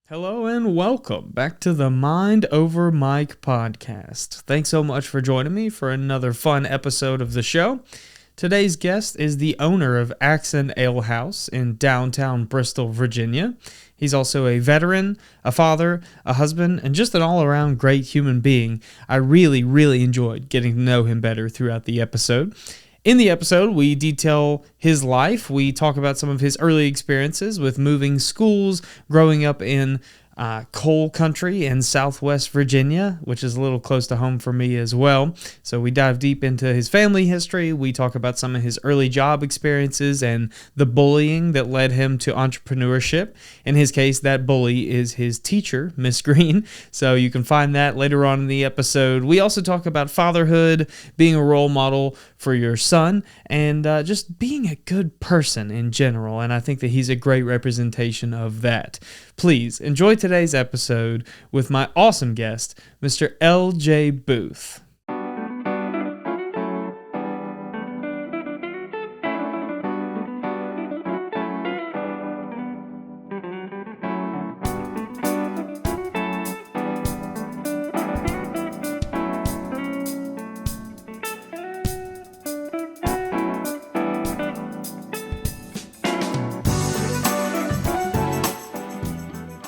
Hello and welcome back to the Mind Over Mike podcast. Thanks so much for joining me for another fun episode of the show. Today's guest is the owner of Axon Ale House in downtown Bristol, Virginia. He's also a veteran, a father, a husband, and just an all-around great human being. I really enjoyed getting to know him better throughout the episode. In the episode, we detail his life. We talk about some of his early experiences with moving schools, growing up in coal country in Southwest Virginia, which is a little close to home for me as well. So we dive deep into his family history. We talk about some of his early job experiences and the bullying that led him to entrepreneurship. In his case, that bully is his teacher, Miss Greene. So you can find that later on in the episode. We also talk about fatherhood, being a role model for your son, and just being a good person in general. And I think that he's a great representation of that. Please enjoy today's episode with my awesome guest, Mr. LJ Boothe.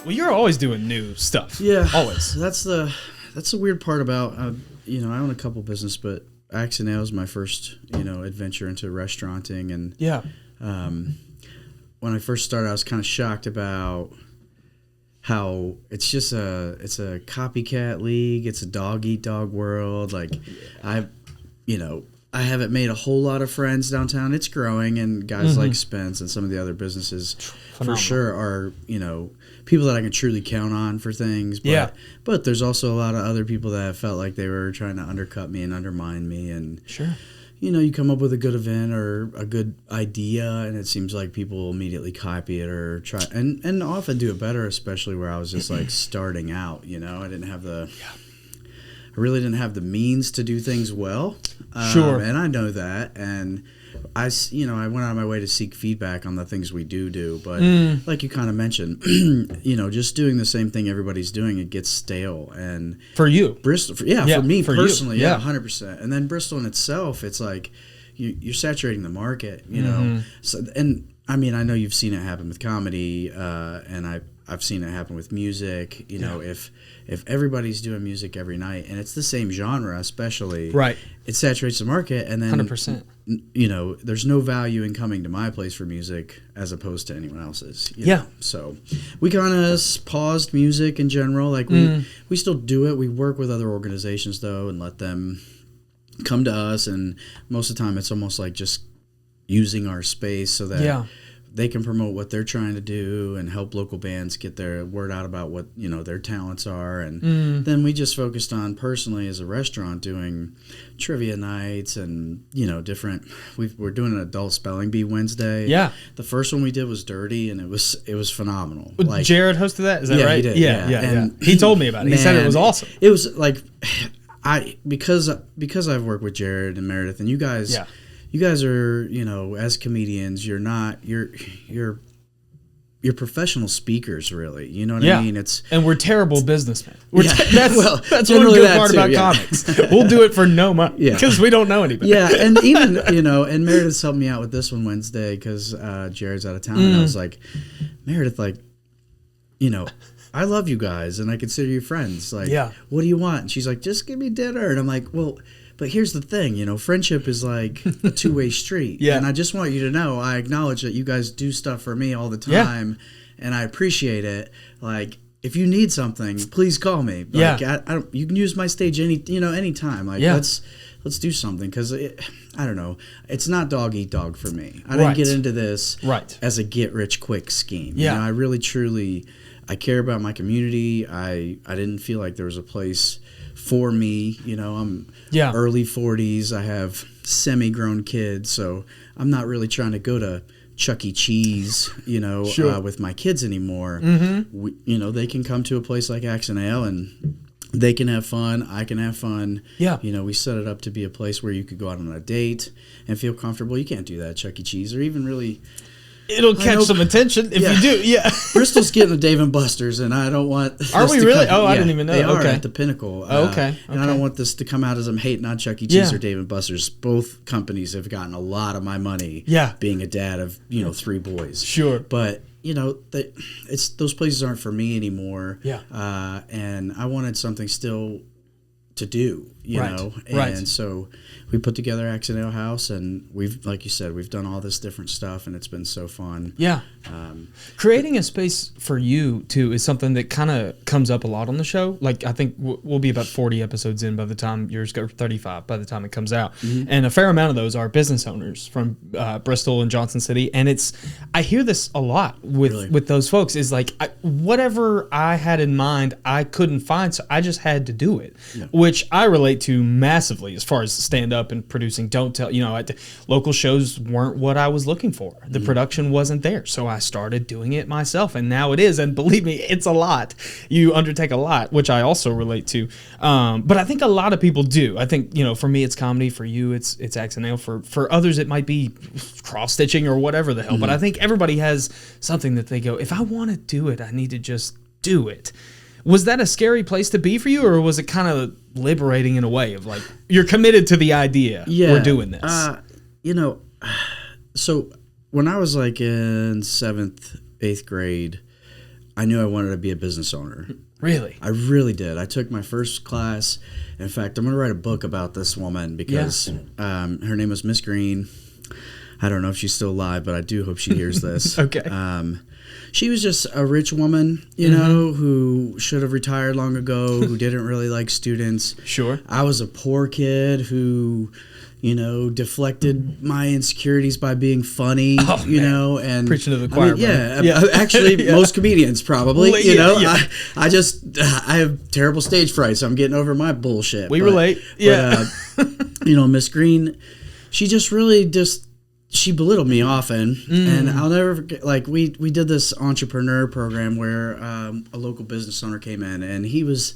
Well, you're always doing new stuff. Yeah, always. That's the weird part about I own a couple business, but Axon Ale is my first adventure into restauranting, and when I first started, I was kind of shocked about how it's a copycat league. It's a dog eat dog world. Like I haven't made a whole lot of friends downtown. It's growing, and guys like Spence and some of the other businesses for sure are people that I can truly count on for things. But, but there's also a lot of other people that have felt like they were trying to undercut me and undermine me. And you come up with a good event or a good idea, and it seems like people immediately copy it or try and often do it better, especially where I was just like starting out. I didn't have I really didn't have the means to do things well. And I know that. And I went out of my way to seek feedback on the things we do. But like you kind of mentioned, just doing the same thing everybody's doing, it gets stale. And for you, Bristol, for me personally, 100%. And then Bristol in itself, it's like you're saturating the market, So, and I mean, I know you've seen it happen with comedy, and I've seen it happen with music. If everybody's doing music every night and it's the same genre, especially, it saturates the market, and then 100%. There's no value in coming to my place for music as opposed to anyone else's. So we kind of paused music in general. Like we still do it. We work with other organizations though, and let them come to us. And most of the time, it's almost like just using our space so that they can promote what they're trying to do and help local bands get their word out about what their talents are. And then we just focused on personally as a restaurant doing trivia nights and different. We're doing an adult spelling bee Wednesday. The first one we did was dirty, and it was phenomenal. Like Jared hosted that. Is that right? He did. And he told me about it. He said it was awesome. It was like because I've worked with Jared and Meredith and you guys. You guys are, as comedians, you're professional speakers, really. You know what I mean? And we're terrible businessmen. That's one good part about comics. We'll do it for no money because we don't know anybody. And even, and Meredith's helped me out with this one Wednesday because Jared's out of town. And I was like, Meredith, I love you guys and I consider you friends. Like, what do you want? And she's like, just give me dinner. And I'm like, well... But here's the thing, friendship is like a two-way street. And I just want you to know I acknowledge that you guys do stuff for me all the time, and I appreciate it. Like, if you need something, please call me. Like, I don't, you can use my stage anytime. Like, let's do something because I don't know. It's not dog eat dog for me. I didn't get into this as a get-rich-quick scheme. I really, truly, I care about my community. I didn't feel like there was a place for me. I'm early 40s. I have semi-grown kids, so I'm not really trying to go to Chuck E. Cheese, with my kids anymore. They can come to a place like Axon Ale and they can have fun. I can have fun. We set it up to be a place where you could go out on a date and feel comfortable. You can't do that at Chuck E. Cheese or even really It'll catch some attention if you do. Yeah. Bristol's getting a Dave and Buster's, and I don't want. Are we really? I didn't even know. They are at the Pinnacle. Okay. And I don't want this to come out as I'm hating on Chuck E. Cheese or Dave and Buster's. Both companies have gotten a lot of my money. Yeah. Being a dad of 3 boys. Sure. But those places aren't for me anymore. Yeah. And I wanted something still to do, you know, Right. so we put together Accent Ale House, and we've, like you said, we've done all this different stuff, and it's been so fun. Yeah. Creating a space for you too is something that kind of comes up a lot on the show. Like, I think we'll be about 40 episodes in by the time yours go, 35 by the time it comes out, and a fair amount of those are business owners from Bristol and Johnson City, and I hear this a lot with those folks. Is like, whatever I had in mind, I couldn't find, so I just had to do it, which I relate to massively as far as stand up and producing. Don't tell, local shows weren't what I was looking for. The production wasn't there, so I started doing it myself, and now it is. And believe me, it's a lot. You undertake a lot, which I also relate to. But I think a lot of people do. I think, for me, it's comedy. For you, it's Accent Ale. For others, it might be cross stitching or whatever the hell. But I think everybody has something that they go, if I want to do it, I need to just do it. Was that a scary place to be for you, or was it kind of liberating in a way of like, you're committed to the idea, we're doing this? So when I was like in 7th, 8th grade, I knew I wanted to be a business owner. Really? I really did. I took my first class. In fact, I'm going to write a book about this woman because her name was Miss Greene. I don't know if she's still alive, but I do hope she hears this. Okay. She was just a rich woman, who should have retired long ago, who didn't really like students. Sure. I was a poor kid who, deflected my insecurities by being funny, and preaching to the choir. Actually, most comedians probably, I have terrible stage fright, so I'm getting over my bullshit. We relate. Miss Greene, she just really she belittled me often, and I'll never forget, like, we did this entrepreneur program where a local business owner came in, and he's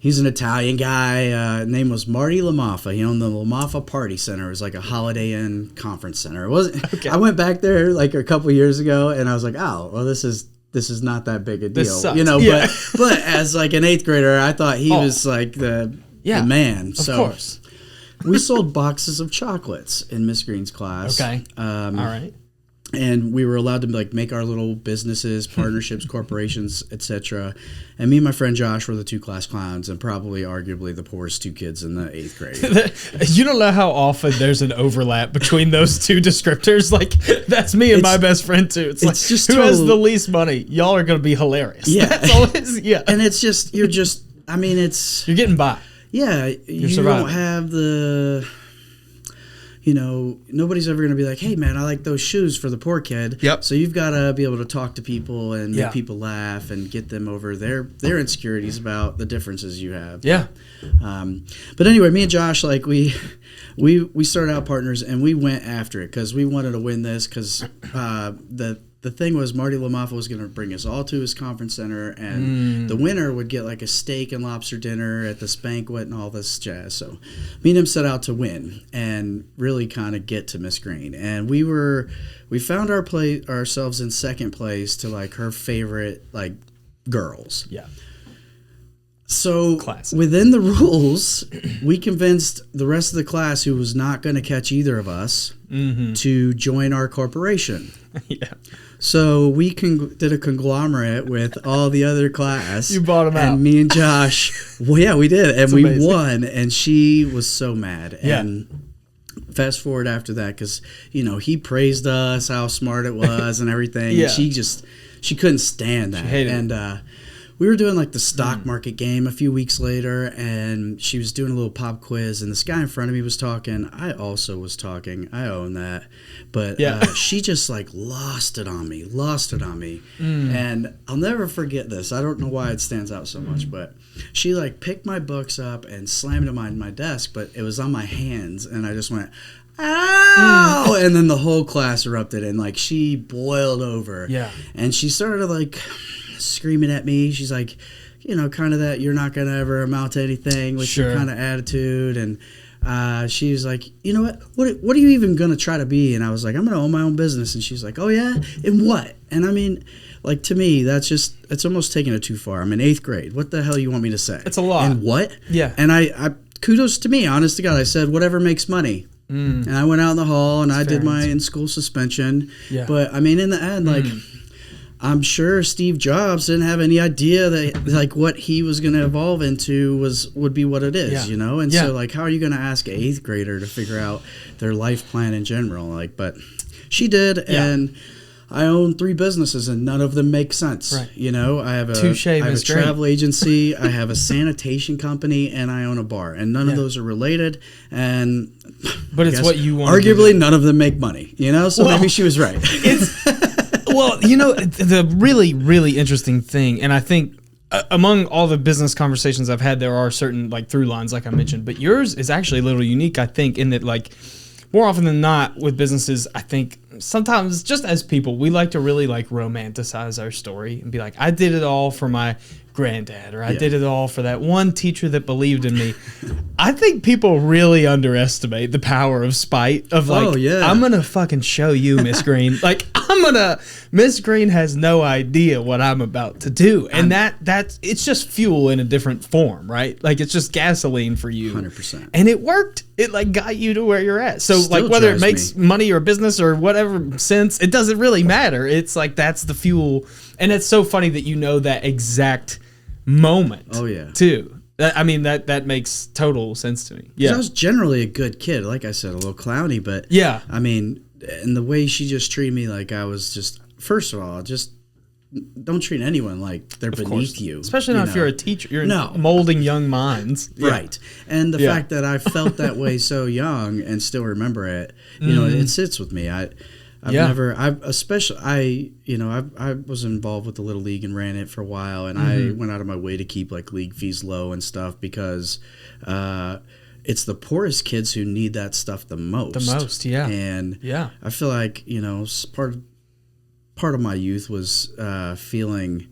an Italian guy. Name was Marty LaMaffa. He owned the LaMaffa Party Center. It was like a Holiday Inn conference center. It wasn't. Okay. I went back there like a couple years ago, and I was like, oh, well, this is not that big a deal, this sucks. But as like an 8th grader, I thought he was like the man. Of course. We sold boxes of chocolates in Miss Greene's class. Okay. All right. And we were allowed to like make our little businesses, partnerships, corporations, etc. And me and my friend Josh were the 2 class clowns, and probably arguably the poorest 2 kids in the 8th grade. You don't know how often there's an overlap between those 2 descriptors. Like, that's me and my best friend too. It's like, just who has the least money? Y'all are going to be hilarious. Yeah. That's all it is. Yeah. And it's just, you're getting by. Yeah. You don't have the... nobody's ever going to be like, hey, man, I like those shoes for the poor kid. Yep. So you've got to be able to talk to people and make people laugh and get them over their insecurities about the differences you have. Yeah. But anyway, me and Josh, like, we started out partners, and we went after it because we wanted to win this because the thing was Marty LaMaffa was going to bring us all to his conference center, and the winner would get like a steak and lobster dinner at this banquet and all this jazz. So me and him set out to win and really kind of get to Miss Greene. And we found ourselves in 2nd place to like her favorite like girls. Yeah. So Classic. Within the rules, we convinced the rest of the class, who was not going to catch either of us, to join our corporation. Yeah. So we did a conglomerate with all the other class. You bought them out. And me and Josh, well, yeah, we did. And That's we amazing. Won. And she was so mad. Yeah. And fast forward after that, because, he praised us, how smart it was and everything. Yeah. She couldn't stand that. She hated it. We were doing like the stock market game a few weeks later, and she was doing a little pop quiz, and this guy in front of me was talking. I also was talking. I own that. But she just like lost it on me. And I'll never forget this. I don't know why it stands out so much, but she like picked my books up and slammed them on my desk, but it was on my hands, and I just went, ow! And then the whole class erupted, and like she boiled over. Yeah. And she started like screaming at me. She's like, kind of that you're not going to ever amount to anything with your kind of attitude. And she was like, you know what are you even going to try to be? And I was like, I'm going to own my own business. And she's like, oh yeah? In what? And I mean, like, to me, it's almost taking it too far. I'm in 8th grade. What the hell you want me to say? It's a lot. And what? Yeah. And I kudos to me, honest to God. I said, whatever makes money. And I went out in the hall and I did my in-school suspension. Yeah. But I mean, in the end, like, I'm sure Steve Jobs didn't have any idea that, like, what he was going to evolve into would be what it is, you know? And so, like, how are you going to ask an 8th grader to figure out their life plan in general? Like, but she did, and I own 3 businesses, and none of them make sense. Right. You know, I have a travel agency, I have a sanitation company, and I own a bar, and none of those are related. But it's what you want. Arguably, none of them make money. You know, so maybe she was right. Well, you know, the really, really interesting thing, and I think among all the business conversations I've had, there are certain, like, through lines, like I mentioned, but yours is actually a little unique, I think, in that, like, more often than not with businesses, I think sometimes just as people, we like to really, like, romanticize our story and be like, I did it all for my granddad, or I did it all for that one teacher that believed in me. I think people really underestimate the power of spite, of like, I'm going to fucking show you, Miss Greene. Like, Miss Greene has no idea what I'm about to do. And that's it's just fuel in a different form, right? Like, it's just gasoline for you. 100%. And it worked. It, like, got you to where you're at. So, still, like, whether it makes money or business or whatever sense, it doesn't really matter. It's like, that's the fuel. And it's so funny that you know that exact moment. Oh yeah, too. I mean, that makes total sense to me. Yeah, I was generally a good kid, like I said, a little clowny, but I mean, and the way she just treated me, like I was just, first of all, just don't treat anyone like they're beneath you, especially not if you're a teacher. You're molding young minds, right? And the fact that I felt that way so young and still remember it, you know, it sits with me. I was involved with the Little League and ran it for a while, and I went out of my way to keep, like, league fees low and stuff because it's the poorest kids who need that stuff the most. And I feel like, you know, part of my youth was feeling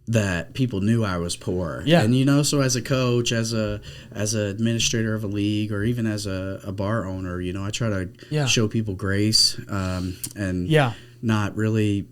that people knew I was poor. Yeah. And, you know, so as a coach, as an administrator of a league, or even as a bar owner, you know, I try to show people grace and not really,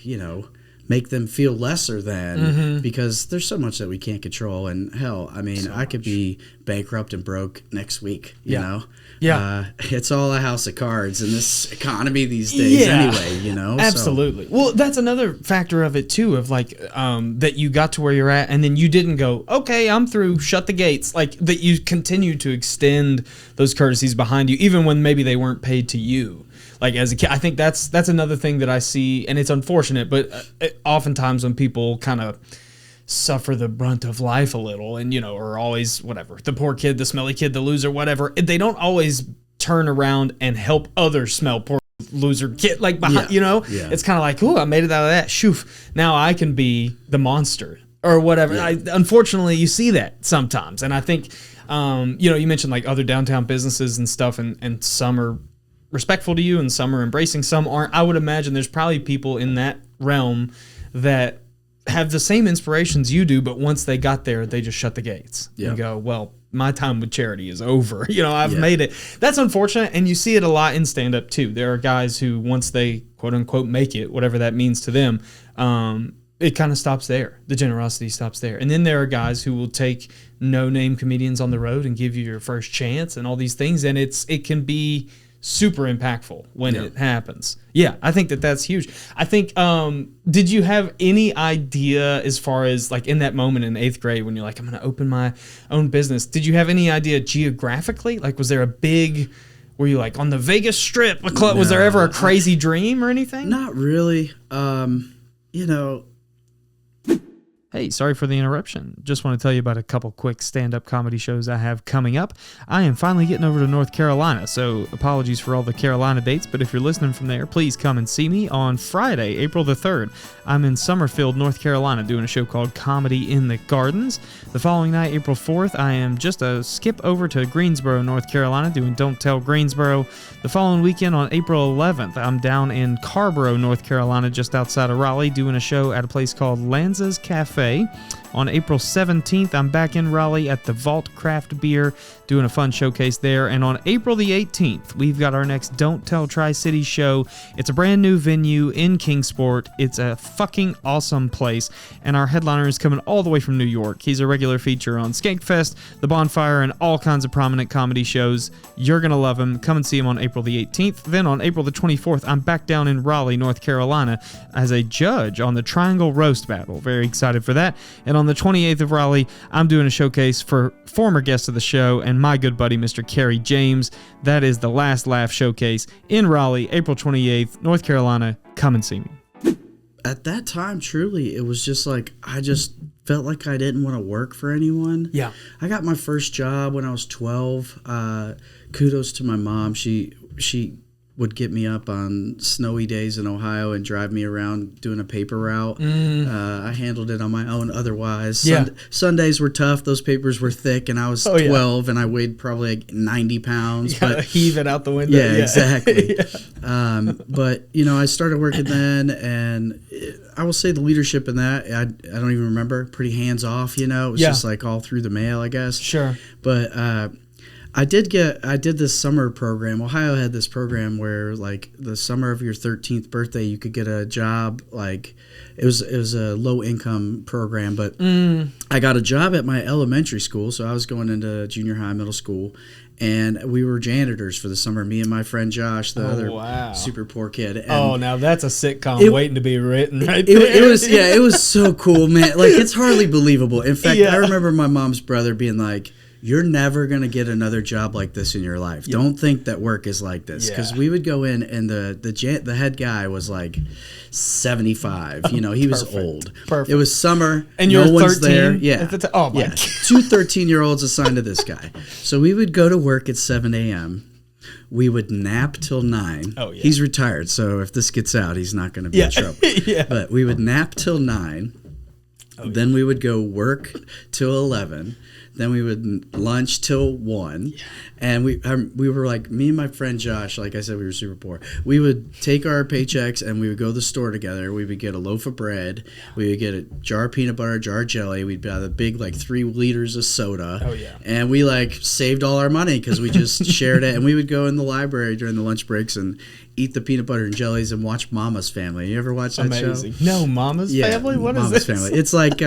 you know, make them feel lesser than, because there's so much that we can't control. And hell, I mean, I could be bankrupt and broke next week, you know? Yeah. It's all a house of cards in this economy these days anyway, you know? Absolutely. So. Well, that's another factor of it too, of like, that you got to where you're at and then you didn't go, okay, I'm through, shut the gates. Like, that you continue to extend those courtesies behind you, even when maybe they weren't paid to you. Like, as a kid, I think that's another thing that I see, and it's unfortunate, but oftentimes when people kind of suffer the brunt of life a little, and, you know, are always, whatever, the poor kid, the smelly kid, the loser, whatever, they don't always turn around and help others smell poor loser kid, like, behind, you know? Yeah. It's kind of like, oh, I made it out of that. Shoof. Now I can be the monster or whatever. Yeah. Unfortunately, you see that sometimes, and I think, you know, you mentioned, like, other downtown businesses and stuff, and some are respectful to you and some are embracing, some aren't. I would imagine there's probably people in that realm that have the same inspirations you do, but once they got there, they just shut the gates and go, well, my time with charity is over. You know, I've made it. That's unfortunate, and you see it a lot in stand-up too. There are guys who, once they quote-unquote make it, whatever that means to them, it kind of stops there. The generosity stops there. And then there are guys who will take no-name comedians on the road and give you your first chance and all these things, and it can be super impactful when it happens. Yeah, I think that's huge. I think, did you have any idea as far as, like, in that moment in 8th grade when you're like, I'm going to open my own business, did you have any idea geographically? Like, was there a big, were you like on the Vegas Strip? Was there ever a crazy dream or anything? Not really. You know, Hey, sorry for the interruption. Just want to tell you about a couple quick stand-up comedy shows I have coming up. I am finally getting over to North Carolina, so apologies for all the Carolina dates, but if you're listening from there, please come and see me on Friday, April the 3rd. I'm in Summerfield, North Carolina, doing a show called Comedy in the Gardens. The following night, April 4th, I am just a skip over to Greensboro, North Carolina, doing Don't Tell Greensboro. The following weekend, on April 11th, I'm down in Carborough, North Carolina, just outside of Raleigh, doing a show at a place called Lanza's Cafe. On April 17th, I'm back in Raleigh at the Vault Craft Beer, doing a fun showcase there. And on April the 18th, we've got our next Don't Tell Tri-City show. It's a brand new venue in Kingsport. It's a fucking awesome place. And our headliner is coming all the way from New York. He's a regular feature on Skankfest, The Bonfire, and all kinds of prominent comedy shows. You're going to love him. Come and see him on April the 18th. Then on April the 24th, I'm back down in Raleigh, North Carolina, as a judge on the Triangle Roast Battle. Very excited for that. And on the 28th of Raleigh, I'm doing a showcase for former guests of the show and my good buddy, Mr. Kerry James. That is the Last Laugh Showcase in Raleigh, April 28th, North Carolina. Come and see me. At that time, truly, it was just like, I just felt like I didn't want to work for anyone. Yeah. I got my first job when I was 12. Kudos to my mom. She would get me up on snowy days in Ohio and drive me around doing a paper route. I handled it on my own otherwise. Sundays were tough. Those papers were thick, and I was 12, and I weighed probably like 90 pounds. But heave it out the window. Yeah, exactly. But, I started working then, and I will say the leadership in that, I don't even remember, pretty hands-off, It was just like all through the mail, I guess. Sure. But I did this summer program. Ohio had this program where, like, the summer of your 13th birthday, you could get a job. Like, it was a low income program, but I got a job at my elementary school. So I was going into junior high, middle school, and we were janitors for the summer. Me and my friend Josh, the other super poor kid. And now that's a sitcom waiting to be written. Right there. It was so cool, man. Like, it's hardly believable. In fact, I remember my mom's brother being like, "You're never going to get another job like this in your life. Don't think that work is like this." Because we would go in, and the head guy was like 75. He was old. Perfect. It was summer. And no you're one's 13? there. Yeah. Oh, my God. 2 13-year-olds assigned to this guy. So we would go to work at 7 a.m. We would nap till 9. Oh, yeah. He's retired, so if this gets out, he's not going to be in trouble. But we would nap till 9. Then we would go work till 11. Then we would lunch till 1. And we were like, me and my friend Josh, like I said, we were super poor. We would take our paychecks and we would go to the store together. We would get a loaf of bread. We would get a jar of peanut butter, a jar of jelly. We'd buy the big, like, 3 liters of soda. Oh, yeah. And we, like, saved all our money because we just shared it. And we would go in the library during the lunch breaks and eat the peanut butter and jellies and watch Mama's Family. You ever watch that show? No, Mama's Family? What is this? Mama's Family. It's like,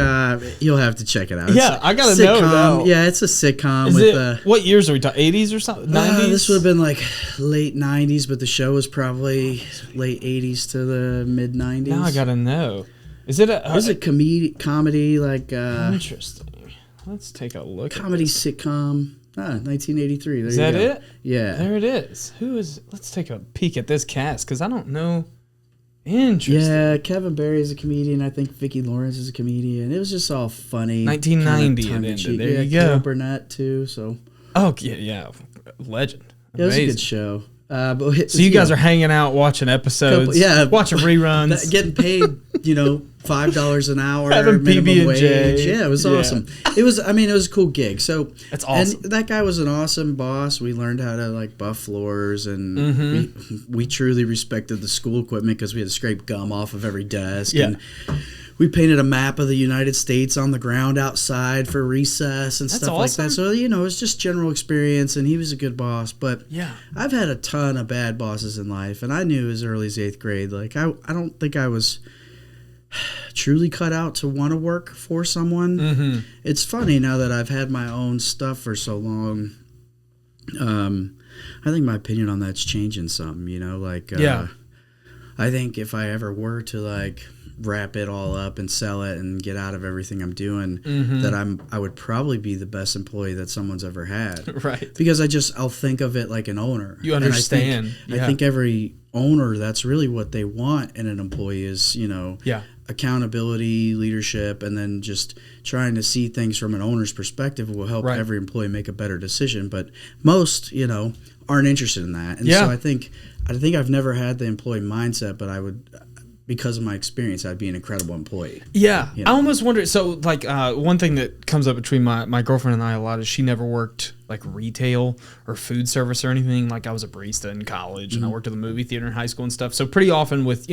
you'll have to check it out. Yeah, I got to know now. Yeah, it's a sitcom. What years are we talking? 80s or something? 90s? This would have been like late 90s, but the show was probably late 80s to the mid 90s. Now I got to know. Is it a comedy like... interesting. Let's take a look comedy sitcom. 1983. Is that it? Yeah. There it is. Let's take a peek at this cast, because I don't know. Interesting. Yeah, Kevin Barry is a comedian. I think Vicki Lawrence is a comedian. It was just all funny. 1990 it ended. There you go. Carol Burnett, too, so... Oh, yeah. Legend. Yeah, it was a good show. So you guys are hanging out, watching episodes, watching reruns, getting paid, $5 an hour, having PB&J. Yeah, it was awesome. It was a cool gig. So that's awesome. And that guy was an awesome boss. We learned how to like buff floors, and we truly respected the school equipment because we had to scrape gum off of every desk. Yeah. And we painted a map of the United States on the ground outside for recess and stuff like that. So, it was just general experience, and he was a good boss. But I've had a ton of bad bosses in life, and I knew as early as 8th grade, like, I don't think I was truly cut out to want to work for someone. It's funny now that I've had my own stuff for so long. I think my opinion on that's changing some, I think if I ever were to, like, wrap it all up and sell it and get out of everything I'm doing, that I would probably be the best employee that someone's ever had. Right. Because I'll think of it like an owner. You understand. I think every owner, that's really what they want in an employee is, accountability, leadership, and then just trying to see things from an owner's perspective will help every employee make a better decision. But most, aren't interested in that. And so I think I've never had the employee mindset, but I would... because of my experience, I'd be an incredible employee. Yeah. I almost wonder, so like one thing that comes up between my girlfriend and I a lot is she never worked like retail or food service or anything. Like I was a barista in college and I worked at the movie theater in high school and stuff. So pretty often with,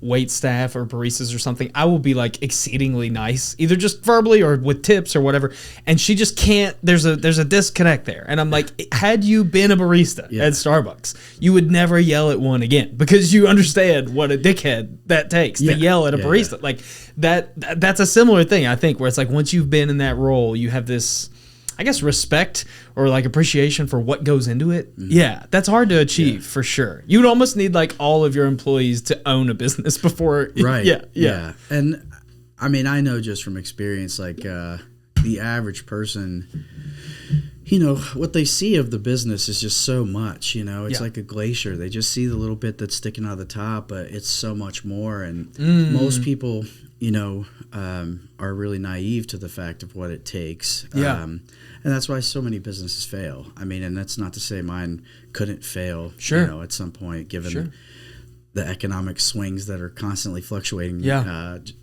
wait staff or baristas or something, I will be like exceedingly nice, either just verbally or with tips or whatever. And she just can't, there's a disconnect there. And I'm like, had you been a barista at Starbucks, you would never yell at one again because you understand what a dickhead that takes to yell at a barista. Like that's a similar thing, I think, where it's like once you've been in that role, you have this, I guess, respect or like appreciation for what goes into it. Yeah, that's hard to achieve for sure. You would almost need like all of your employees to own a business before. Right. Yeah. And I mean, I know just from experience, like the average person, what they see of the business is just so much, it's like a glacier. They just see the little bit that's sticking out of the top, but it's so much more. And most people, are really naive to the fact of what it takes. And that's why so many businesses fail. I mean, and that's not to say mine couldn't fail, at some point, given the economic swings that are constantly fluctuating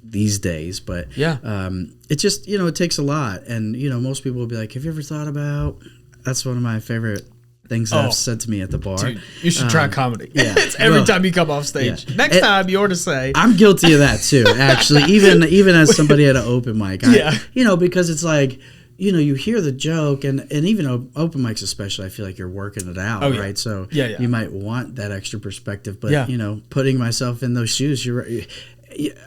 these days. But it just, it takes a lot. And, most people will be like, have you ever thought about, that's one of my favorite things that have said to me at the bar. Dude, you should try comedy. It's every time you come off stage. Next time you ought to say. I'm guilty of that too, actually. Even as somebody at an open mic. Because it's like, you hear the joke and even open mics especially, I feel like you're working it out, right? So you might want that extra perspective, but putting myself in those shoes,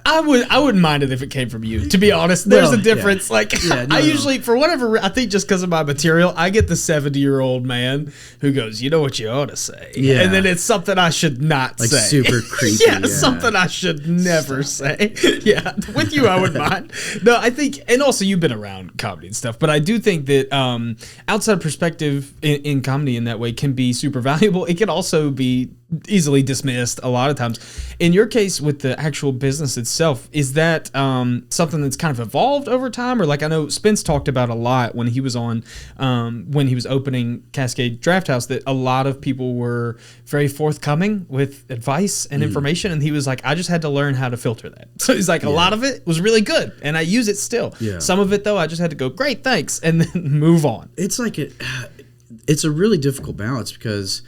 I wouldn't mind it if it came from you, to be honest. There's a difference. I usually, for whatever, I think just because of my material, I get the 70-year-old man who goes, you know what you ought to say. And then it's something I should not say. Super creepy. Something I should never say. With you, I wouldn't mind. No, I think, and also you've been around comedy and stuff, but I do think that outside perspective in comedy in that way can be super valuable. It can also be easily dismissed a lot of times. In your case with the actual business itself, is that something that's kind of evolved over time? Or like I know Spence talked about a lot when he was on, when he was opening Cascade Draft House, that a lot of people were very forthcoming with advice and information. And he was like, I just had to learn how to filter that. So he's like, a lot of it was really good and I use it still. Some of it though, I just had to go, great, thanks, and then move on. It's like it's a really difficult balance because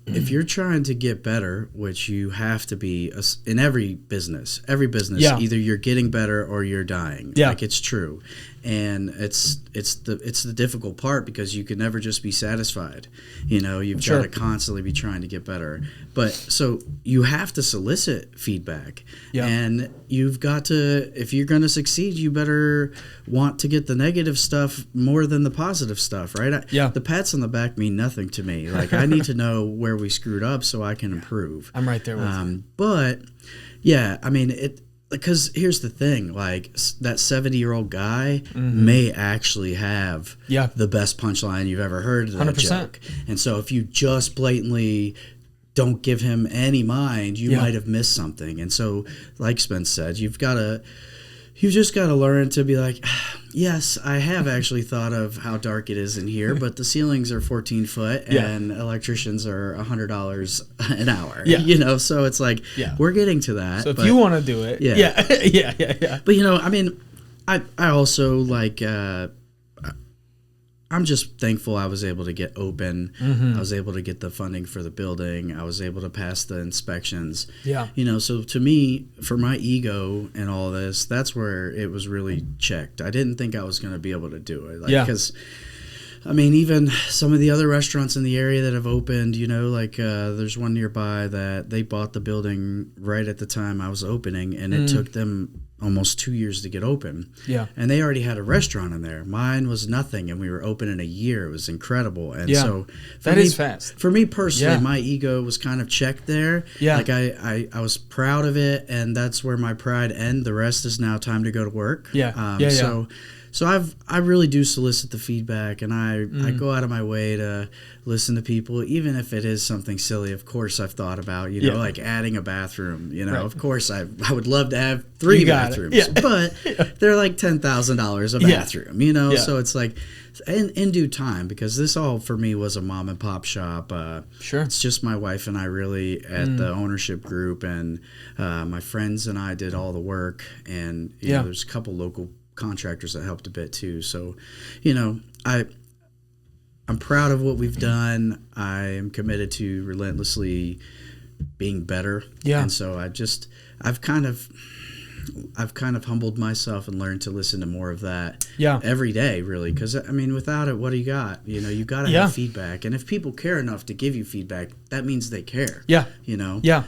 if you're trying to get better, which you have to be in every business, either you're getting better or you're dying. Like it's true. And it's the difficult part because you can never just be satisfied. You've got to constantly be trying to get better. But so you have to solicit feedback. And you've got to, if you're going to succeed, you better want to get the negative stuff more than the positive stuff, right? The pats on the back mean nothing to me. Like I need to know where we screwed up so I can improve. I'm right there with you. But I mean, because here's the thing, like that 70-year-old guy may actually have the best punchline you've ever heard of that 100%. Joke. And so if you just blatantly don't give him any mind, you might have missed something. And so, like Spence said, you've just got to learn to be like, yes, I have actually thought of how dark it is in here, but the ceilings are 14 foot and electricians are $100 an hour. So it's like, we're getting to that. So if you want to do it, But, I mean, I also like, I'm just thankful I was able to get open. I was able to get the funding for the building. I was able to pass the inspections. So to me, for my ego and all this, that's where it was really checked. I didn't think I was going to be able to do it. Because, I mean, even some of the other restaurants in the area that have opened, there's one nearby that they bought the building right at the time I was opening, and it took them almost 2 years to get open. And they already had a restaurant in there. Mine was nothing, and we were open in a year. It was incredible. And so that is fast. For me personally, my ego was kind of checked there. Like I was proud of it, and that's where my pride ended. The rest is now time to go to work. So I really do solicit the feedback, and I go out of my way to listen to people, even if it is something silly. Of course, I've thought about like adding a bathroom. Of course, I would love to have 3 bathrooms, but they're like $10,000 a bathroom. So it's like in due time, because this all for me was a mom and pop shop. It's just my wife and I really at the ownership group, and my friends and I did all the work, and there's a couple local contractors that helped a bit too. So, I'm proud of what we've done. I am committed to relentlessly being better. Yeah. And so I've kind of humbled myself and learned to listen to more of that every day, really. Because, I mean, without it, what do you got? You know, you got to have feedback. And if people care enough to give you feedback, that means they care. Yeah. You know? Yeah.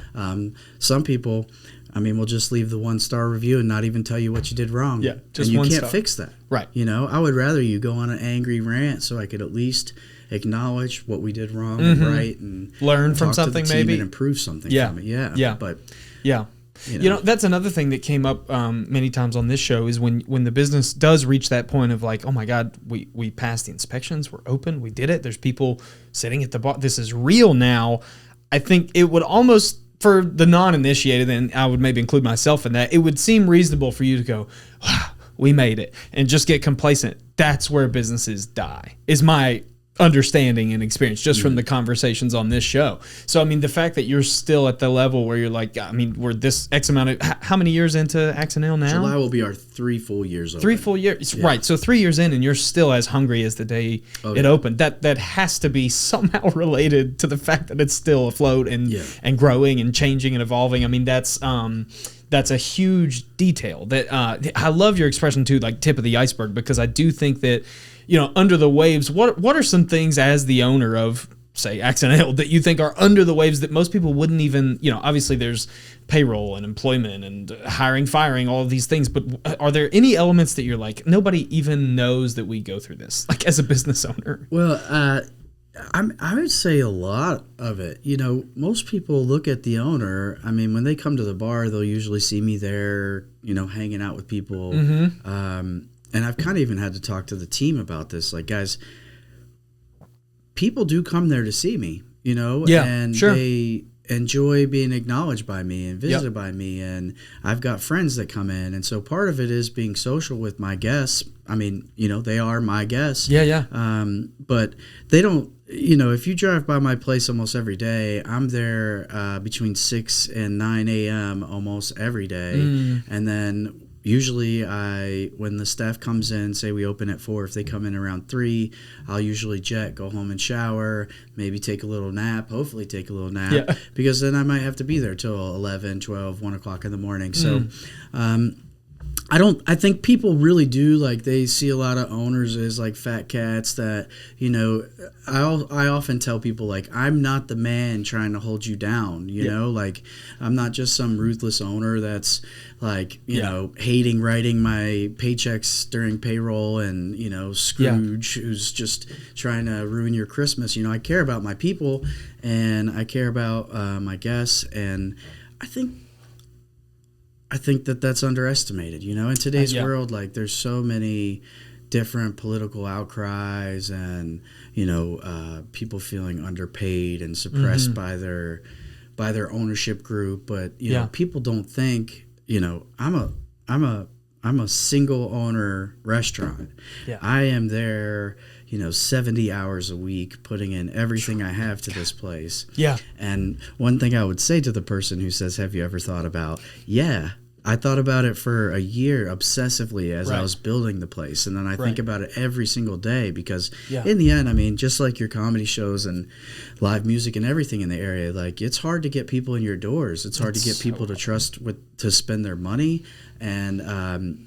Some people, I mean, will just leave the 1-star review and not even tell you what you did wrong. Yeah, just and you one can't star. fix that. Right. You know, I would rather you go on an angry rant so I could at least acknowledge what we did wrong and right, and learn from talk something, to the team maybe, and improve something from it. Yeah. But yeah. You know, that's another thing that came up many times on this show is when the business does reach that point of like, oh my God, we passed the inspections, we're open, we did it. There's people sitting at the bar. This is real now. I think it would almost, for the non-initiated, and I would maybe include myself in that, it would seem reasonable for you to go, wow, we made it, and just get complacent. That's where businesses die, is my understanding and experience just from the conversations on this show. So, I mean, the fact that you're still at the level where you're like, I mean, we're this X amount of, how many years into Axonale now? July will be our 3 full years open. 3 full years, right. So 3 years in and you're still as hungry as the day it opened. That has to be somehow related to the fact that it's still afloat and growing and changing and evolving. I mean, that's a huge detail that I love your expression too, like tip of the iceberg, because I do think that, you know, under the waves, what are some things as the owner of, say, Axonale that you think are under the waves that most people wouldn't even, you know, obviously there's payroll and employment and hiring, firing, all of these things, but are there any elements that you're like, nobody even knows that we go through this, like as a business owner? Well, I would say a lot of it. You know, most people look at the owner. I mean, when they come to the bar, they'll usually see me there, you know, hanging out with people. And I've kind of even had to talk to the team about this. Like, guys, people do come there to see me, you know, and they enjoy being acknowledged by me and visited by me. And I've got friends that come in. And so part of it is being social with my guests. I mean, you know, they are my guests. But they don't, you know, if you drive by my place almost every day, I'm there between 6 and 9 a.m. almost every day. And then usually when the staff comes in, say we open at 4, if they come in around 3, I'll usually go home and shower, maybe take a little nap, hopefully take a little nap, because then I might have to be there till 11, 12, 1 o'clock in the morning. So I think people really do, like, they see a lot of owners as like fat cats that, you know, I often tell people, like, I'm not the man trying to hold you down, you know, like, I'm not just some ruthless owner that's like, you know, writing my paychecks during payroll and, you know, Scrooge who's just trying to ruin your Christmas. You know, I care about my people and I care about my guests, and I think that that's underestimated, you know, in today's world. Like, there's so many different political outcries and, you know, people feeling underpaid and suppressed by their ownership group. But, you know, people don't think, you know, I'm a single owner restaurant. I am there, you know, 70 hours a week, putting in everything I have to this place. And one thing I would say to the person who says, have you ever thought about, I thought about it for a year obsessively as I was building the place. And then I think about it every single day because in the end, I mean, just like your comedy shows and live music and everything in the area, like, it's hard to get people in your doors. It's hard to get people to trust to spend their money and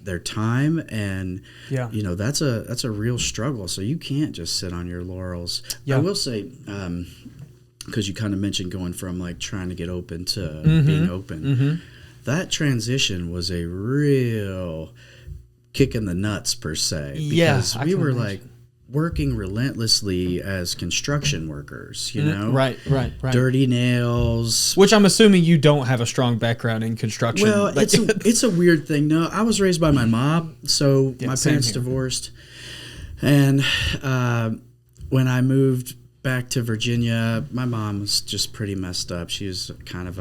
their time. And, you know, that's a real struggle. So you can't just sit on your laurels. I will say, because you kind of mentioned going from like trying to get open to being open. That transition was a real kick in the nuts, per se, because we were like working relentlessly as construction workers, you know? Right. Dirty nails. Which I'm assuming you don't have a strong background in construction. Well, it's a weird thing. No, I was raised by my mom, so my parents divorced. And when I moved back to Virginia, my mom was just pretty messed up. She was kind of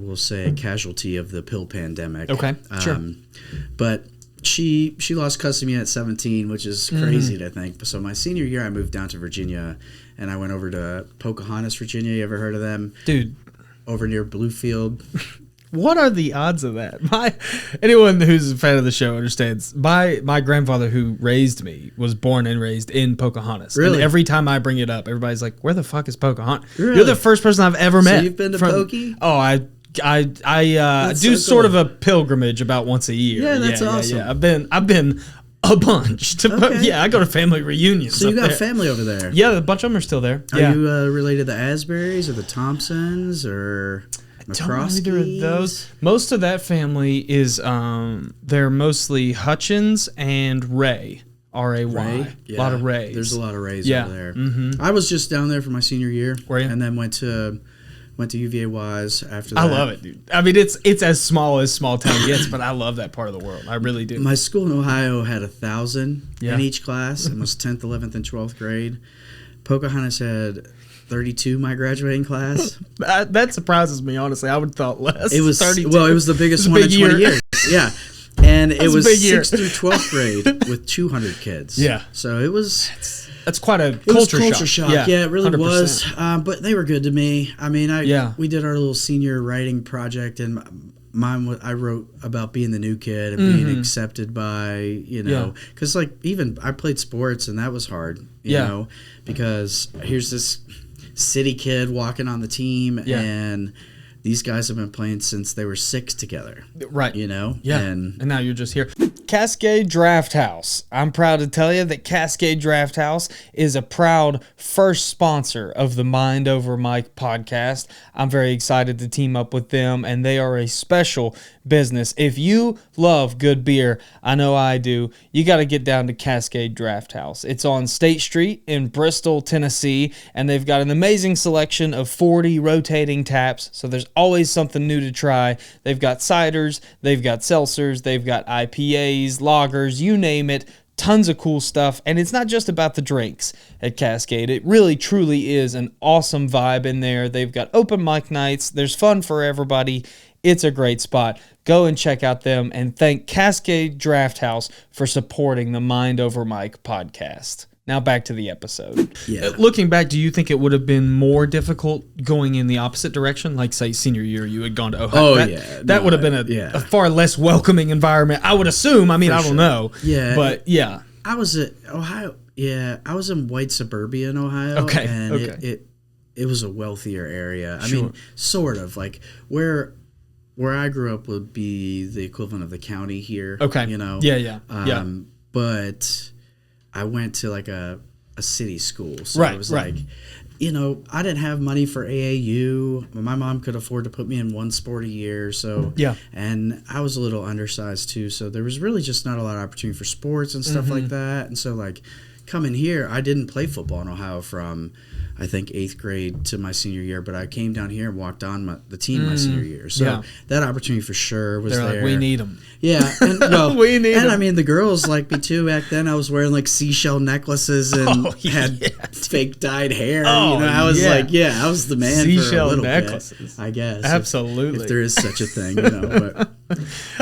we'll say a casualty of the pill pandemic. Okay, sure. But she lost custody at 17, which is crazy to think. So my senior year, I moved down to Virginia, and I went over to Pocahontas, Virginia. You ever heard of them? Dude. Over near Bluefield. What are the odds of that? Anyone who's a fan of the show understands. My grandfather who raised me was born and raised in Pocahontas. Really? And every time I bring it up, everybody's like, "Where the fuck is Pocahontas?" Really? You're the first person I've ever met. So you've been to Pokey? Oh, I do sort of a pilgrimage about once a year. Yeah, that's awesome. Yeah. I've been a bunch. I go to family reunions. So you got family over there? Yeah, a bunch of them are still there. Are you related to the Asburys or the Thompsons or McCroskey? Don't know either of those. Most of that family is they're mostly Hutchins and Ray. R-A-Y. Yeah. A lot of Rays. There's a lot of Rays over there. Mm-hmm. I was just down there for my senior year. Were you? And then went to UVA-Wise after that. I love it, dude. I mean, it's as small town gets, but I love that part of the world. I really do. My school in Ohio had 1,000 in each class. It was 10th, 11th, and 12th grade. Pocahontas had 32 my graduating class. That surprises me, honestly. I would have thought less. It was 32. Well, it was the biggest one in 20 years. Yeah. And it was 6th through 12th grade with 200 kids. Yeah. So it was... That's quite a culture shock. Yeah, it really 100%. Was. But they were good to me. I mean, we did our little senior writing project, and I wrote about being the new kid and being accepted by, because even I played sports, and that was hard, you know, because here's this city kid walking on the team, and these guys have been playing since they were 6 together. Right. You know? Yeah. And now you're just here. Cascade Draft House. I'm proud to tell you that Cascade Draft House is a proud first sponsor of the Mind Over Mike podcast. I'm very excited to team up with them, and they are a special business. If you love good beer, I know I do, you got to get down to Cascade Draft House. It's on State Street in Bristol, Tennessee, and they've got an amazing selection of 40 rotating taps, so there's always something new to try. They've got ciders, they've got seltzers, they've got IPAs, lagers, you name it. Tons of cool stuff, and it's not just about the drinks at Cascade. It really, truly is an awesome vibe in there. They've got open mic nights. There's fun for everybody. It's a great spot. Go and check out them, and thank Cascade Draft House for supporting the Mind Over Mike podcast. Now back to the episode. Yeah. Looking back, do you think it would have been more difficult going in the opposite direction? Like, say, senior year, you had gone to Ohio. That would have been a far less welcoming environment, I would assume. I mean, I don't know. Yeah. But, yeah. I was at Ohio. Yeah, I was in white suburbia in Ohio. Okay. And it was a wealthier area. I mean, sort of. Like, where I grew up would be the equivalent of the county here. Okay. You know? Yeah. But I went to like a city school, so it was like, I didn't have money for AAU. My mom could afford to put me in one sport a year, and I was a little undersized too, so there was really just not a lot of opportunity for sports and stuff like that. And so like coming here, I didn't play football in Ohio from I think 8th grade to my senior year, but I came down here and walked on the team my senior year. So that opportunity for sure was there. Like, we need them. Yeah. And, we need them. I mean, the girls liked me too back then. I was wearing like seashell necklaces and had fake dyed hair. I was I was the man seashell for a little necklaces. bit, I guess. Absolutely. If there is such a thing, But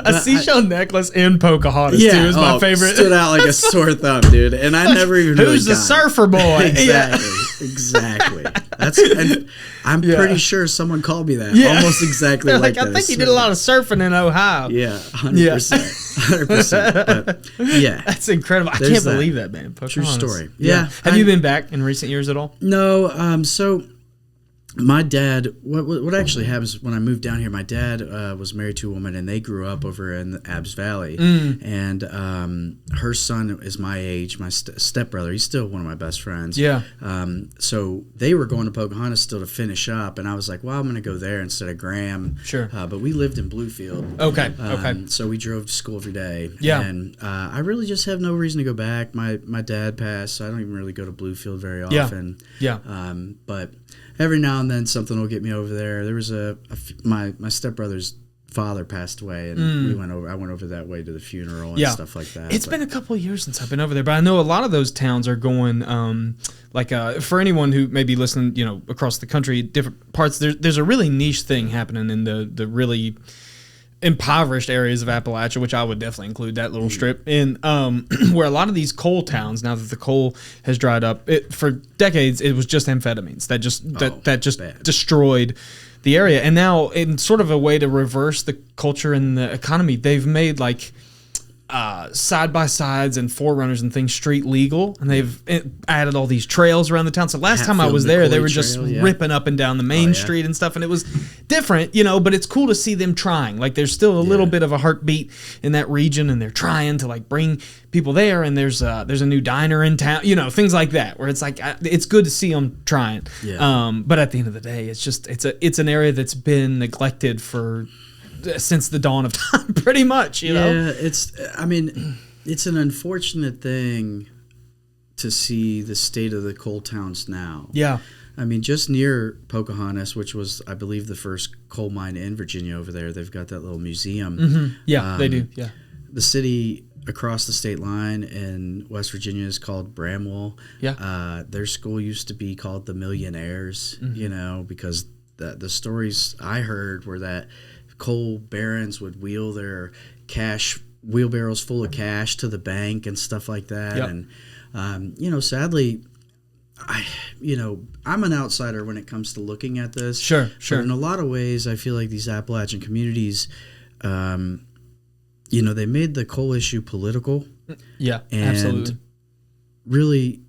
a seashell necklace in Pocahontas too is my favorite. Stood out like a sore thumb, dude. And I never even Who's the surfer boy? Exactly. And I'm pretty sure someone called me that. Almost exactly like that. I think you did a lot of surfing in Ohio. Yeah, 100%. 100%. But that's incredible. I can't believe that, man. Pocahontas. True story. Yeah. Have you been back in recent years at all? No. So my dad, what actually happens when I moved down here, my dad was married to a woman, and they grew up over in the Abbs Valley. And her son is my age, my stepbrother. He's still one of my best friends. Yeah. So they were going to Pocahontas still to finish up, and I was like, well, I'm going to go there instead of Graham. Sure. But we lived in Bluefield. Okay. So we drove to school every day. Yeah. And I really just have no reason to go back. My dad passed, so I don't even really go to Bluefield very often. Yeah. But every now and then something will get me over there. There was my stepbrother's father passed away, and I went over that way to the funeral and stuff like that. It's been a couple of years since I've been over there, but I know a lot of those towns are going for anyone who may be listening, across the country, different parts. There's a really niche thing happening in the really impoverished areas of Appalachia, which I would definitely include that little strip in, where a lot of these coal towns, now that the coal has dried up, for decades it was just amphetamines that just destroyed the area. And now, in sort of a way to reverse the culture and the economy, they've made like side-by-sides and forerunners and things street legal, and they've added all these trails around the town. So last time I was there, they were just ripping up and down the main street and stuff, and it was different, but it's cool to see them trying. Like, there's still a little bit of a heartbeat in that region, and they're trying to like bring people there, and there's a new diner in town, things like that, where it's like it's good to see them trying. But at the end of the day, it's an area that's been neglected since the dawn of time, pretty much, it's an unfortunate thing to see the state of the coal towns now. Just near Pocahontas, which was, I believe, the first coal mine in Virginia over there, they've got that little museum. They do. The city across the state line in West Virginia is called Bramwell. Their school used to be called the Millionaires, because the stories I heard were that coal barons would wheel their wheelbarrows full of cash to the bank and stuff like that. And sadly, I'm an outsider when it comes to looking at this. Sure. But in a lot of ways, I feel like these Appalachian communities, they made the coal issue political. And absolutely. Really,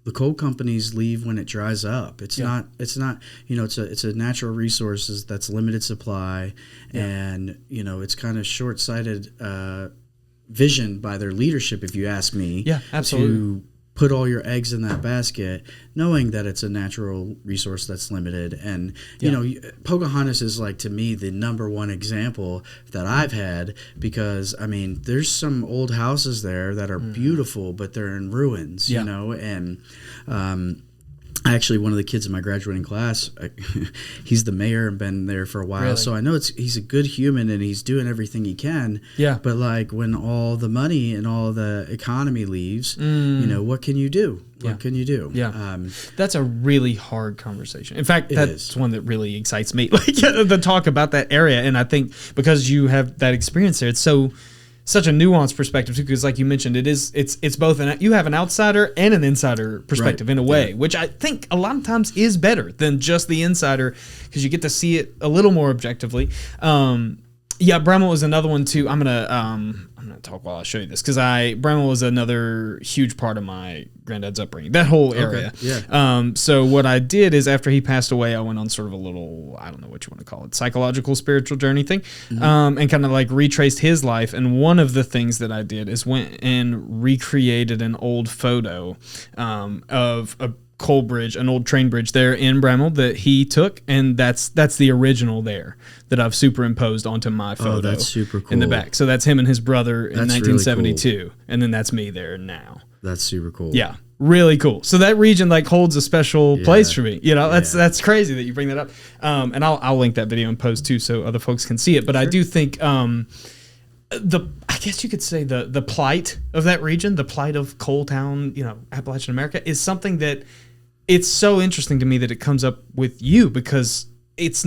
the coal companies leave when it dries up. It's not, it's a natural resources that's limited supply, and, it's kind of short-sighted vision by their leadership, if you ask me. Absolutely. To put all your eggs in that basket, knowing that it's a natural resource that's limited. And, Pocahontas is, like, to me, the number one example that I've had, because, there's some old houses there that are beautiful, but they're in ruins, and actually, one of the kids in my graduating class, he's the mayor and been there for a while. Really? So I know he's a good human and he's doing everything he can. But like, when all the money and all the economy leaves, what can you do? What can you do? That's a really hard conversation. In fact, that's one that really excites me, like the talk about that area. And I think because you have that experience there, it's such a nuanced perspective too, because like you mentioned, it's both you have an outsider and an insider perspective in a way, which I think a lot of times is better than just the insider, because you get to see it a little more objectively. Bramwell is another one too. I'm gonna talk while I show you this, because Bramwell was another huge part of my granddad's upbringing, that whole area. So what I did is, after he passed away, I went on sort of a little, I don't know what you want to call it, psychological, spiritual journey thing, and kind of like retraced his life. And one of the things that I did is went and recreated an old photo of a coal bridge, an old train bridge there in Bramwell that he took, and that's the original there that I've superimposed onto my photo. That's super cool. In the back. So that's him and his brother in 1972, really cool. And then that's me there now. That's super cool. Yeah, really cool. So that region like holds a special place for me. That's crazy that you bring that up. And I'll link that video in post too, so other folks can see it. But I do think I guess you could say the plight of that region, the plight of coal town, Appalachian America, is something that it's so interesting to me that it comes up with you, because it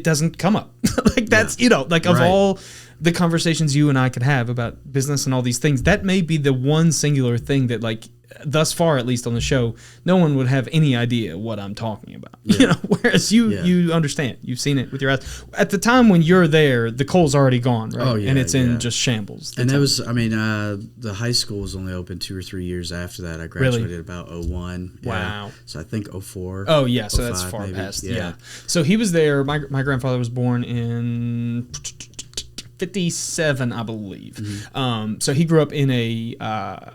doesn't come up. Like that's, of all the conversations you and I could have about business and all these things, that may be the one singular thing that, like, thus far, at least on the show, no one would have any idea what I'm talking about. Whereas you understand, you've seen it with your eyes. At the time when you're there, the coal's already gone, right? And it's in just shambles. And it was, the high school was only open 2 or 3 years after that. I graduated about 01. Wow. So I think 04. Oh yeah, so that's far maybe. Past. Yeah. So he was there. My grandfather was born in 57, I believe. So he grew up in a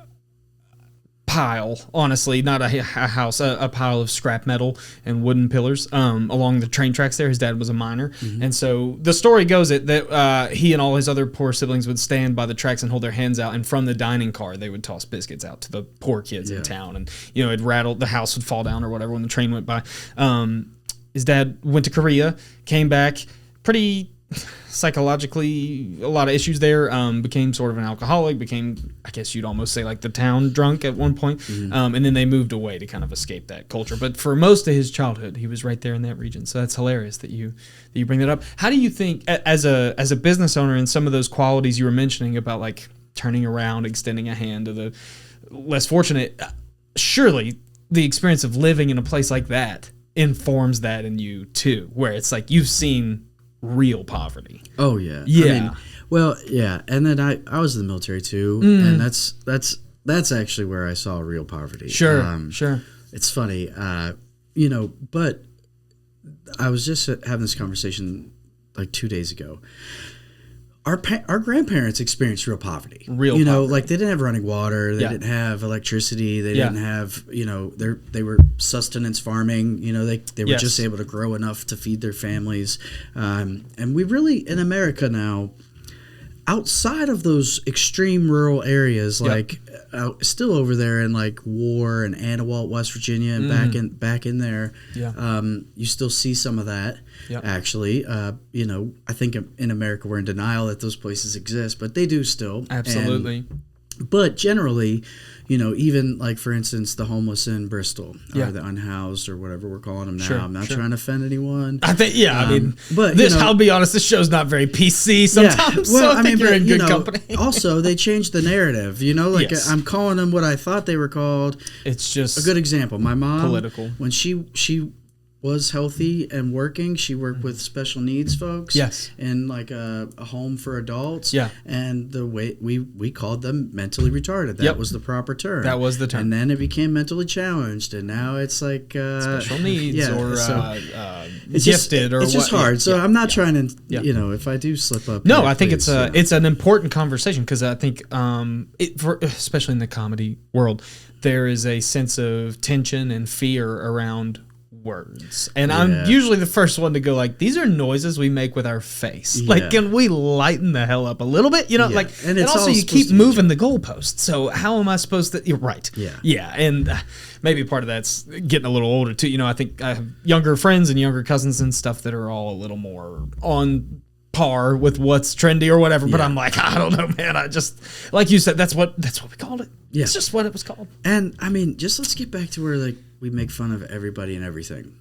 pile, honestly, not a house, a pile of scrap metal and wooden pillars along the train tracks there. His dad was a miner. And so the story goes that he and all his other poor siblings would stand by the tracks and hold their hands out, and from the dining car they would toss biscuits out to the poor kids in town, and it rattled, the house would fall down or whatever when the train went by. His dad went to Korea, came back, pretty psychologically a lot of issues there, became sort of an alcoholic, became, I guess you'd almost say, like the town drunk at one point. And then they moved away to kind of escape that culture, but for most of his childhood he was right there in that region. So that's hilarious that you bring that up. How do you think, as a business owner, and some of those qualities you were mentioning about like turning around, extending a hand to the less fortunate, surely the experience of living in a place like that informs that in you too, where it's like you've seen real poverty. Oh yeah. Yeah. I mean, well, yeah. And then I was in the military too, and that's actually where I saw real poverty. Sure. Sure. It's funny, but I was just having this conversation like 2 days ago. Our grandparents experienced real poverty. Poverty. Like they didn't have running water, they didn't have electricity, they didn't have, they were sustenance farming. They were just able to grow enough to feed their families. And we really, in America now, outside of those extreme rural areas, like still over there in like War and Anawalt, West Virginia, and back in there, you still see some of that. Actually, I think in America we're in denial that those places exist, but they do still. Absolutely. But generally, even like, for instance, the homeless in Bristol or the unhoused or whatever we're calling them now. Sure, I'm not trying to offend anyone. I think, but I'll be honest, this show's not very PC sometimes. Well, so I think you're in good company. Also, they changed the narrative. I'm calling them what I thought they were called. It's just a good example. My mom, political. When she was healthy and working, she worked with special needs folks in like a home for adults, and the way we called them mentally retarded. That was the proper term. That was the term. And then it became mentally challenged, and now it's like special needs or it's gifted or it's just hard. So I'm not trying to if I do slip up. No, I think it's an important conversation, because I think especially in the comedy world, there is a sense of tension and fear around words, and I'm usually the first one to go like, these are noises we make with our face. Like, can we lighten the hell up a little bit? And also you keep moving the goalposts. So how am I supposed to? You're right. And maybe part of that's getting a little older too. I think I have younger friends and younger cousins and stuff that are all a little more on par with what's trendy or whatever. But I'm like, I don't know, man. I just, like you said, that's what we called it. It's just what it was called. And I mean, just let's get back to where like we make fun of everybody and everything.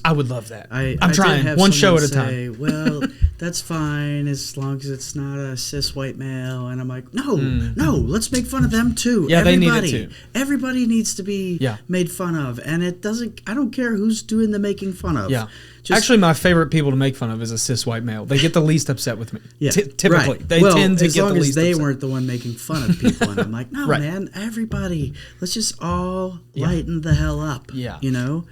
I would love that. I'm trying one show at a time. Well, that's fine as long as it's not a cis white male. And I'm like, no, let's make fun of them too. Yeah, they need it too. Everybody needs to be made fun of, and I don't care who's doing the making fun of. Yeah. Actually, my favorite people to make fun of is a cis white male. They get the least upset with me. Typically, they tend to get the least upset. As long as they weren't the one making fun of people, and I'm like, no, man, everybody, let's just all lighten the hell up.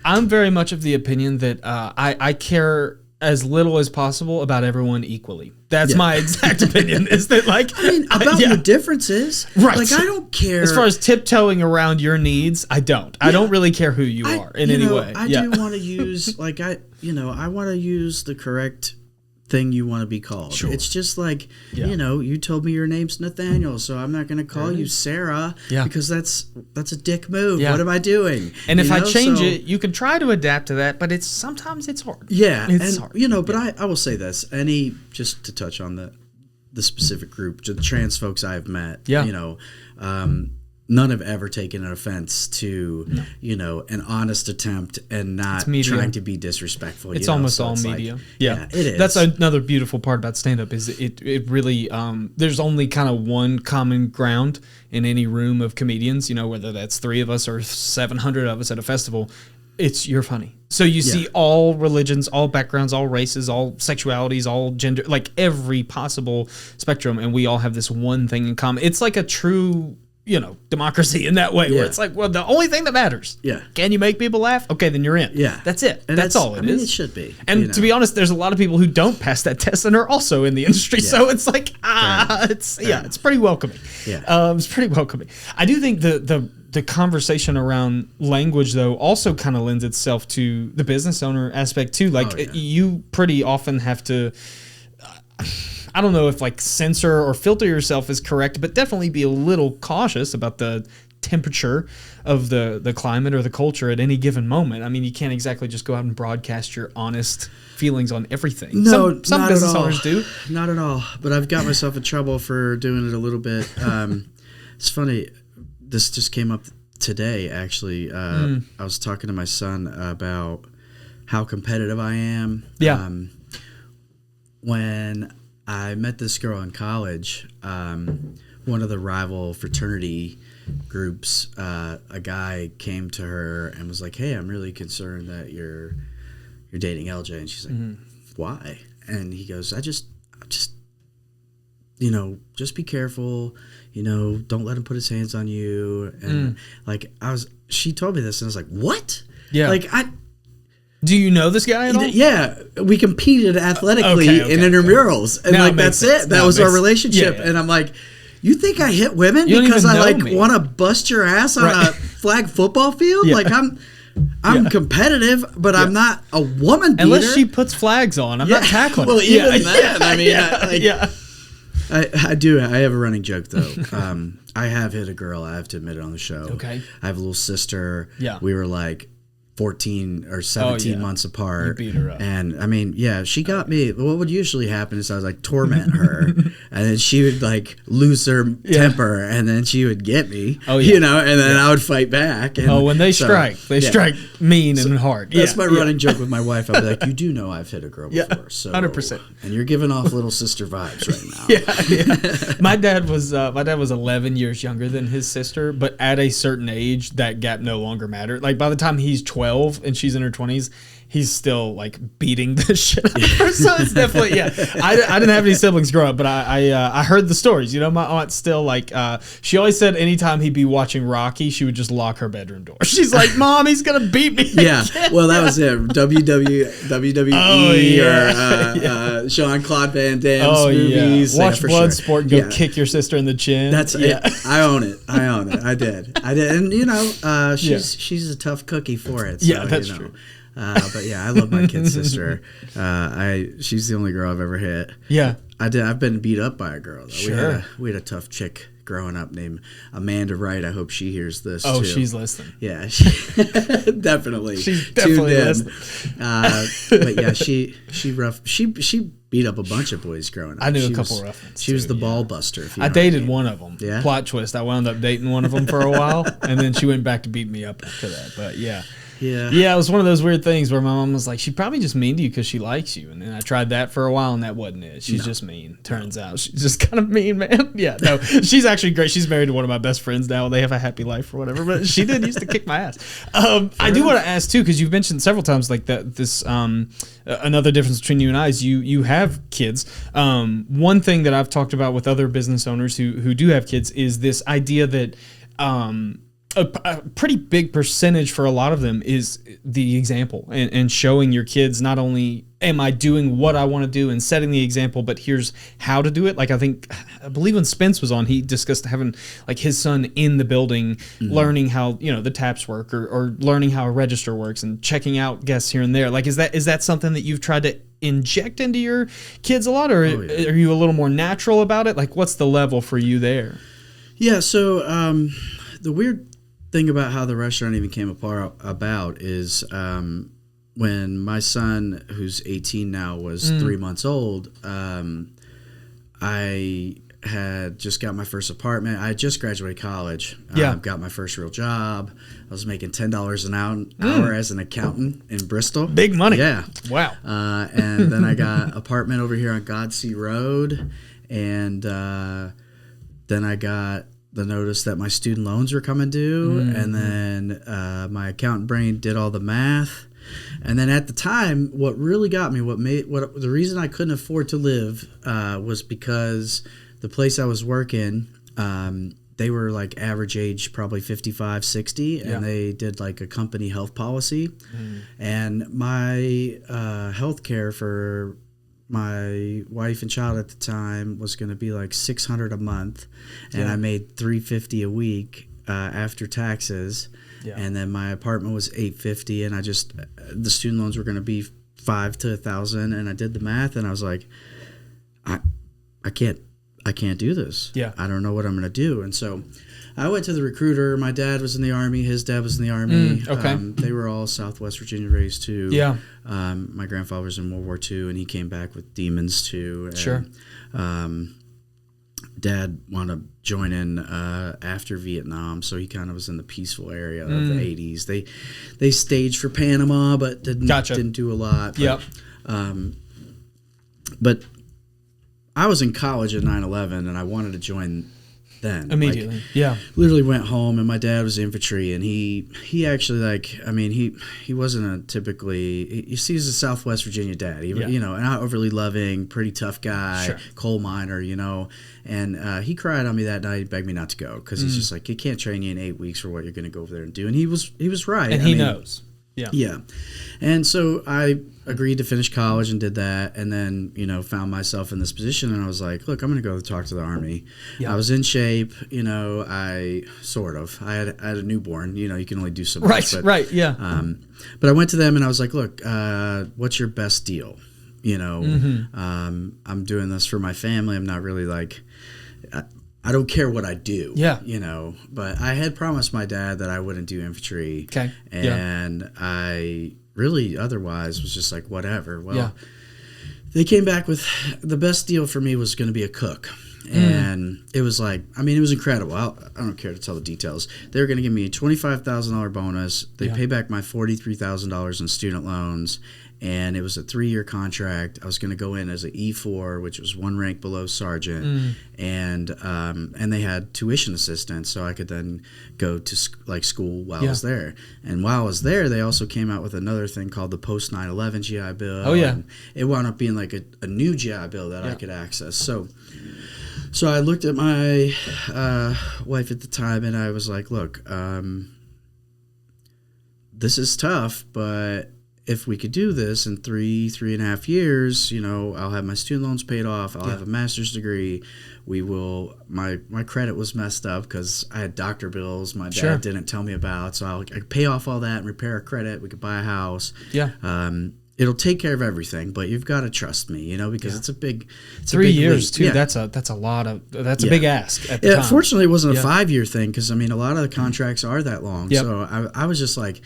I'm very much of the opinion that I care as little as possible about everyone equally. That's my exact opinion. Is that like, I mean, about your differences, right? Like, I don't care as far as tiptoeing around your needs. I don't. I don't really care who you are in any way. I do want to use I want to use the correct thing you want to be called. Sure. It's just like, you told me your name's Nathaniel, so I'm not going to call you Sarah because that's a dick move. What am I doing? And if I change it, you can try to adapt to that, but sometimes it's hard. Yeah. It's hard. But I will say this, just to touch on the specific group, the trans folks I've met, none have ever taken an offense to, an honest attempt and not trying to be disrespectful. It's almost all media. It is. That's another beautiful part about stand-up is it really, there's only kind of one common ground in any room of comedians, whether that's 3 of us or 700 of us at a festival. You're funny. So you see all religions, all backgrounds, all races, all sexualities, all gender, like every possible spectrum, and we all have this one thing in common. It's like a true democracy in that way, where it's like, well, the only thing that matters. Can you make people laugh? Okay, then you're in. That's it. And that's all it is. It should be. And to be honest, there's a lot of people who don't pass that test and are also in the industry. So it's like, it's pretty welcoming. It's pretty welcoming. I do think the conversation around language, though, also kind of lends itself to the business owner aspect too. Like, you pretty often have to, I don't know if like censor or filter yourself is correct, but definitely be a little cautious about the temperature of the climate or the culture at any given moment. I mean, you can't exactly just go out and broadcast your honest feelings on everything. No, some business owners do. Not at all. But I've got myself in trouble for doing it a little bit. It's funny. This just came up today, actually. I was talking to my son about how competitive I am. When I met this girl in college, one of the rival fraternity groups, a guy came to her and was like, "Hey, I'm really concerned that you're dating LJ," and she's like, "Why?" And he goes, I just, just be careful, don't let him put his hands on you. And she told me this and I was like, what? Yeah. Do you know this guy at all? Yeah. We competed athletically in intramurals. And that's it. That was our relationship. Yeah. And I'm like, you think I hit women because I want to bust your ass on a flag football field? Yeah. Like I'm competitive, but I'm not a woman beater. Unless she puts flags on. I'm not tackling. Well, even then, I mean, I do. I have a running joke though. I have hit a girl. I have to admit it on the show. Okay. I have a little sister. Yeah. We were like 14 or 17 months apart. You beat her up. And I mean, she got me. What would usually happen is I would torment her and then she would lose her temper and then she would get me, and then I would fight back. And when they strike mean and hard. That's my running joke with my wife. I'll be like, you do know I've hit a girl before. So 100%. And you're giving off little sister vibes right now. My dad was 11 years younger than his sister, but at a certain age, that gap no longer mattered. Like by the time he's 12 and she's in her 20s, he's still beating the shit out of her. So it's definitely I didn't have any siblings growing up, but I heard the stories. My aunt still she always said anytime he'd be watching Rocky, she would just lock her bedroom door. She's like, "Mom, he's gonna beat me." Yeah, well, that was it. WWE or Jean-Claude Van Damme's movies. Watch Bloodsport and go kick your sister in the chin. That's it. I own it. I did, and she's a tough cookie for it. So, that's true. But I love my kid sister. She's the only girl I've ever hit. Yeah, I've been beat up by a girl though. Sure. We had a tough chick growing up named Amanda Wright. I hope she hears this. Oh, too. She's listening. Yeah, definitely. She's definitely listening. But she beat up a bunch of boys growing up. I knew a couple rough ones. She was the ball buster. I dated one of them. Yeah. Plot twist. I wound up dating one of them for a while, and then she went back to beat me up after that. But yeah, it was one of those weird things where my mom was like, "She's probably just mean to you because she likes you." And then I tried that for a while, and that wasn't it. She's just mean. Turns out she's just kind of mean, man. Yeah, no, she's actually great. She's married to one of my best friends now. They have a happy life or whatever. But she did used to kick my ass. I do want to ask too, because you've mentioned several times another difference between you and I is you have kids. One thing that I've talked about with other business owners who do have kids is this idea that a pretty big percentage for a lot of them is the example and showing your kids not only am I doing what I want to do and setting the example, but here's how to do it. I believe when Spence was on, he discussed having his son in the building, learning how the taps work or learning how a register works and checking out guests here and there. Is that something that you've tried to inject into your kids a lot, or are you a little more natural about it? What's the level for you there? Yeah. So the weird thing about how the restaurant even came about is when my son, who's 18 now, was 3 months old, I had just got my first apartment. I had just graduated college. Got my first real job. I was making $10 an hour as an accountant in Bristol. Big money. Yeah. Wow. And then I got an apartment over here on Godsey Road. And then I got the notice that my student loans were coming due. And then my accountant brain did all the math. And then at the time, what really got me, the reason I couldn't afford to live was because the place I was working, they were average age, probably 55, 60, and they did a company health policy. And my health care for my wife and child at the time was going to be $600 a month, and I made $350 a week after taxes. Yeah. And then my apartment was $850, and the student loans were going to be $500 to $1,000, and I did the math, and I was like, I can't do this. Yeah. I don't know what I'm going to do. And so I went to the recruiter. My dad was in the Army. His dad was in the Army. Okay. They were all Southwest Virginia raised too. Yeah. My grandfather was in World War II, and he came back with demons too. And, sure. Dad wanted to join in after Vietnam, so he kind of was in the peaceful area of the 80s. They staged for Panama, but didn't do a lot. Yep. But I was in college at 9/11, and I wanted to join then. Immediately. Like, literally went home, and my dad was infantry, and he actually, like, I mean, he wasn't a typically, he sees a Southwest Virginia dad, you know, not overly loving, pretty tough guy, coal miner, you know, and he cried on me that night, begged me not to go, because he's just like, he can't train you in 8 weeks for what you're going to go over there and do, and he was right. And he knows. Yeah. And so I agreed to finish college and did that, and then, you know, found myself in this position, and I was like, look, I'm going to go talk to the Army. I was in shape, you know, I had a newborn, you know, you can only do so much. Right. But I went to them and I was like, look, what's your best deal? You know, I'm doing this for my family. I'm not really like, I don't care what I do, you know, but I had promised my dad that I wouldn't do infantry. Okay. And I really otherwise was just like, whatever. Well, they came back with the best deal for me was going to be a cook. And it was like, I mean, it was incredible. I don't care to tell the details. They were going to give me a $25,000 bonus. They pay back my $43,000 in student loans. And it was a 3-year contract. I was going to go in as an E4, which was 1 rank below sergeant, and they had tuition assistance, so I could then go to school while I was there. And while I was there, they also came out with another thing called the post 9/11 GI Bill. Oh yeah, and it wound up being like a new GI Bill that I could access. So I looked at my wife at the time, and I was like, "Look, this is tough, but." If we could do this in 3.5 years, you know, I'll have my student loans paid off. I'll have a master's degree. We will. My credit was messed up because I had doctor bills my dad didn't tell me about. So I could pay off all that and repair our credit. We could buy a house. It'll take care of everything, but you've got to trust me, you know, because it's a big. It's 3 years leap. too. That's a lot of. That's a big ask at the time. Fortunately, it wasn't a 5-year thing because I mean a lot of the contracts are that long. So I was just like.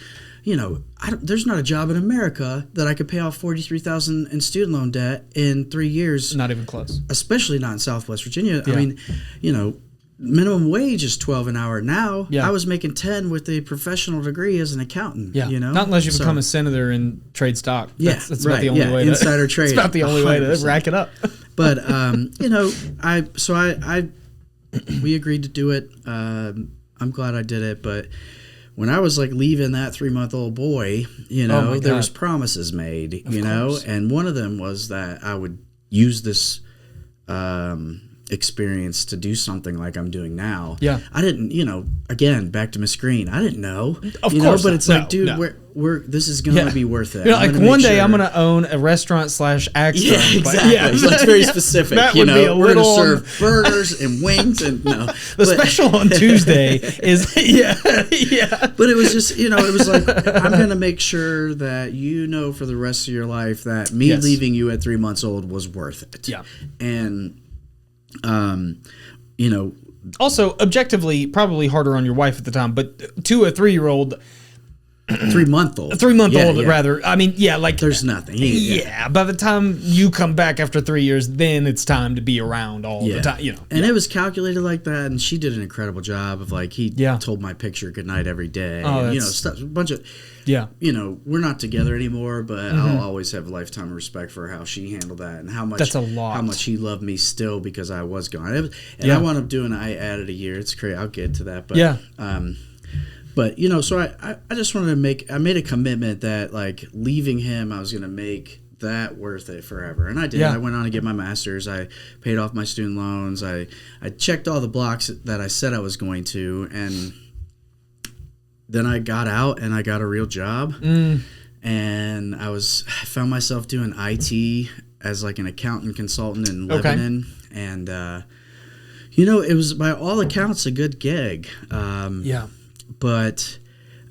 You know, there's not a job in America that I could pay off $43,000 in student loan debt in 3 years. Not even close. Especially not in Southwest Virginia. I mean, you know, minimum wage is $12 an hour now. I was making $10 with a professional degree as an accountant. You know, not unless you become a senator and trade stock. That's about the only way. Insider trade. It's about the only 100%. Way to rack it up. But you know, we agreed to do it. I'm glad I did it, but. When I was like leaving that 3-month-old boy, you know, there was promises made, you know, and one of them was that I would use this experience to do something like I'm doing now. I didn't, you know, again, back to Miss Greene, I didn't know. Of course, but it's like, dude, we're this is gonna be worth it. You know, like one day I'm gonna own a restaurant / axe. Exactly. So it's very specific. That you would know, be a we're little gonna serve burgers and wings and the special on Tuesday is But it was just, you know, it was like I'm gonna make sure that you know for the rest of your life that me leaving you at 3 months old was worth it. And you know, also objectively probably harder on your wife at the time, but to a 3-year-old 3-month-old. 3-month-old, rather. I mean, like there's nothing. By the time you come back after 3 years, then it's time to be around all the time. You know, and it was calculated like that, and she did an incredible job of like he told my picture goodnight every day. And, you know, stuff, a bunch of you know, we're not together anymore, but I'll always have a lifetime of respect for how she handled that and how much that's a lot. How much he loved me still because I was gone. And I wound up doing. I added a year. It's crazy. I'll get to that, but But, you know, so I just wanted to I made a commitment that, like, leaving him, I was going to make that worth it forever. And I did. I went on to get my master's. I paid off my student loans. I checked all the blocks that I said I was going to. And then I got out and I got a real job. And I found myself doing IT as, like, an accountant consultant in Lebanon. And, you know, it was, by all accounts, a good gig. But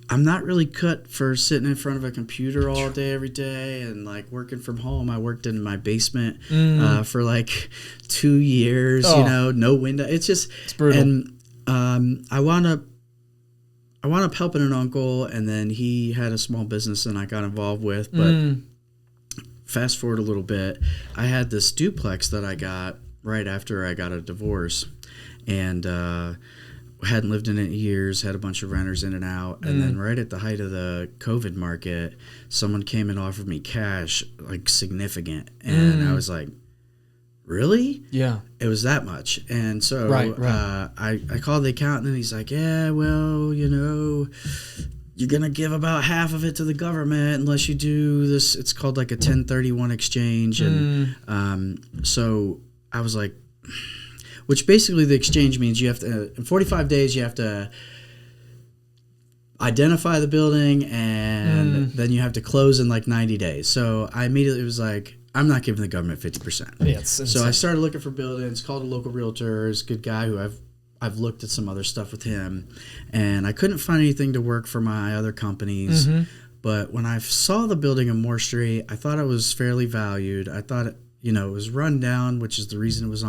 I'm not really cut for sitting in front of a computer all day, every day, and like working from home. I worked in my basement for like 2 years, you know, no window. It's brutal. And I wound up helping an uncle, and then he had a small business and I got involved with. But fast forward a little bit, I had this duplex that I got right after I got a divorce, and hadn't lived in it in years, had a bunch of renters in and out, and then right at the height of the COVID market, someone came and offered me cash, like significant, and I was like, really? Yeah. It was that much. And so Right. I called the accountant, and he's like, yeah, well, you're going to give about half of it to the government unless you do this. It's called like a 1031 exchange. And so I was like, which basically the exchange means you have to, in 45 days, you have to identify the building, and then you have to close in like 90 days. So I immediately was like, I'm not giving the government 50%. Yeah, so I started looking for buildings, called a local realtor, he's a good guy who I've looked at some other stuff with him, and I couldn't find anything to work for my other companies. But when I saw the building in Moore Street, I thought it was fairly valued. I thought it was run down, which is the reason it was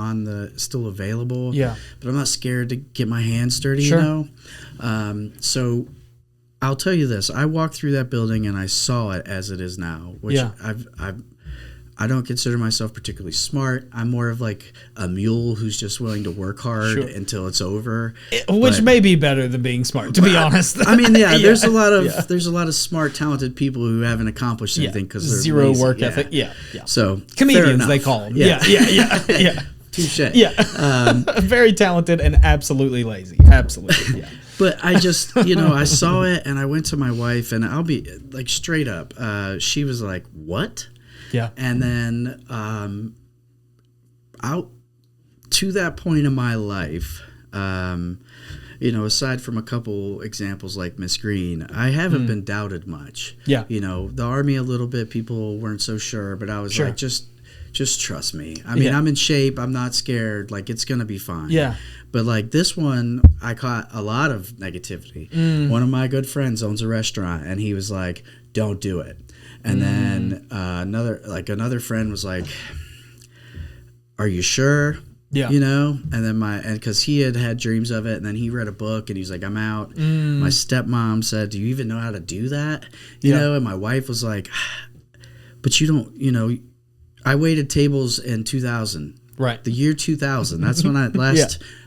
still available. Yeah. But I'm not scared to get my hands dirty, Sure. So I'll tell you this: I walked through that building and I saw it as it is now, which I don't consider myself particularly smart. I'm more of like a mule who's just willing to work hard until it's over. Which may be better than being smart, to be honest. I mean, there's a lot of smart, talented people who haven't accomplished anything because they're zero lazy. work ethic. Yeah. So comedians, they call them. Yeah. Touché. Yeah. Very talented and absolutely lazy. Absolutely. Yeah. But I just, I saw it and I went to my wife, and I'll be like straight up. She was like, "What?" Yeah. And then out to that point in my life, aside from a couple examples like Miss Greene, I haven't been doubted much. Yeah. The Army a little bit, people weren't so sure, but I was like, just trust me. I mean, I'm in shape. I'm not scared. Like, it's going to be fine. Yeah. But like this one, I caught a lot of negativity. One of my good friends owns a restaurant, and he was like, don't do it. And then another friend was like, "Are you sure?" Yeah. And then because he had dreams of it, and then he read a book, and he's like, "I'm out." My stepmom said, "Do you even know how to do that?" And my wife was like, "But you don't, I waited tables in 2000." Right. The year 2000. That's when I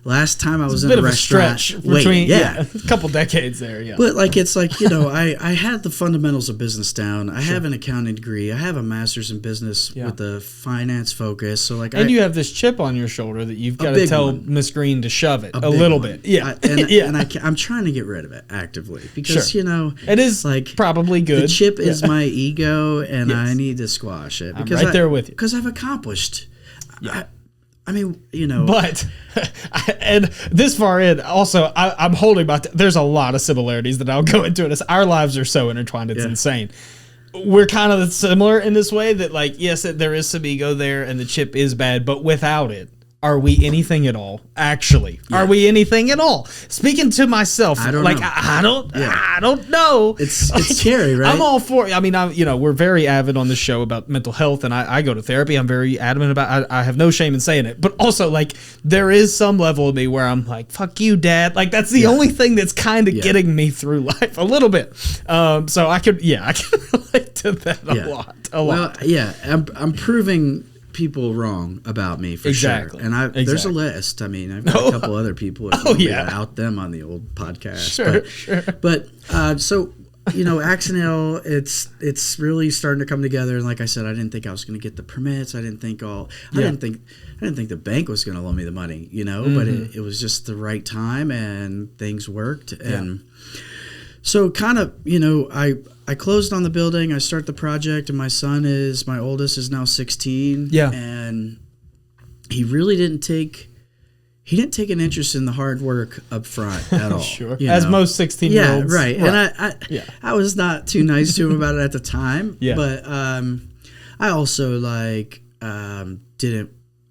last time I was in a bit a of restaurant. A stretch between a couple decades there. Yeah. But like it's like I had the fundamentals of business down. I have an accounting degree. I have a master's in business with a finance focus. So like, you have this chip on your shoulder that you've got to tell Miss Greene to shove it a little bit. Yeah. I'm trying to get rid of it actively because it is like probably good. The chip is my ego, and I need to squash it because I'm right there with you because I've accomplished. Yeah. I mean, But, and this far in, also, I'm holding there's a lot of similarities that I'll go into. Our lives are so intertwined, it's insane. We're kind of similar in this way that, like, yes, there is some ego there, and the chip is bad, but without it, are we anything at all? Actually, are we anything at all? Speaking to myself, I don't know. I don't know. It's scary, right? I'm all for. I mean, we're very avid on this show about mental health, and I go to therapy. I'm very adamant about. I have no shame in saying it, but also like there is some level of me where I'm like, "Fuck you, Dad." Like that's the only thing that's kind of getting me through life a little bit. So I can relate to that a lot. Well, I'm proving people wrong about me for sure, and there's a list. I mean, I've got a couple other people out them on the old podcast. But so Axonale, it's really starting to come together, and like I said, I didn't think I was going to get the permits. I didn't think the bank was going to loan me the money, but it was just the right time, and things worked. And so kind of, I closed on the building. I start the project, and my oldest is now 16. Yeah. And he really didn't take an interest in the hard work up front at all. Sure. As most 16-year-olds. Yeah, right. And I was not too nice to him about it at the time. Yeah. But I also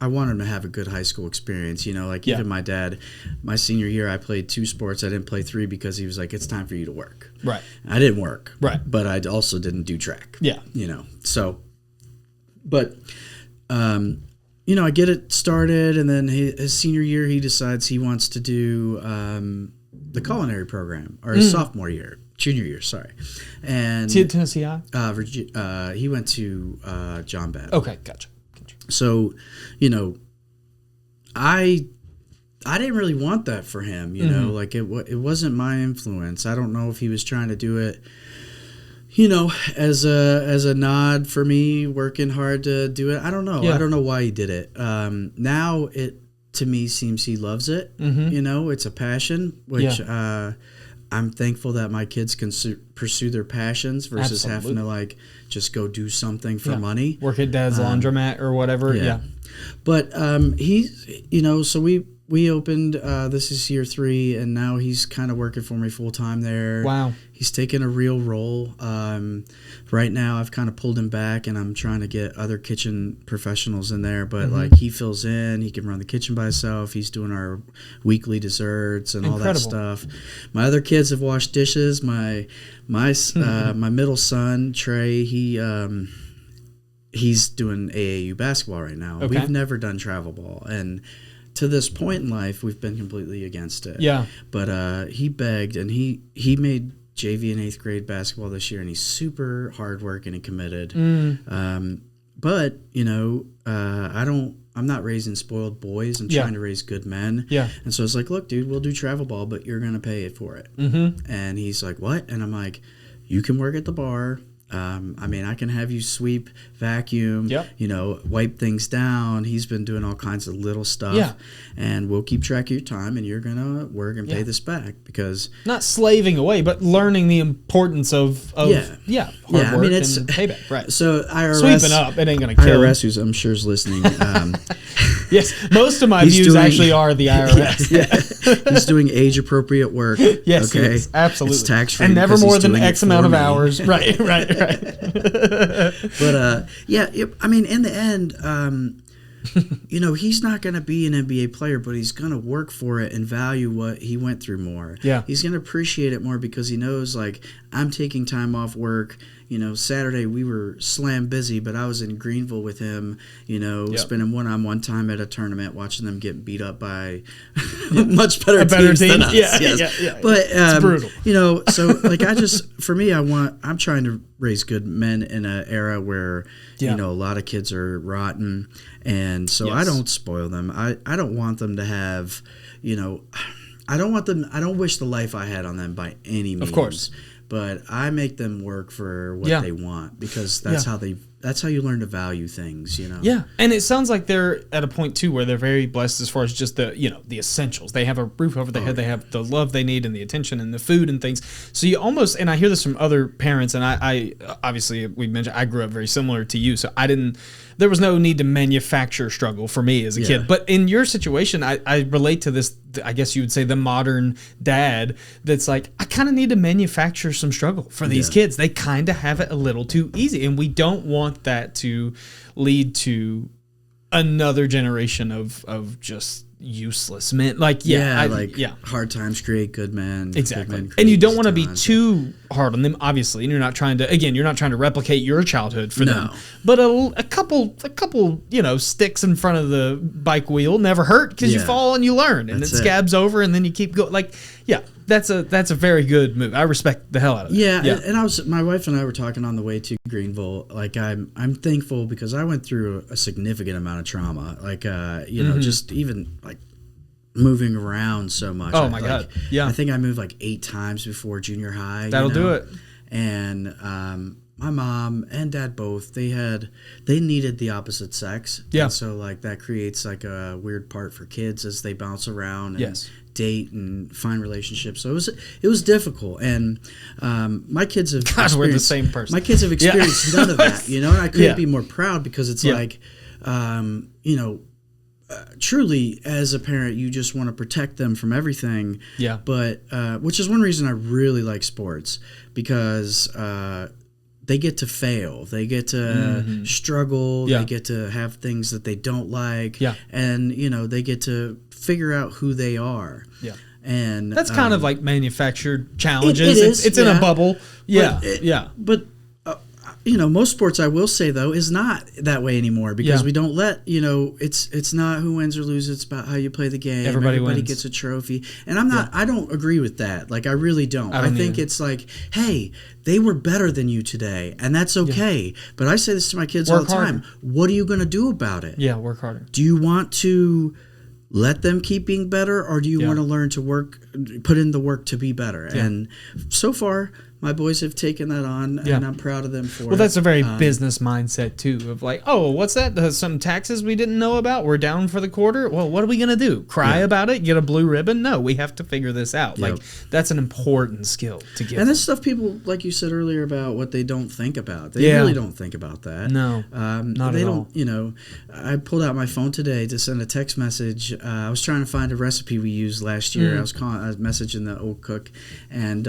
I wanted him to have a good high school experience, even my dad, my senior year, I played 2 sports. I didn't play 3 because he was like, it's time for you to work. Right. I didn't work. Right. But I also didn't do track. Yeah. So, but, I get it started, and then his senior year, he decides he wants to do the culinary program, or his junior year, sorry. And Tennessee High? He went to John Bad. Okay, gotcha. So, I didn't really want that for him, like it wasn't my influence. I don't know if he was trying to do it, You know, as a nod for me working hard to do it. I don't know. Yeah. I don't know why he did it. Now it to me seems he loves it. Mm-hmm. You know, it's a passion, which I'm thankful that my kids can pursue their passions versus having to like just go do something for money. Work at dad's laundromat or whatever. Yeah. But he's, you know, so we opened, this is year 3, and now he's kind of working for me full time there. Wow. He's taken a real role. Right now I've kind of pulled him back, and I'm trying to get other kitchen professionals in there, but like he fills in, he can run the kitchen by himself. He's doing our weekly desserts and all that stuff. My other kids have washed dishes. My middle son, Trey, he's doing AAU basketball right now. Okay. We've never done travel ball, and to this point in life, we've been completely against it. Yeah. But he begged, and he made JV and 8th grade basketball this year, and he's super hardworking and committed. But, you know, I'm not raising spoiled boys. I'm trying to raise good men. Yeah. And so it's like, look, dude, we'll do travel ball, but you're going to pay it for it. Mm-hmm. And he's like, what? And I'm like, you can work at the bar. I mean, I can have you sweep, vacuum, you know, wipe things down. He's been doing all kinds of little stuff, and we'll keep track of your time, and you're gonna work and pay this back, because not slaving away, but learning the importance of hard work I mean, it's and payback. Right. So IRS sweeping up, it ain't gonna kill IRS, who's I'm sure is listening. Yes, most of my views actually are the IRS. He's doing age appropriate work. Yes, okay, absolutely. It's tax free, and never more than X amount of hours. Right. But I mean, in the end, you know, he's not going to be an NBA player, but he's going to work for it and value what he went through more. Yeah. He's going to appreciate it more, because he knows, like, I'm taking time off work. You know, Saturday we were slam busy, but I was in Greenville with him, you know, spending one-on-one time at a tournament, watching them get beat up by much better teams than us. Yeah. But, it's brutal. You know, so, like, I'm trying to raise good men in an era where, you know, a lot of kids are rotten. And so I don't spoil them. I don't want them to have, you know, I don't wish the life I had on them by any means. Of course. But I make them work for what they want, because that's how you learn to value things, you know. Yeah, and it sounds like they're at a point too where they're very blessed as far as just the essentials. They have a roof over their head, they have the love they need and the attention and the food and things. So you almost, and I hear this from other parents, and I obviously we mentioned I grew up very similar to you, so there was no need to manufacture struggle for me as a kid. But in your situation, I relate to this, I guess you would say, the modern dad that's like, I kind of need to manufacture some struggle for these kids. They kind of have it a little too easy, and we don't want that to lead to another generation of just useless men. Like, hard times create good men. Exactly. And you don't want to be too hard on them, obviously, and you're not trying to replicate your childhood for them. But a couple, you know, sticks in front of the bike wheel never hurt, because you fall and you learn, and it scabs over, and then you keep going. Like, that's a very good move. I respect the hell out of it. And my wife and I were talking on the way to Greenville. Like, I'm thankful, because I went through a significant amount of trauma. Like, you know, just even like moving around so much. Oh my God. Yeah. I think I moved like 8 times before junior high. That'll do it. And my mom and dad both, they needed the opposite sex. Yeah. And so like that creates like a weird part for kids as they bounce around and date and find relationships. So it was difficult. And my kids have we're the same person. My kids have experienced none of that, you know, and I couldn't be more proud, because it's like, you know, truly, as a parent, you just want to protect them from everything. Yeah. But which is one reason I really like sports, because they get to fail, they get to struggle, they get to have things that they don't like, and you know, they get to figure out who they are. Yeah. And that's kind of like manufactured challenges. It's in a bubble. But you know, most sports, I will say though, is not that way anymore, because we don't let, you know, it's not who wins or loses, it's about how you play the game. Everybody gets a trophy. And I don't agree with that. Like, I really don't. I think it's like, hey, they were better than you today, and that's okay. But I say this to my kids all the time. What are you going to do about it? Yeah, work harder. Do you want to let them keep being better, or do you want to learn to put in the work to be better? And so far, my boys have taken that on, and I'm proud of them for it. Well, that's a very business mindset, too, of like, oh, what's that? Some taxes we didn't know about? We're down for the quarter? Well, what are we going to do? Cry about it? Get a blue ribbon? No, we have to figure this out. Like, that's an important skill to get. And this stuff people, like you said earlier, about what they don't think about. They really don't think about that. No, not at all. You know, I pulled out my phone today to send a text message. I was trying to find a recipe we used last year. I was messaging the old cook, and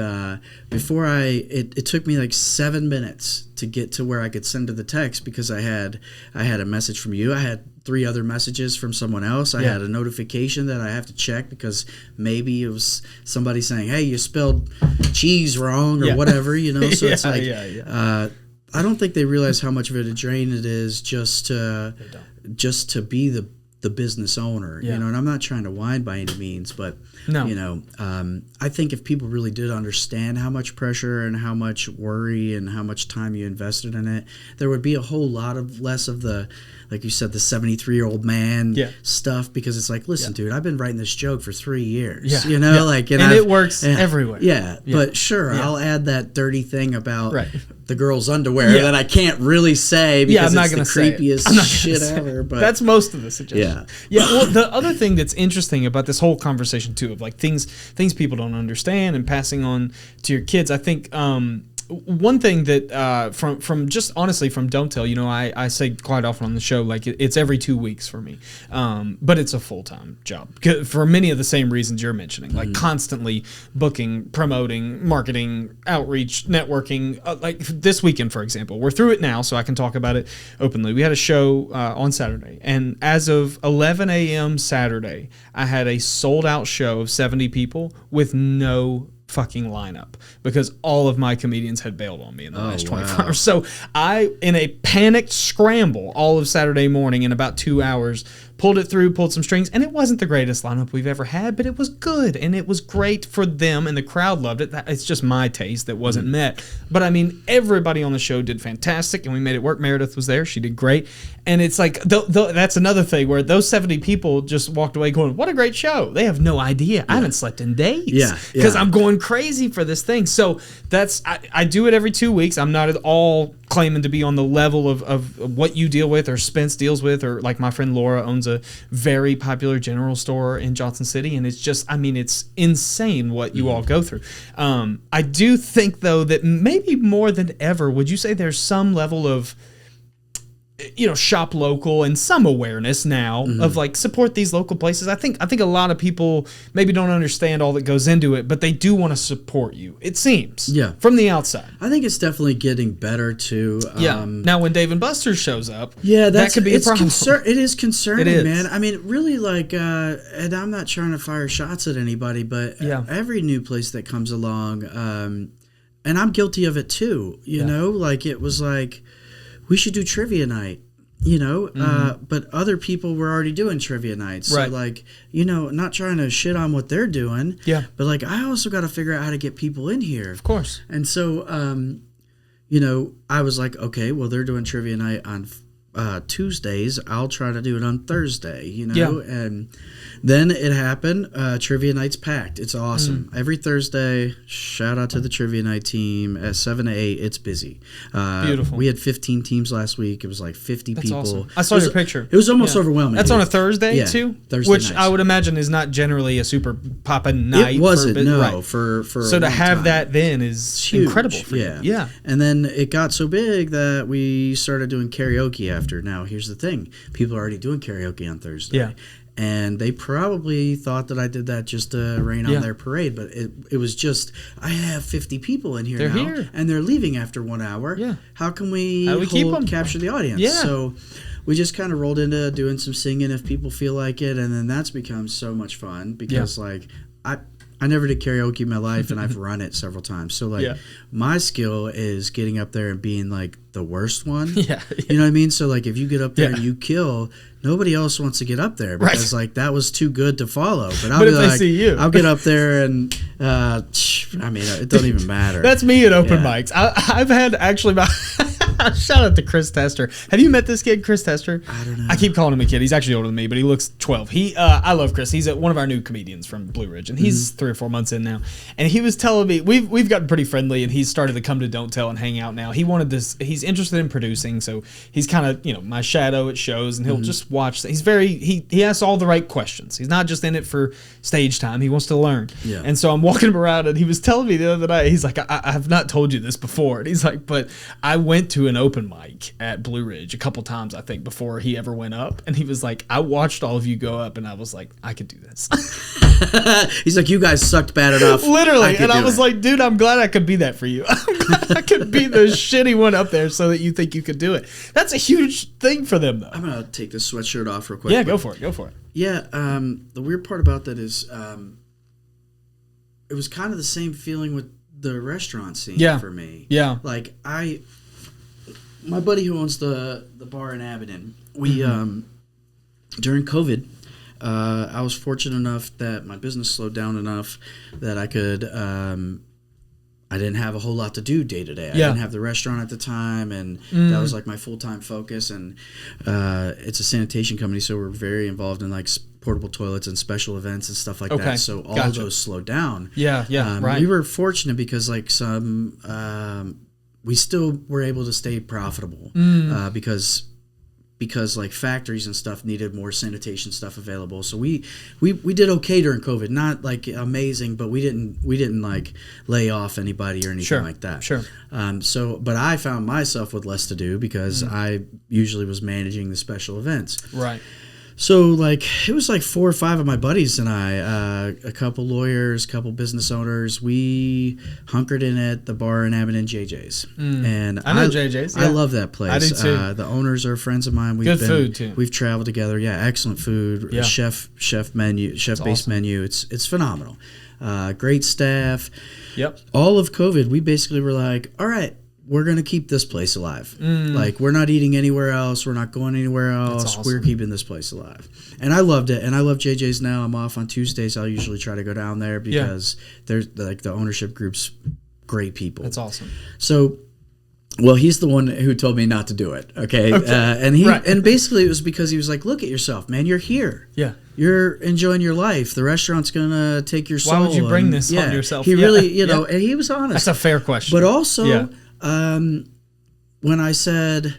before it took me like 7 minutes to get to where I could send her the text, because I had a message from you. I had 3 other messages from someone else. I had a notification that I have to check because maybe it was somebody saying, "Hey, you spelled cheese wrong," or whatever, you know. So it's like, I don't think they realize how much of a drain it is just to be the business owner, you know. And I'm not trying to whine by any means, but you know, I think if people really did understand how much pressure and how much worry and how much time you invested in it, there would be a whole lot of less of the, like you said, the 73-year-old man stuff, because it's like, listen, dude, I've been writing this joke for 3 years, you know, like, and it works everywhere. But sure, I'll add that dirty thing about the girl's underwear that I can't really say because it's the creepiest shit ever. But that's most of the suggestions. Well, the other thing that's interesting about this whole conversation too, of like things people don't understand and passing on to your kids, I think one thing that from just honestly from Don't Tell, you know, I say quite often on the show, like it's every 2 weeks for me, but it's a full-time job for many of the same reasons you're mentioning, like constantly booking, promoting, marketing, outreach, networking. Like this weekend, for example, we're through it now, so I can talk about it openly. We had a show on Saturday, and as of 11 a.m. Saturday, I had a sold-out show of 70 people with no fucking lineup, because all of my comedians had bailed on me in the last 24 hours. So I, in a panicked scramble all of Saturday morning, in about 2 hours, pulled some strings, and it wasn't the greatest lineup we've ever had, but it was good, and it was great for them, and the crowd loved it. It's just my taste that wasn't met. But I mean, everybody on the show did fantastic, and we made it work. Meredith was there. She did great. And it's like, that's another thing where those 70 people just walked away going, what a great show. They have no idea. I haven't slept in days because I'm going crazy for this thing. So that's, I do it every 2 weeks. I'm not at all claiming to be on the level of what you deal with or Spence deals with, or like my friend Laura owns a very popular general store in Johnson City, and it's just, I mean, it's insane what you all go through. I do think, though, that maybe more than ever, would you say there's some level of, you know, shop local and some awareness now of like support these local places? I think a lot of people maybe don't understand all that goes into it, but they do want to support you, it seems, from the outside. I think it's definitely getting better too. Now when Dave and Buster's shows up, that could be a problem. It is concerning, it is. man. I mean, really, like, and I'm not trying to fire shots at anybody, but every new place that comes along, and I'm guilty of it too, you know, like it was like, we should do trivia night, you know, but other people were already doing trivia nights. So, like, you know, not trying to shit on what they're doing, but, like, I also got to figure out how to get people in here. Of course. And so, you know, I was like, okay, well, they're doing trivia night on Tuesdays. I'll try to do it on Thursday, you know, and then it happened. Trivia night's packed. It's awesome. Every Thursday, shout out to the trivia night team at 7 to 8. It's busy. Beautiful. We had 15 teams last week. It was like 50 That's people. Awesome. I saw your picture. It was almost overwhelming. That's on a Thursday too? Thursday which nights. I would imagine is not generally a super poppin' night. It wasn't, for so to have that then is huge, incredible for you. Yeah. And then it got so big that we started doing karaoke after. Now, here's the thing. People are already doing karaoke on Thursday. Yeah. And they probably thought that I did that just to rain on their parade. But it was just, I have 50 people in here they're now. Here. And they're leaving after 1 hour. Yeah. How can we capture the audience? Yeah. So we just kind of rolled into doing some singing if people feel like it. And then that's become so much fun because, like, I never did karaoke in my life, and I've run it several times. So, like, my skill is getting up there and being, like, the worst one. You know what I mean? So, like, if you get up there and you kill, nobody else wants to get up there because, like, that was too good to follow. But I'll be like, see you. I'll get up there and, I mean, it doesn't even matter. That's me at open mics. I've had actually about Shout out to Chris Tester. Have you met this kid, Chris Tester? I don't know. I keep calling him a kid. He's actually older than me, but he looks 12. I love Chris. He's one of our new comedians from Blue Ridge, and he's 3 or 4 months in now. And he was telling me we've gotten pretty friendly, and he's started to come to Don't Tell and hang out now. He wanted this. He's interested in producing, so he's kind of my shadow at shows, and he'll just watch. He asks all the right questions. He's not just in it for stage time. He wants to learn. Yeah. And so I'm walking him around, and he was telling me the other night. He's like, I have not told you this before. And he's like, but I went to an open mic at Blue Ridge a couple times, I think, before he ever went up. And he was like, I watched all of you go up, and I was like, I could do this. He's like, you guys sucked bad enough. Literally. And I was like, dude, I'm glad I could be that for you. I'm glad I could be the shitty one up there so that you think you could do it. That's a huge thing for them, though. I'm going to take this sweatshirt off real quick. Yeah, go for it. Yeah, the weird part about that is it was kind of the same feeling with the restaurant scene for me. Yeah. Like, my buddy who owns the bar in Abingdon, we, during COVID, I was fortunate enough that my business slowed down enough that I could, I didn't have a whole lot to do day to day. I didn't have the restaurant at the time, and that was like my full-time focus. And it's a sanitation company, so we're very involved in like portable toilets and special events and stuff like that. So all of those slowed down. Right. We were fortunate because like we still were able to stay profitable because like factories and stuff needed more sanitation stuff available. So we did okay during COVID. Not like amazing, but we didn't like lay off anybody or anything like that. Sure. But I found myself with less to do because I usually was managing the special events. Right. So, like, it was like 4 or 5 of my buddies and I, a couple lawyers, a couple business owners, we hunkered in at the bar in Abingdon, JJ's. And I know JJ's. Yeah. I love that place. I do too. The owners are friends of mine. Good food, too. We've traveled together. Yeah, excellent food. Yeah. Chef-based awesome. menu. It's phenomenal. Great staff. Yep. All of COVID, we basically were like, all right, we're going to keep this place alive. Like, we're not eating anywhere else. We're not going anywhere else. Awesome. We're keeping this place alive. And I loved it. And I love JJ's now. I'm off on Tuesdays. I'll usually try to go down there because there's like the ownership group's great people. That's awesome. So, well, he's the one who told me not to do it. Okay. And basically it was because he was like, look at yourself, man. You're here. Yeah. You're enjoying your life. The restaurant's going to take your soul. Why would you bring this on yourself? He really, and he was honest. That's a fair question. But also, when I said,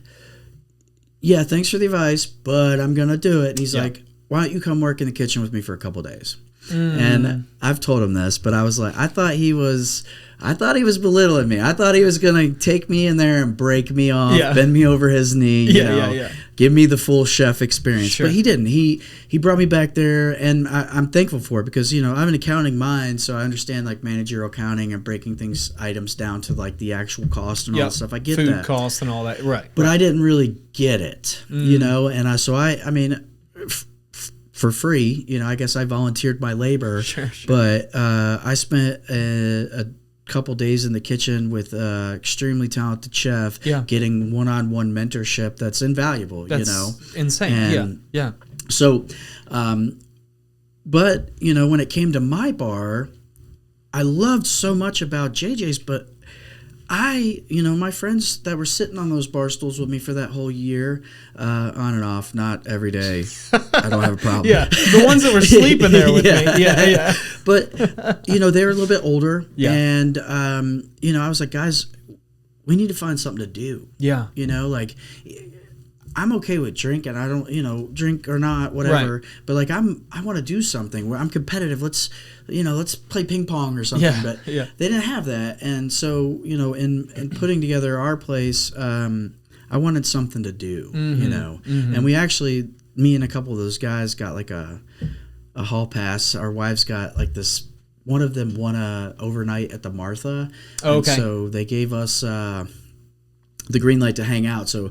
yeah, thanks for the advice, but I'm going to do it. And he's like, why don't you come work in the kitchen with me for a couple days? And I've told him this, but I was like, I thought he was belittling me. I thought he was going to take me in there and break me off, bend me over his knee, give me the full chef experience. Sure. But he didn't. He brought me back there, and I'm thankful for it because, I'm an accounting mind, so I understand like managerial accounting and breaking items down to like the actual cost and all that stuff. I get food that. Food cost and all that. Right. But I didn't really get it, and I mean, for free, I guess I volunteered my labor, but I spent a couple days in the kitchen with extremely talented chef, getting one-on-one mentorship that's invaluable. That's insane. And yeah. So, but when it came to my bar, I loved so much about JJ's, but my friends that were sitting on those bar stools with me for that whole year, on and off, not every day. I don't have a problem. The ones that were sleeping there with me. Yeah. But, they were a little bit older. Yeah. And, I was like, guys, we need to find something to do. Yeah. Like, I'm okay with drinking. I don't, drink or not, whatever. Right. But like, I want to do something where I'm competitive. Let's play ping pong or something. Yeah. But they didn't have that. And so, in putting together our place, I wanted something to do, and we actually, me and a couple of those guys got like a hall pass. Our wives got like this, one of them won a overnight at the Martha. Oh, okay. And so they gave us, the green light to hang out. So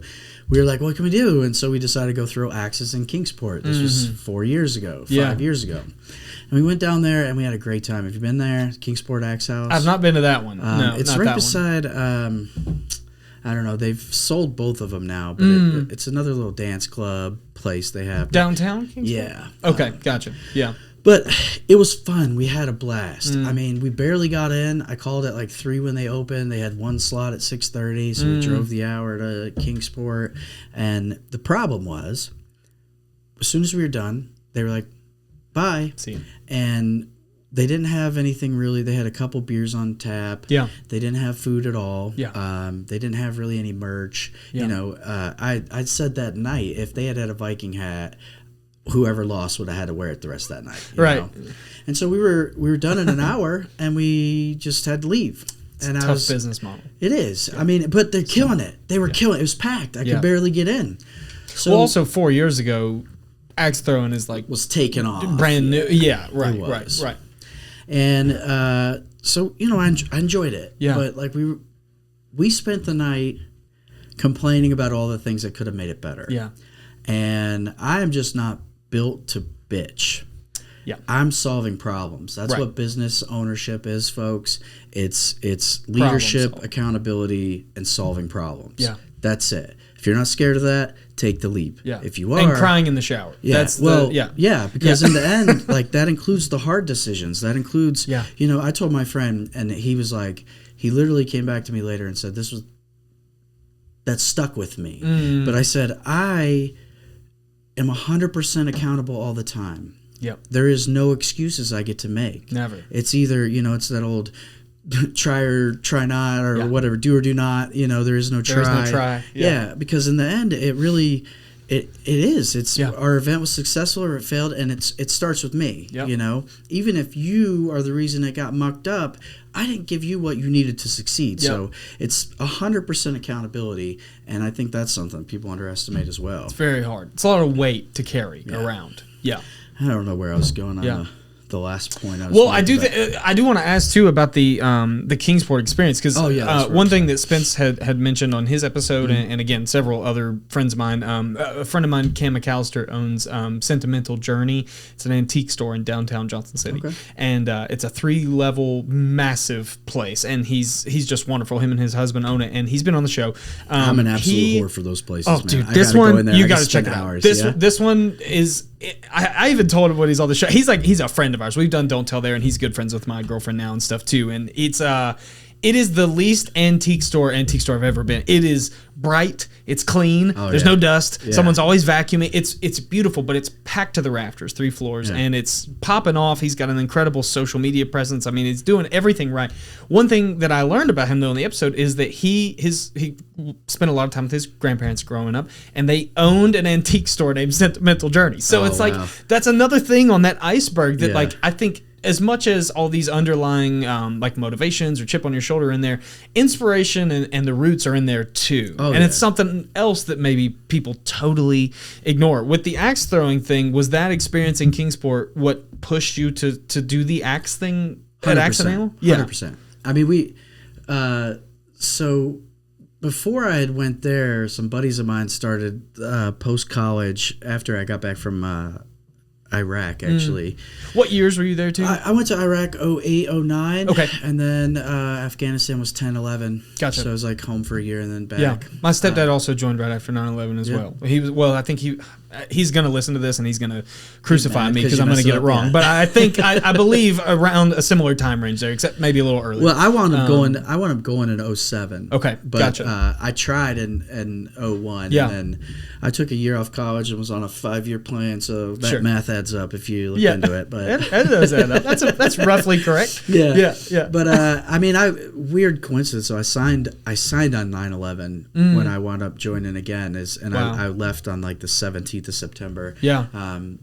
we were like, what can we do? And so we decided to go throw axes in Kingsport. This was 5 years ago. And we went down there and we had a great time. Have you been there? Kingsport Axe House? I've not been to that one. No, it's not right that beside, I don't know. They've sold both of them now, but it's another little dance club place they have. Downtown Kingsport? Yeah. Okay, gotcha. Yeah. But it was fun. We had a blast. I mean, we barely got in. I called at like 3 when they opened. They had one slot at 6:30, so we drove the hour to Kingsport. And the problem was, as soon as we were done, they were like, bye. See. And they didn't have anything really. They had a couple beers on tap. Yeah. They didn't have food at all. Yeah. They didn't have really any merch. Yeah. You know, I said that night, if they had a Viking hat, whoever lost would have had to wear it the rest of that night. You know? And so we were done in an hour, and we just had to leave. It's a tough business model. It is. Yeah. I mean, but they're killing it. They were killing it. It was packed. I could barely get in. So, well, also 4 years ago, axe throwing is like was taken off. Brand new. Yeah, right. And so, you know, I enjoyed it. Yeah. But like we spent the night complaining about all the things that could have made it better. Yeah. And I am just not built to bitch. Yeah. I'm solving problems. That's what business ownership is, folks. It's leadership, accountability, and solving problems. Yeah. That's it. If you're not scared of that, take the leap. Yeah. If you are, and crying in the shower. Yeah. Because in the end, like that includes the hard decisions. That includes, you know, I told my friend, and he was like, he literally came back to me later and said, that stuck with me. But I said, I am 100% accountable all the time. Yep. There is no excuses I get to make. Never. It's either, you know, it's that old try or try not, or whatever, do or do not. You know, there is no try. There is no try. Yeah, because in the end, it really, it is. It's our event was successful or it failed, and it starts with me. Yep. You know, even if you are the reason it got mucked up, I didn't give you what you needed to succeed. Yep. So it's 100% accountability, and I think that's something people underestimate as well. It's very hard. It's a lot of weight to carry around. Yeah. I don't know where I was going on the last point. I do want to ask too about the Kingsport experience, because one thing that Spence had mentioned on his episode, and again several other friends of mine, a friend of mine, Cam McAllister, owns Sentimental Journey. It's an antique store in downtown Johnson City, and it's a 3-level massive place, and he's just wonderful. Him and his husband own it, and he's been on the show. I'm an absolute whore for those places. Oh, man. Dude, this one you got to check it out. This one is. I even told him when he's on the show. He's a friend of ours. We've done Don't Tell there, and he's good friends with my girlfriend now and stuff too. And it is the least antique store I've ever been. It is bright. It's clean. There's no dust. Yeah. Someone's always vacuuming. It's beautiful, but it's packed to the rafters, 3 floors, and it's popping off. He's got an incredible social media presence. I mean, he's doing everything right. One thing that I learned about him though in the episode is that he spent a lot of time with his grandparents growing up, and they owned an antique store named Sentimental Journey. So it's like that's another thing on that iceberg that like I think, as much as all these underlying like motivations or chip on your shoulder in there, inspiration and the roots are in there too. And it's something else that maybe people totally ignore. With the axe throwing thing, was that experience in Kingsport what pushed you to do the axe thing at Axe and Ale? Yeah, 100%. I mean, so before I had went there, some buddies of mine started post-college after I got back from Iraq, actually. What years were you there too? I went to Iraq 08, 09. Okay. And then Afghanistan was 10, 11. Gotcha. So I was like home for a year and then back. Yeah. My stepdad also joined right after 9/11 as well. I think he's going to listen to this and he's going to crucify me because I'm going to get it wrong. Yeah. But I think I believe around a similar time range there, except maybe a little earlier. Well, I wound up going in 07. Okay. But gotcha. I tried in 01. Yeah. And then I took a year off college and was on a 5-year plan. So that math adds up if you look into it. But it does add up. That's roughly correct. Yeah. But I mean, weird coincidence. So I signed on 9/11 when I wound up joining again. I left on like the 17th of September. Yeah. And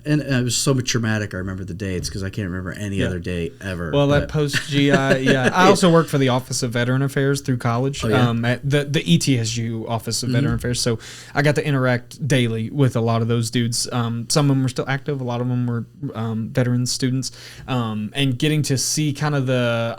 it was so traumatic. I remember the dates because I can't remember any other date ever. Well, that post-GI, I also worked for the Office of Veteran Affairs through college, at the ETSU Office of Veteran Affairs. So I got to interact daily with a lot of those dudes. Some of them were still active. A lot of them were veteran students. And getting to see kind of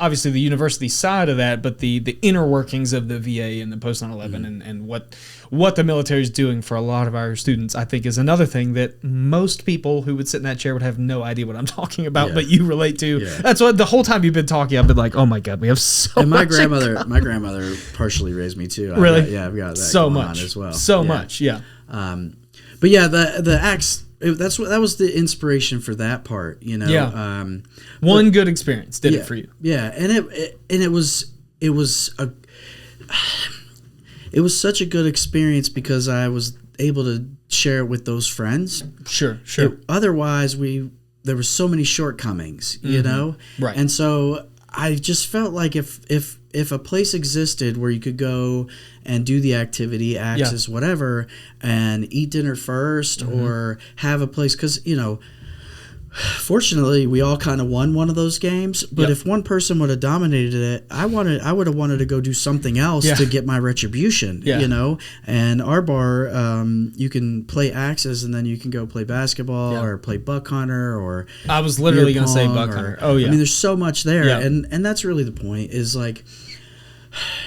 obviously the university side of that, but the inner workings of the VA and the post-9/11 and what the military is doing for a lot of our students, I think is another thing that most people who would sit in that chair would have no idea what I'm talking about, but you relate to. Yeah. That's what the whole time you've been talking, I've been like, oh my God, we have so and much. My grandmother partially raised me too. Really? I've got that so going much on as well. So much, yeah. But yeah, the axe that was the inspiration for that part, you know. Yeah. One good experience did it for you. Yeah, and it was such a good experience because I was able to share it with those friends. Sure. Otherwise, there were so many shortcomings, you know? Right. And so I just felt like if a place existed where you could go and do the activity, access, whatever, and eat dinner first or have a place, because, you know, fortunately, we all kind of won one of those games. But if one person would have dominated it, I would have wanted to go do something else to get my retribution. You know, and our bar, you can play axes and then you can go play basketball or play buck hunter or. I was literally going to say buck hunter. Oh yeah. I mean, there's so much there, and that's really the point. Is like,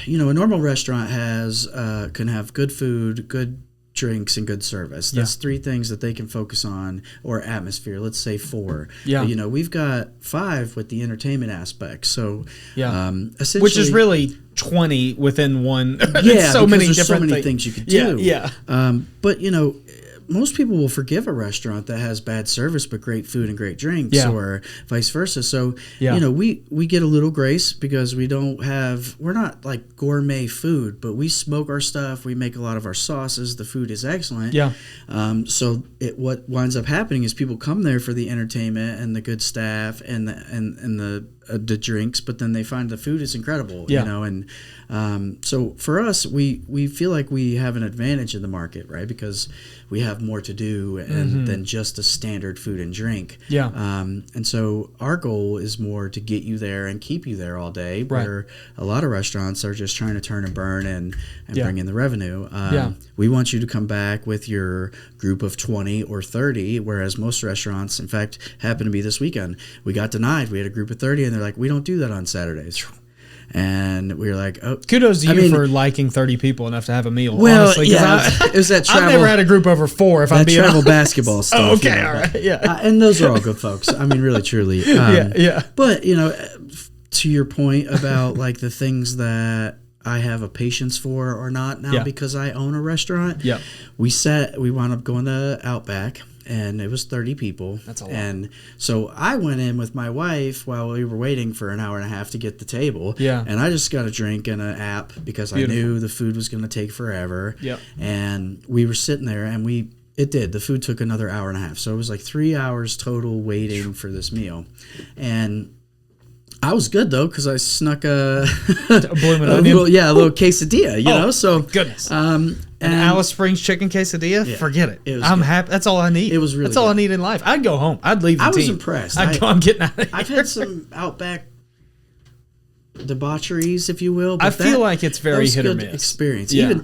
you know, a normal restaurant can have good food, good drinks, and good service. That's 3 things that they can focus on, or atmosphere. Let's say 4. Yeah. But, you know, we've got 5 with the entertainment aspect. So essentially, which is really 20 within one. Yeah, so many there's different so many things you could do. Yeah. But you know, most people will forgive a restaurant that has bad service but great food and great drinks, or vice versa. So you know, we get a little grace because we're not like gourmet food, but we smoke our stuff. We make a lot of our sauces. The food is excellent. Yeah. So what winds up happening is people come there for the entertainment and the good staff and the drinks, but then they find the food is incredible. You know, and so for us, we feel like we have an advantage in the market, right? Because we have more to do than just a standard food and drink. Yeah. And so our goal is more to get you there and keep you there all day, where a lot of restaurants are just trying to turn and burn and bring in the revenue. We want you to come back with your group of 20 or 30, whereas most restaurants, in fact, happened to be this weekend. We got denied. We had a group of 30, and they're like, we don't do that on Saturdays. And we were like, oh. Kudos to you for liking 30 people enough to have a meal. Well, honestly, it was that travel. I've never had a group over 4, if I'm being honest. Travel basketball stuff. Oh, okay, you know, all right, yeah. And those are all good folks. I mean, really, truly. Yeah. But, you know, to your point about like the things that I have a patience for or not now because I own a restaurant. Yeah. We wound up going to Outback. And it was 30 people. That's a lot. And so I went in with my wife while we were waiting for an hour and a half to get the table. Yeah. And I just got a drink and an app because I knew the food was going to take forever. Yeah. And we were sitting there and the food took another hour and a half. So it was like 3 hours total waiting for this meal. And I was good though because I snuck a little quesadilla, you know. So goodness, an Alice Springs chicken quesadilla, forget it. I'm happy. That's all I need. It was really. That's all I need in life. I'd go home. I'd leave. I was impressed. I'm getting out of here. I've had some Outback debaucheries, if you will. But I feel like it's very hit or miss experience. Yeah.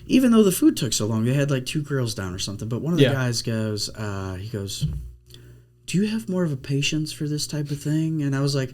Even though the food took so long, they had like 2 grills down or something. But one of the guys goes, "Do you have more of a patience for this type of thing?" And I was like,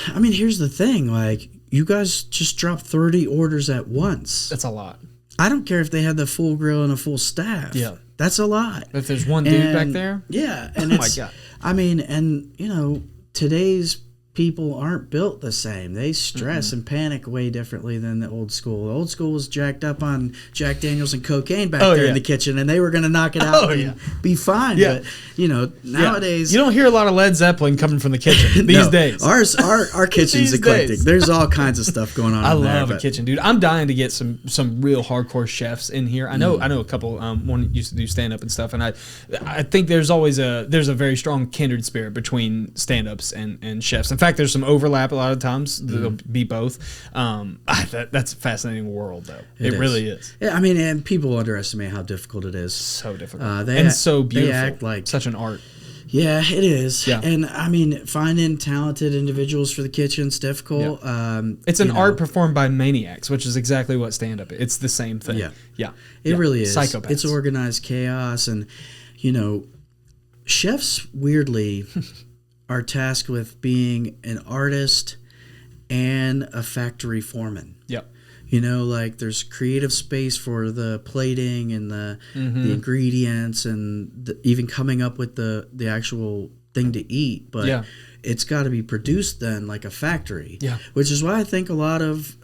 I mean, here's the thing. Like, you guys just dropped 30 orders at once. That's a lot. I don't care if they had the full grill and a full staff. Yeah. That's a lot. If there's one dude back there? Yeah. And oh, my God. I mean, and, you know, today's people aren't built the same. They stress and panic way differently than the old school. The old school was jacked up on Jack Daniels and cocaine back there in the kitchen, and they were going to knock it out and be fine. Yeah. But, you know, nowadays... You don't hear a lot of Led Zeppelin coming from the kitchen these days. Our kitchen's eclectic. There's all kinds of stuff going on I love a kitchen, dude. I'm dying to get some real hardcore chefs in here. I know a couple, one used to do stand-up and stuff, and I think there's always a very strong kindred spirit between stand-ups and chefs. In fact, there's some overlap a lot of times. There'll be both. That's a fascinating world, though. It really is. Yeah, I mean, and people underestimate how difficult it is. So difficult. So beautiful. They act like such an art. Yeah, it is. Yeah. And I mean, finding talented individuals for the kitchen's difficult. Yeah. It's an art performed by maniacs, which is exactly what stand-up is. It's the same thing. Yeah. Yeah. It really is. Psychopaths. It's organized chaos. And, you know, chefs, weirdly... are tasked with being an artist and a factory foreman. Yep. You know, like there's creative space for the plating and the ingredients and even coming up with the actual thing to eat. But it's got to be produced then like a factory. Yeah. Which is why I think a lot of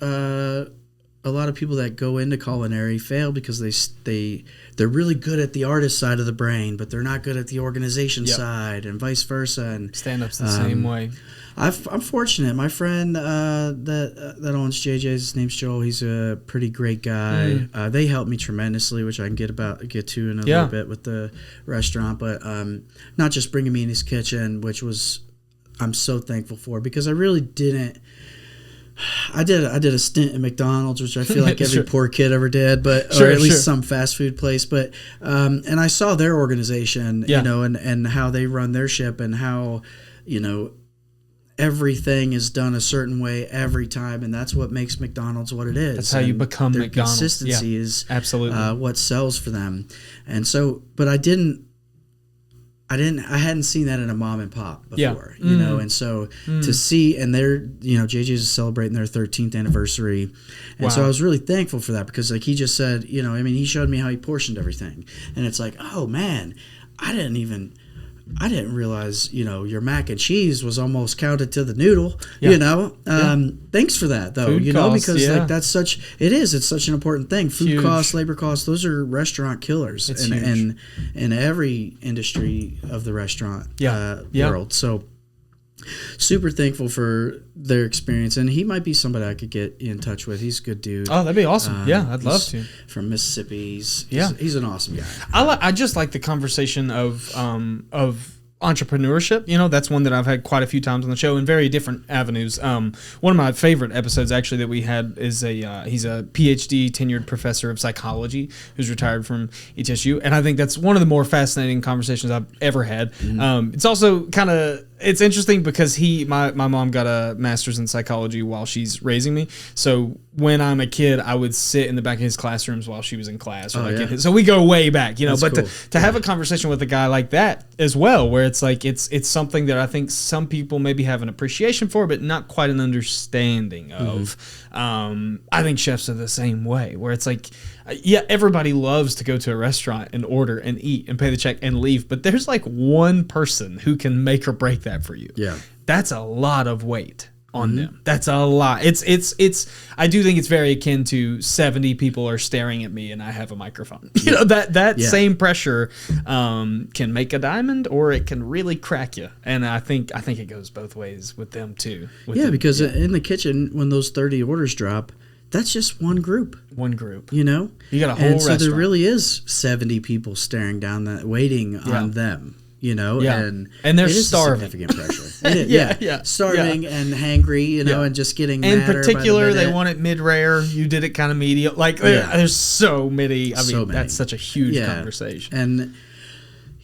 a lot of people that go into culinary fail because they're really good at the artist side of the brain, but they're not good at the organization side, and vice versa. And stand-up's the same way. I'm fortunate. My friend that owns JJ's, his name's Joel. He's a pretty great guy. They helped me tremendously, which I can get to in a little bit with the restaurant. But not just bringing me in his kitchen, which I'm so thankful for, because I really didn't. I did a stint at McDonald's, which I feel like every poor kid ever did, or at least some fast food place. But and I saw their organization, and how they run their ship, and how everything is done a certain way every time, and that's what makes McDonald's what it is. That's how you become their McDonald's. Consistency is absolutely what sells for them. And so, but I hadn't seen that in a mom and pop before, and so to see, and they're, JJ's is celebrating their 13th anniversary. And so I was really thankful for that, because like he just said, he showed me how he portioned everything, and it's like, oh man, I didn't realize, your mac and cheese was almost counted to the noodle, Thanks for that, though, food costs, because like it's such an important thing. Food costs, labor costs, those are restaurant killers in every industry of the restaurant world. So super thankful for their experience, and he might be somebody I could get in touch with. He's a good dude. Oh, that'd be awesome. I'd love to. From Mississippi. He's an awesome guy. I just like the conversation of entrepreneurship. That's one that I've had quite a few times on the show in very different avenues. One of my favorite episodes actually that we had is he's a PhD tenured professor of psychology who's retired from ETSU, and I think that's one of the more fascinating conversations I've ever had. It's also it's interesting because my mom got a master's in psychology while she's raising me. So when I'm a kid, I would sit in the back of his classrooms while she was in class. So we go way back, That's but cool. to have a conversation with a guy like that as well, where it's like, it's something that I think some people maybe have an appreciation for, but not quite an understanding of. I think chefs are the same way, where it's like, everybody loves to go to a restaurant and order and eat and pay the check and leave, but there's like one person who can make or break that for you. Yeah. That's a lot of weight on them. That's a lot. It's I do think it's very akin to 70 people are staring at me and I have a microphone. That same pressure can make a diamond, or it can really crack you. And I think it goes both ways with them too. Because in the kitchen, when those 30 orders drop, that's just one group. One group. You got a whole restaurant. restaurant. So there really is 70 people staring down that, waiting on them. And they're starving. Significant pressure. Starving and hangry, and just getting in madder particular, by the minute. they want it mid-rare. You did it kind of medium. Like there's so many. I mean, that's such a huge conversation.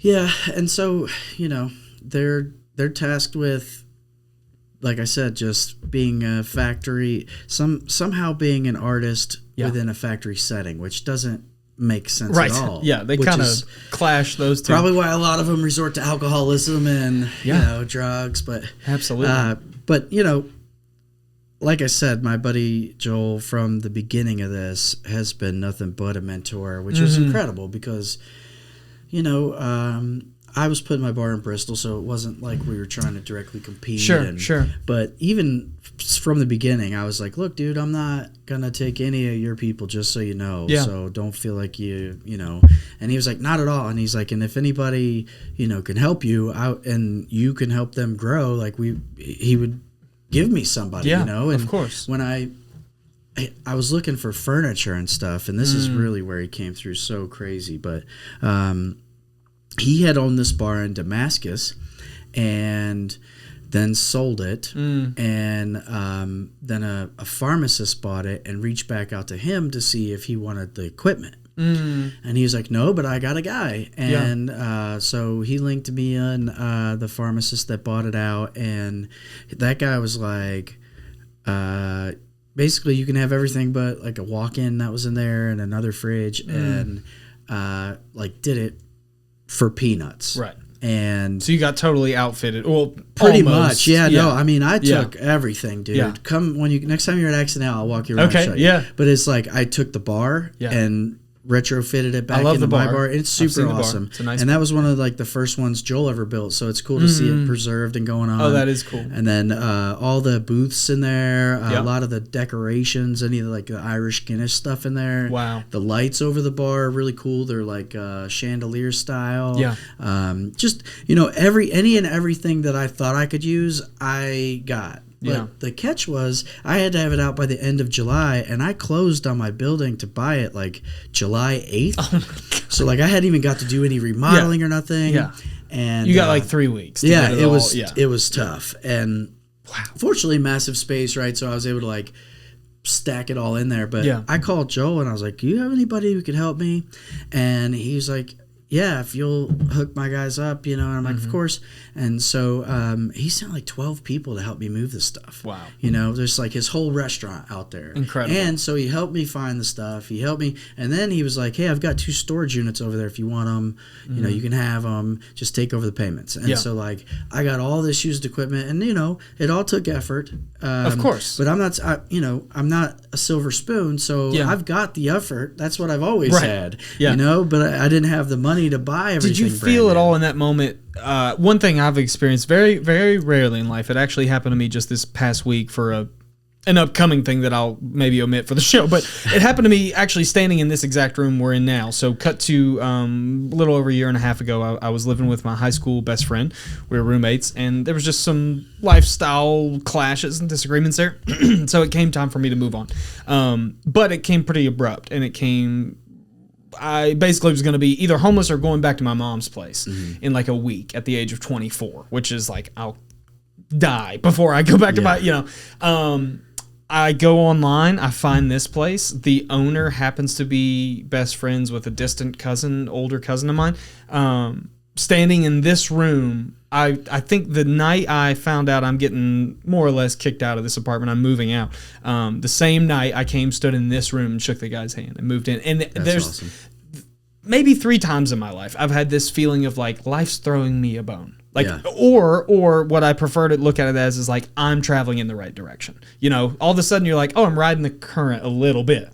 And so they're tasked with, like I said, just being a factory, somehow being an artist within a factory setting, which doesn't make sense at all. Yeah, they kind of clash those two. Probably why a lot of them resort to alcoholism and drugs. But absolutely. But like I said, my buddy Joel from the beginning of this has been nothing but a mentor, which is incredible because I was putting my bar in Bristol, so it wasn't like we were trying to directly compete. Sure. But even from the beginning, I was like, look, dude, I'm not going to take any of your people, just so you know. Yeah. So don't feel like you. And he was like, not at all. And he's like, and if anybody, can help you out and you can help them grow, like he would give me somebody, and And of course. When I was looking for furniture and stuff, and this is really where he came through so crazy, but he had owned this bar in Damascus and then sold it. And then a pharmacist bought it and reached back out to him to see if he wanted the equipment. And he was like, no, but I got a guy. And so he linked me in the pharmacist that bought it out. And that guy was like, basically you can have everything but like a walk-in that was in there and another fridge. And did it for peanuts. Right. And so you got totally outfitted. Well, pretty almost. much. No, I mean, I took everything, dude. Yeah. Come next time you're at Accident, I'll walk you around. Okay. And show you. But it's like I took the bar and retrofitted it back into my bar. It's super awesome. It's a nice and that was one of like the first ones Joel ever built. So it's cool to see it preserved and going on. Oh, that is cool. And then all the booths in there, a lot of the decorations, any of the, like the Irish Guinness stuff in there. Wow. The lights over the bar are really cool. They're like chandelier style. Yeah. Just, you know, any and everything that I thought I could use, I got. But the catch was I had to have it out by the end of July, and I closed on my building to buy it like July 8th. Oh my God. So like I hadn't even got to do any remodeling or nothing. Yeah. And you got like 3 weeks. It was tough. And fortunately massive space, right? So I was able to like stack it all in there. But I called Joel and I was like, do you have anybody who could help me? And he was like, yeah, if you'll hook my guys up, you know. And I'm like, of course. And so he sent like 12 people to help me move this stuff. Wow. You know, there's like his whole restaurant out there. Incredible. And so he helped me find the stuff. He helped me. And then he was like, hey, I've got 2 storage units over there. If you want them, you know, you can have them. Just take over the payments. And so like I got all this used equipment. And, you know, it all took effort. Of course. But I'm not a silver spoon. So I've got the effort. That's what I've always had. Yeah. You know, but I didn't have the money to buy everything. Did you feel at all in that moment? One thing I've experienced very, very rarely in life. It actually happened to me just this past week for an upcoming thing that I'll maybe omit for the show. But it happened to me actually standing in this exact room we're in now. So cut to a little over a year and a half ago, I was living with my high school best friend. We were roommates, and there was just some lifestyle clashes and disagreements there. So it came time for me to move on. But it came pretty abrupt, and I basically was going to be either homeless or going back to my mom's place in like a week at the age of 24, which is like I'll die before I go back to my, you know. I go online, I find this place. The owner happens to be best friends with a distant cousin, older cousin of mine. Standing in this room, I think the night I found out I'm getting more or less kicked out of this apartment, I'm moving out. The same night I stood in this room and shook the guy's hand and moved in. And there's awesome. Maybe 3 times in my life I've had this feeling of like life's throwing me a bone. Like, or what I prefer to look at it as is like I'm traveling in the right direction. You know, all of a sudden you're like, oh, I'm riding the current a little bit.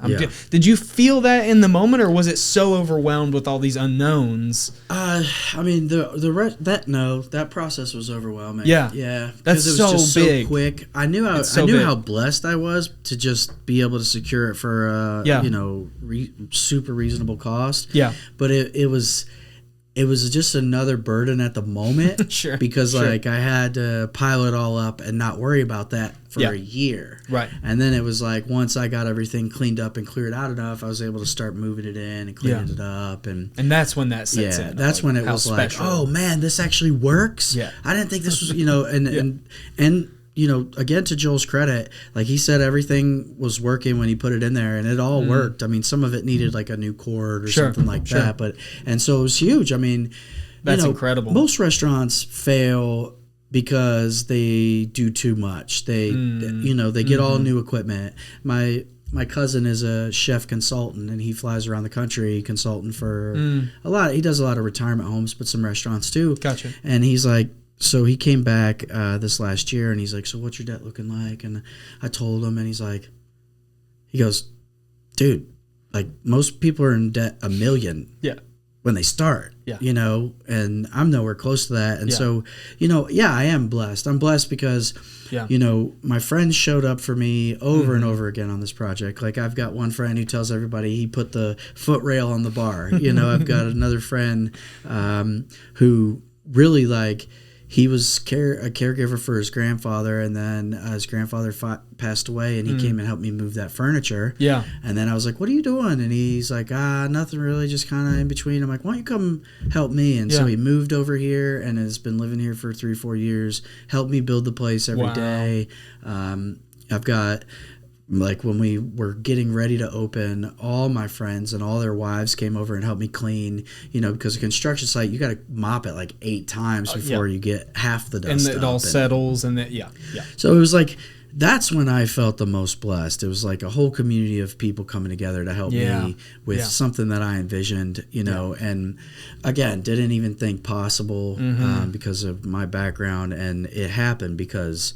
Did you feel that in the moment, or was it so overwhelmed with all these unknowns? I mean, that process was overwhelming. Yeah, that's it was just big, so quick. I knew how blessed I was to just be able to secure it for you know, super reasonable cost. Yeah, but it was just another burden at the moment. Sure. Because like I had to pile it all up and not worry about that for a year. Right. And then it was like once I got everything cleaned up and cleared out enough, I was able to start moving it in and cleaning it up. And that's when that sets in. That's when it was special. Like, oh man, this actually works. Yeah. I didn't think this was, you know, and you know, again, to Joel's credit, like he said, everything was working when he put it in there, and it all worked. I mean, some of it needed like a new cord or something like that, and so it was huge. I mean, that's incredible. Most restaurants fail because they do too much. They, you know, they get all new equipment. My cousin is a chef consultant, and he flies around the country consulting for a lot. He does a lot of retirement homes, but some restaurants too. Gotcha. And he's like. So he came back this last year, and he's like, so what's your debt looking like? And I told him, and he goes, dude, like most people are in debt $1 million when they start, you know, and I'm nowhere close to that. And so, you know, I am blessed. I'm blessed because, you know, my friends showed up for me over and over again on this project. Like I've got one friend who tells everybody he put the foot rail on the bar. You know, I've got another friend who really like, he was a caregiver for his grandfather, and then his grandfather passed away, and he came and helped me move that furniture. Yeah. And then I was like, what are you doing? And he's like, nothing really, just kind of in between. I'm like, why don't you come help me? And so he moved over here and has been living here for 3-4 years, helped me build the place every day. I've got... Like when we were getting ready to open, all my friends and all their wives came over and helped me clean, you know, because a construction site, you got to mop it like 8 times before you get half the dust and it all settles and So it was like, that's when I felt the most blessed. It was like a whole community of people coming together to help me with something that I envisioned, you know, and again, didn't even think possible because of my background, and it happened because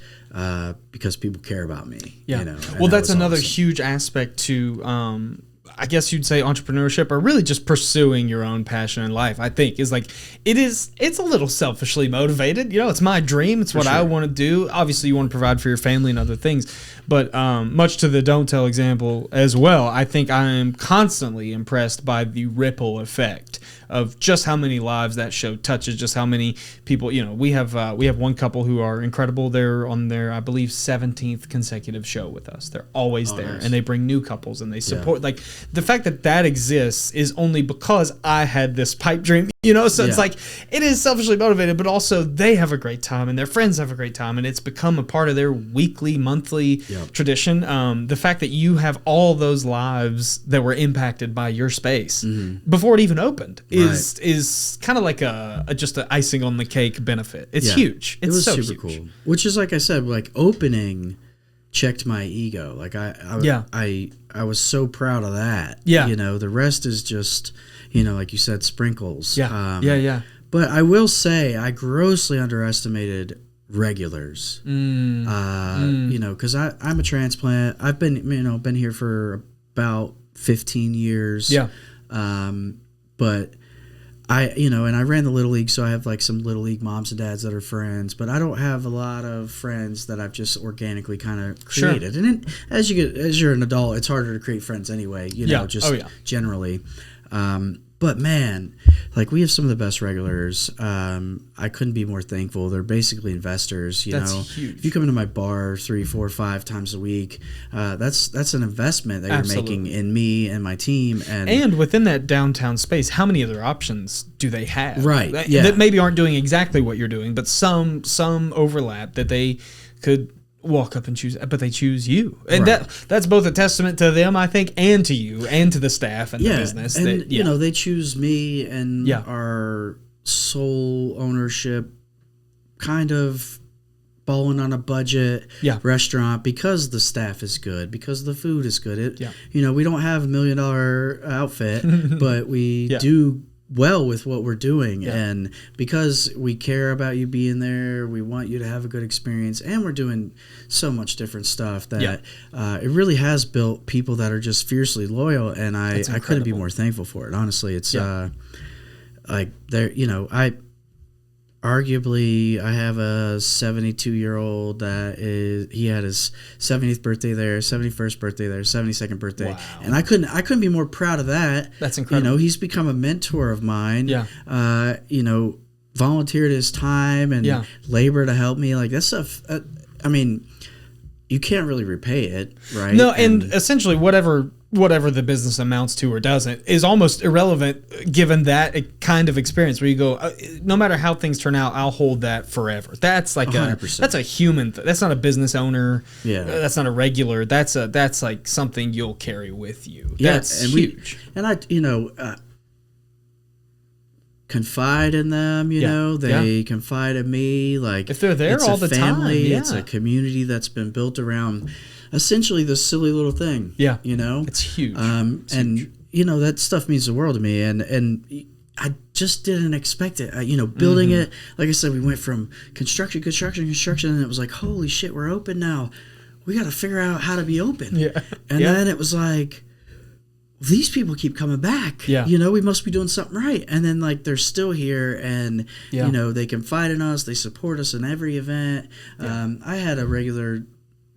people care about me. Yeah. You know, well, that's another huge aspect to I guess you'd say entrepreneurship, or really just pursuing your own passion in life, I think is like, it's a little selfishly motivated. You know, it's my dream. It's what I want to do. Obviously you want to provide for your family and other things, but much to the don't tell example as well, I think I am constantly impressed by the ripple effect of just how many lives that show touches, just how many people, you know, we have one couple who are incredible. They're on their, I believe, 17th consecutive show with us. They're always there, nice. And they bring new couples and they support, like the fact that exists is only because I had this pipe dream, you know, so it's like, it is selfishly motivated, but also they have a great time and their friends have a great time, and it's become a part of their weekly, monthly tradition. The fact that you have all those lives that were impacted by your space before it even opened is kind of like just an icing on the cake benefit. It's huge. It's was so super huge. Cool. Which is, like I said, like opening checked my ego. Like I was so proud of that. Yeah. You know, the rest is just, you know, like you said, sprinkles. Yeah. But I will say I grossly underestimated regulars. You know, because I'm a transplant. I've been here for about 15 years. Yeah. But and I ran the Little League, so I have like some Little League moms and dads that are friends, but I don't have a lot of friends that I've just organically kind of created. Sure. And as you're an adult, it's harder to create friends anyway, you know, generally. But man, like we have some of the best regulars. I couldn't be more thankful. They're basically investors. That's huge. If you come into my bar 3, 4, 5 times a week, that's an investment that you're making in me and my team. And within that downtown space, how many other options do they have? Right. That maybe aren't doing exactly what you're doing, but some overlap that they could walk up and choose, but they choose you, and that's both a testament to them, I think, and to you and to the staff and the business. And you know, they choose me and our sole ownership, kind of balling on a budget restaurant because the staff is good, because the food is good. You know, we don't have $1 million outfit, but we do well with what we're doing, and because we care about you being there, we want you to have a good experience, and we're doing so much different stuff that it really has built people that are just fiercely loyal, and I couldn't be more thankful for it. Honestly, it's like there, you know, arguably I have a 72-year-old that he had his 70th birthday there, 71st birthday there, 72nd birthday. Wow. And I couldn't be more proud of that. That's incredible. You know, he's become a mentor of mine. You know, volunteered his time and labor to help me. Like that stuff, I mean, you can't really repay it, right? No, and essentially whatever the business amounts to or doesn't is almost irrelevant given that kind of experience where you go, no matter how things turn out, I'll hold that forever. That's like 100%. That's a human that's not a business owner. That's not a regular. That's like something you'll carry with you. That's huge. Confide in them, you know, they confide in me. Like if they're there all the family, time, it's a community that's been built around essentially this silly little thing. You know, it's huge. Huge. You know, that stuff means the world to me, and I just didn't expect it. You know, building it, like I said, we went from construction, and it was like, holy shit, we're open now. We got to figure out how to be open. And then it was like, these people keep coming back. You know, we must be doing something right. And then like they're still here, and you know, they confide in us, they support us in every event. I had a regular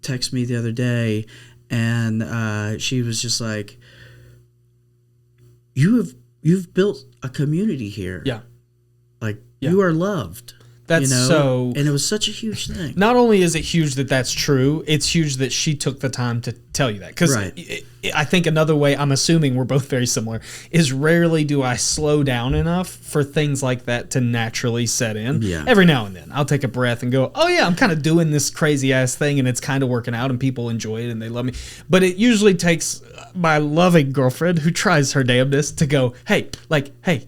text me the other day, and she was just like, you've built a community here. Like you are loved. That's, you know? And it was such a huge thing. Not only is it huge that that's true, it's huge that she took the time to tell you that. Because I think another way, I'm assuming we're both very similar, is rarely do I slow down enough for things like that to naturally set in. Every now and then, I'll take a breath and go, oh yeah, I'm kind of doing this crazy ass thing and it's kind of working out and people enjoy it and they love me. But it usually takes my loving girlfriend who tries her damnedest to go, hey,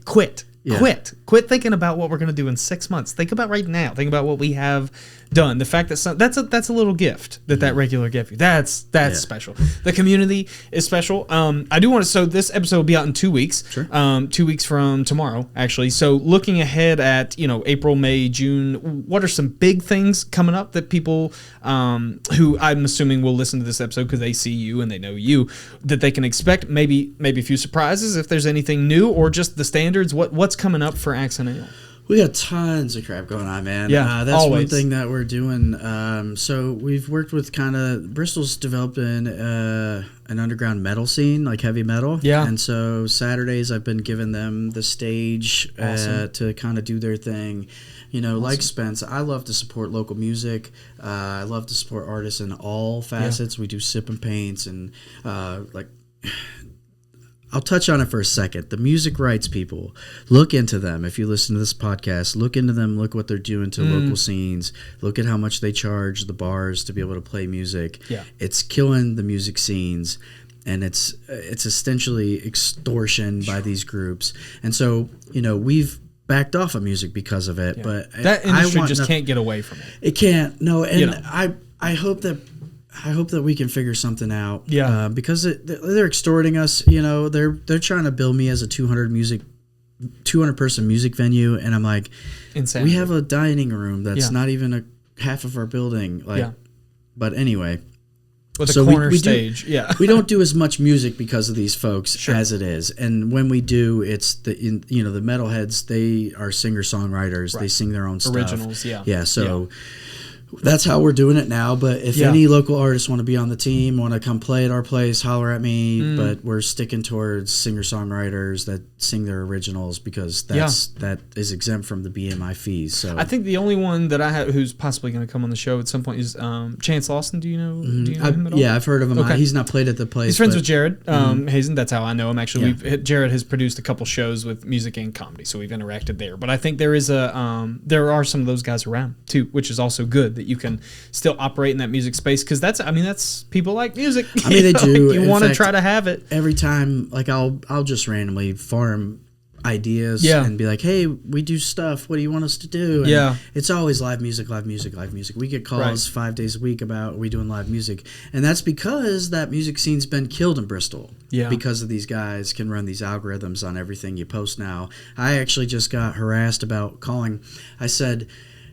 quit. Yeah. Quit thinking about what we're going to do in 6 months. Think about right now. Think about what we have done. The fact that that's a little gift that regular gift you. That's special. The community is special. I do want to. So this episode will be out in 2 weeks. Sure. 2 weeks from tomorrow, actually. So looking ahead at April, May, June. What are some big things coming up that people who I'm assuming will listen to this episode because they see you and they know you that they can expect? Maybe a few surprises if there's anything new or just the standards. What's coming up for Accent Ale? We got tons of crap going on, man. Yeah, that's always. one thing that we're doing. So we've worked with Bristol's developing an underground metal scene, like heavy metal. Yeah. And so Saturdays I've been giving them the stage to kind of do their thing. Awesome. Like Spence, I love to support local music. I love to support artists in all facets. Yeah. We do sip and paints and I'll touch on it for a second. The music rights people, look into them. If you listen to this podcast, look into them. Look what they're doing to local scenes. Look at how much they charge the bars to be able to play music. Yeah. It's killing the music scenes, and it's essentially extortion by these groups. And so, we've backed off of music because of it. Yeah. But that industry just can't get away from it. It can't. No, and I hope that we can figure something out. Yeah. Because they're extorting us. They're trying to bill me as a 200 person music venue, and I'm like, insanity. We have a dining room that's not even a half of our building. But anyway. With a corner stage. We don't do as much music because of these folks as it is. And when we do, it's the metalheads, they are singer-songwriters. Right. They sing their own stuff. Originals, yeah. Yeah, so... That's how we're doing it now, but if any local artists want to be on the team, want to come play at our place, holler at me, but we're sticking towards singer-songwriters that sing their originals because that is exempt from the BMI fees. So I think the only one that I have who's possibly going to come on the show at some point is Chance Lawson. Do you know him at all? Yeah, I've heard of him. Okay. He's not played at the place. He's friends with Jared Hazen. That's how I know him, actually. Jared has produced a couple shows with music and comedy, so we've interacted there. But I think there are some of those guys around, too, which is also good that you can still operate in that music space because that's people like music. I mean, they do. You want to try to have it every time. Like I'll just randomly farm ideas and be like, hey, we do stuff. What do you want us to do? And it's always live music. We get calls 5 days a week about are we doing live music, and that's because that music scene's been killed in Bristol. Yeah, because of these guys can run these algorithms on everything you post now. I actually just got harassed about calling. I said.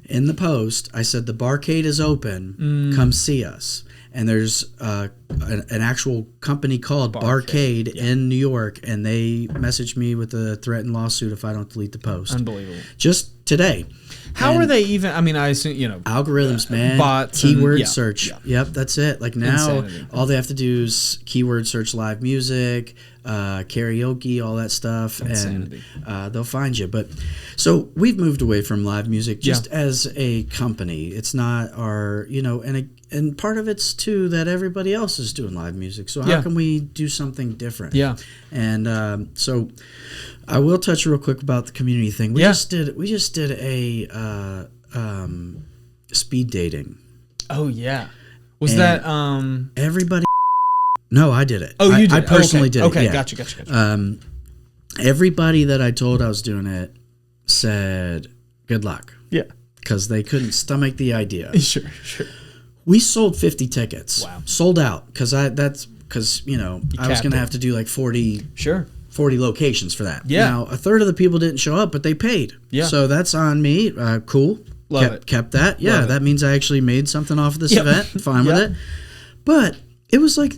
In the post, I said, the barcade is open. Come see us. And there's an actual company called Barcade in New York, and they messaged me with a threatened lawsuit if I don't delete the post. Unbelievable. Just today. How are they even? I mean, I assume, algorithms, man. Bots. Keyword search. Yeah. Yep, that's it. Like now, insanity. All they have to do is keyword search live music, karaoke, all that stuff, insanity. And they'll find you. But so we've moved away from live music just as a company. It's not our, and part of it's too that everybody else is doing live music. So how can we do something different? Yeah. And so I will touch real quick about the community thing. We just did a speed dating. Oh yeah. Was that everybody? No, I did it. Oh, you did. I personally did it. Okay, yeah. Gotcha. Everybody that I told I was doing it said good luck. Yeah. Because they couldn't stomach the idea. Sure. We sold 50 tickets. Wow. Sold out because I was going to have to do like 40 locations for that. Yeah. Now, a third of the people didn't show up, but they paid. Yeah. So that's on me. Cool. Kept that. Yeah, that means I actually made something off of this event. Fine with it. But it was like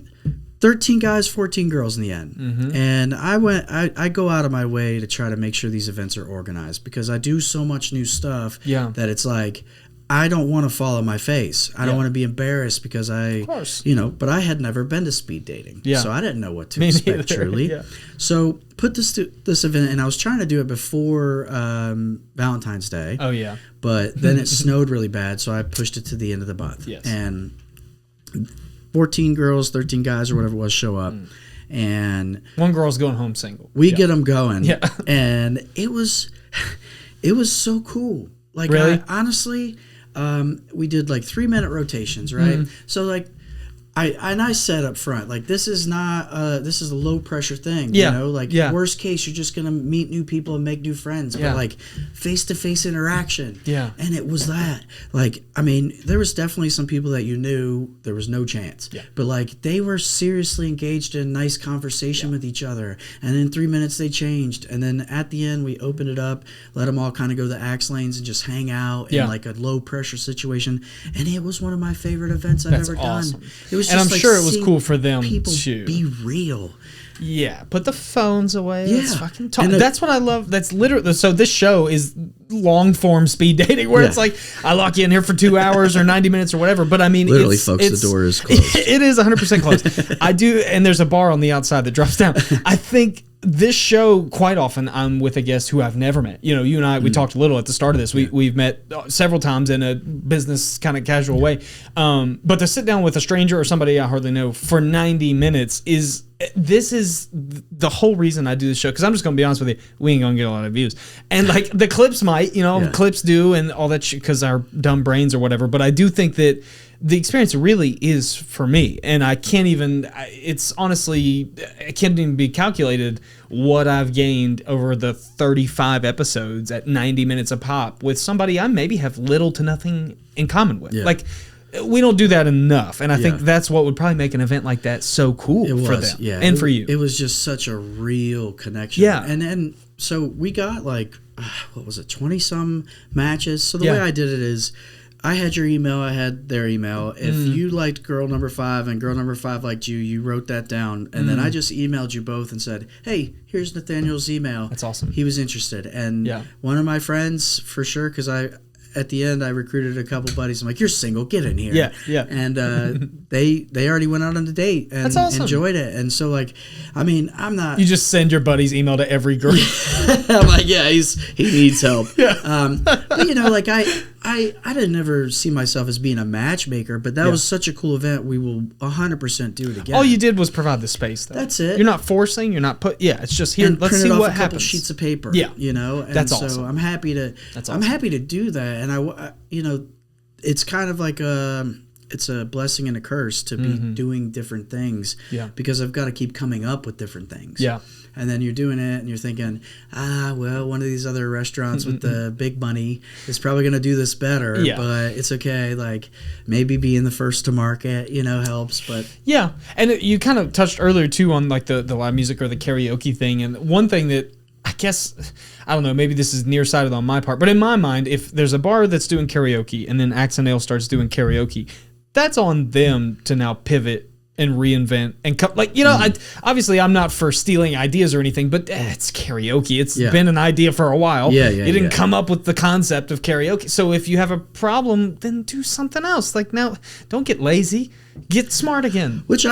13 guys, 14 girls in the end. Mm-hmm. And I go out of my way to try to make sure these events are organized because I do so much new stuff that it's like I don't want to follow my face. I don't want to be embarrassed because but I had never been to speed dating. Yeah. So I didn't know what to expect truly. Yeah. So put this event, and I was trying to do it before Valentine's Day. Oh, yeah. But then it snowed really bad, so I pushed it to the end of the month. Yes. And 14 girls, 13 guys, or whatever it was show up. And one girl's going home single. We get them going. Yeah. And it was so cool. Like, really? Honestly... we did like 3-minute rotations, right? So like I said up front, like, this is not this is a low pressure thing. Yeah. You know, like worst case, you're just gonna meet new people and make new friends. But like face to face interaction. Yeah. And it was that. Like, I mean, there was definitely some people that you knew there was no chance. Yeah. But like they were seriously engaged in nice conversation with each other. And in 3 minutes they changed. And then at the end we opened it up, let them all kind of go to the axe lanes and just hang out in like a low pressure situation. And it was one of my favorite events I've ever awesome. done. It was and just I'm sure it was cool for them people too. Be real. Yeah, put the phones away. Yeah. Let's fucking talk. That's what I love. That's literally, so this show is long form speed dating where it's like, I lock you in here for 2 hours or 90 minutes or whatever. But I mean, literally, folks, the door is closed. It is 100% closed. I do, and there's a bar on the outside that drops down. I think this show, quite often, I'm with a guest who I've never met. You know, you and I, we talked a little at the start of this. We've met several times in a business kind of casual way. But to sit down with a stranger or somebody I hardly know for 90 minutes is the whole reason I do this show. Because I'm just going to be honest with you, we ain't going to get a lot of views. And like the clips might, clips do and all that shit because our dumb brains or whatever. But I do think that the experience really is for me, and I can't even, it's honestly, it can't even be calculated what I've gained over the 35 episodes at 90 minutes a pop with somebody I maybe have little to nothing in common with. Yeah. Like, we don't do that enough, and I think that's what would probably make an event like that so cool for them and for you. It was just such a real connection. Yeah. And then, so we got like, 20-some matches. So the way I did it is, I had your email, I had their email. If you liked girl number 5 and girl number 5 liked you, you wrote that down. And then I just emailed you both and said, hey, here's Nathaniel's email. That's awesome. He was interested. And one of my friends, for sure, because at the end, I recruited a couple buddies. I'm like, you're single, get in here. Yeah. And they already went out on a date and That's awesome. Enjoyed it. And so, like, I mean, I'm not. You just send your buddy's email to every girl. I'm like, yeah, he needs help. But like I didn't ever see myself as being a matchmaker, but that was such a cool event. We will 100% do it again. All you did was provide the space, though. That's it. You're not forcing. You're not it's just here. Let's see what happens. Couple sheets of paper. Yeah, And that's so awesome. I'm happy to. That's awesome. I'm happy to do that, and it's kind of like it's a blessing and a curse to be doing different things. Yeah. Because I've got to keep coming up with different things. Yeah. And then you're doing it and you're thinking, well, one of these other restaurants with the big money is probably going to do this better. Yeah. But it's okay. Like, maybe being the first to market, helps. But yeah. And you kind of touched earlier, too, on like the live music or the karaoke thing. And one thing that I guess, I don't know, maybe this is nearsighted on my part, but in my mind, if there's a bar that's doing karaoke and then Axe and Ale starts doing karaoke, that's on them to now pivot and reinvent and obviously I'm not for stealing ideas or anything, but it's karaoke. It's been an idea for a while. You didn't come up with the concept of karaoke. So if you have a problem, then do something else. Like, now, don't get lazy. Get smart again. Which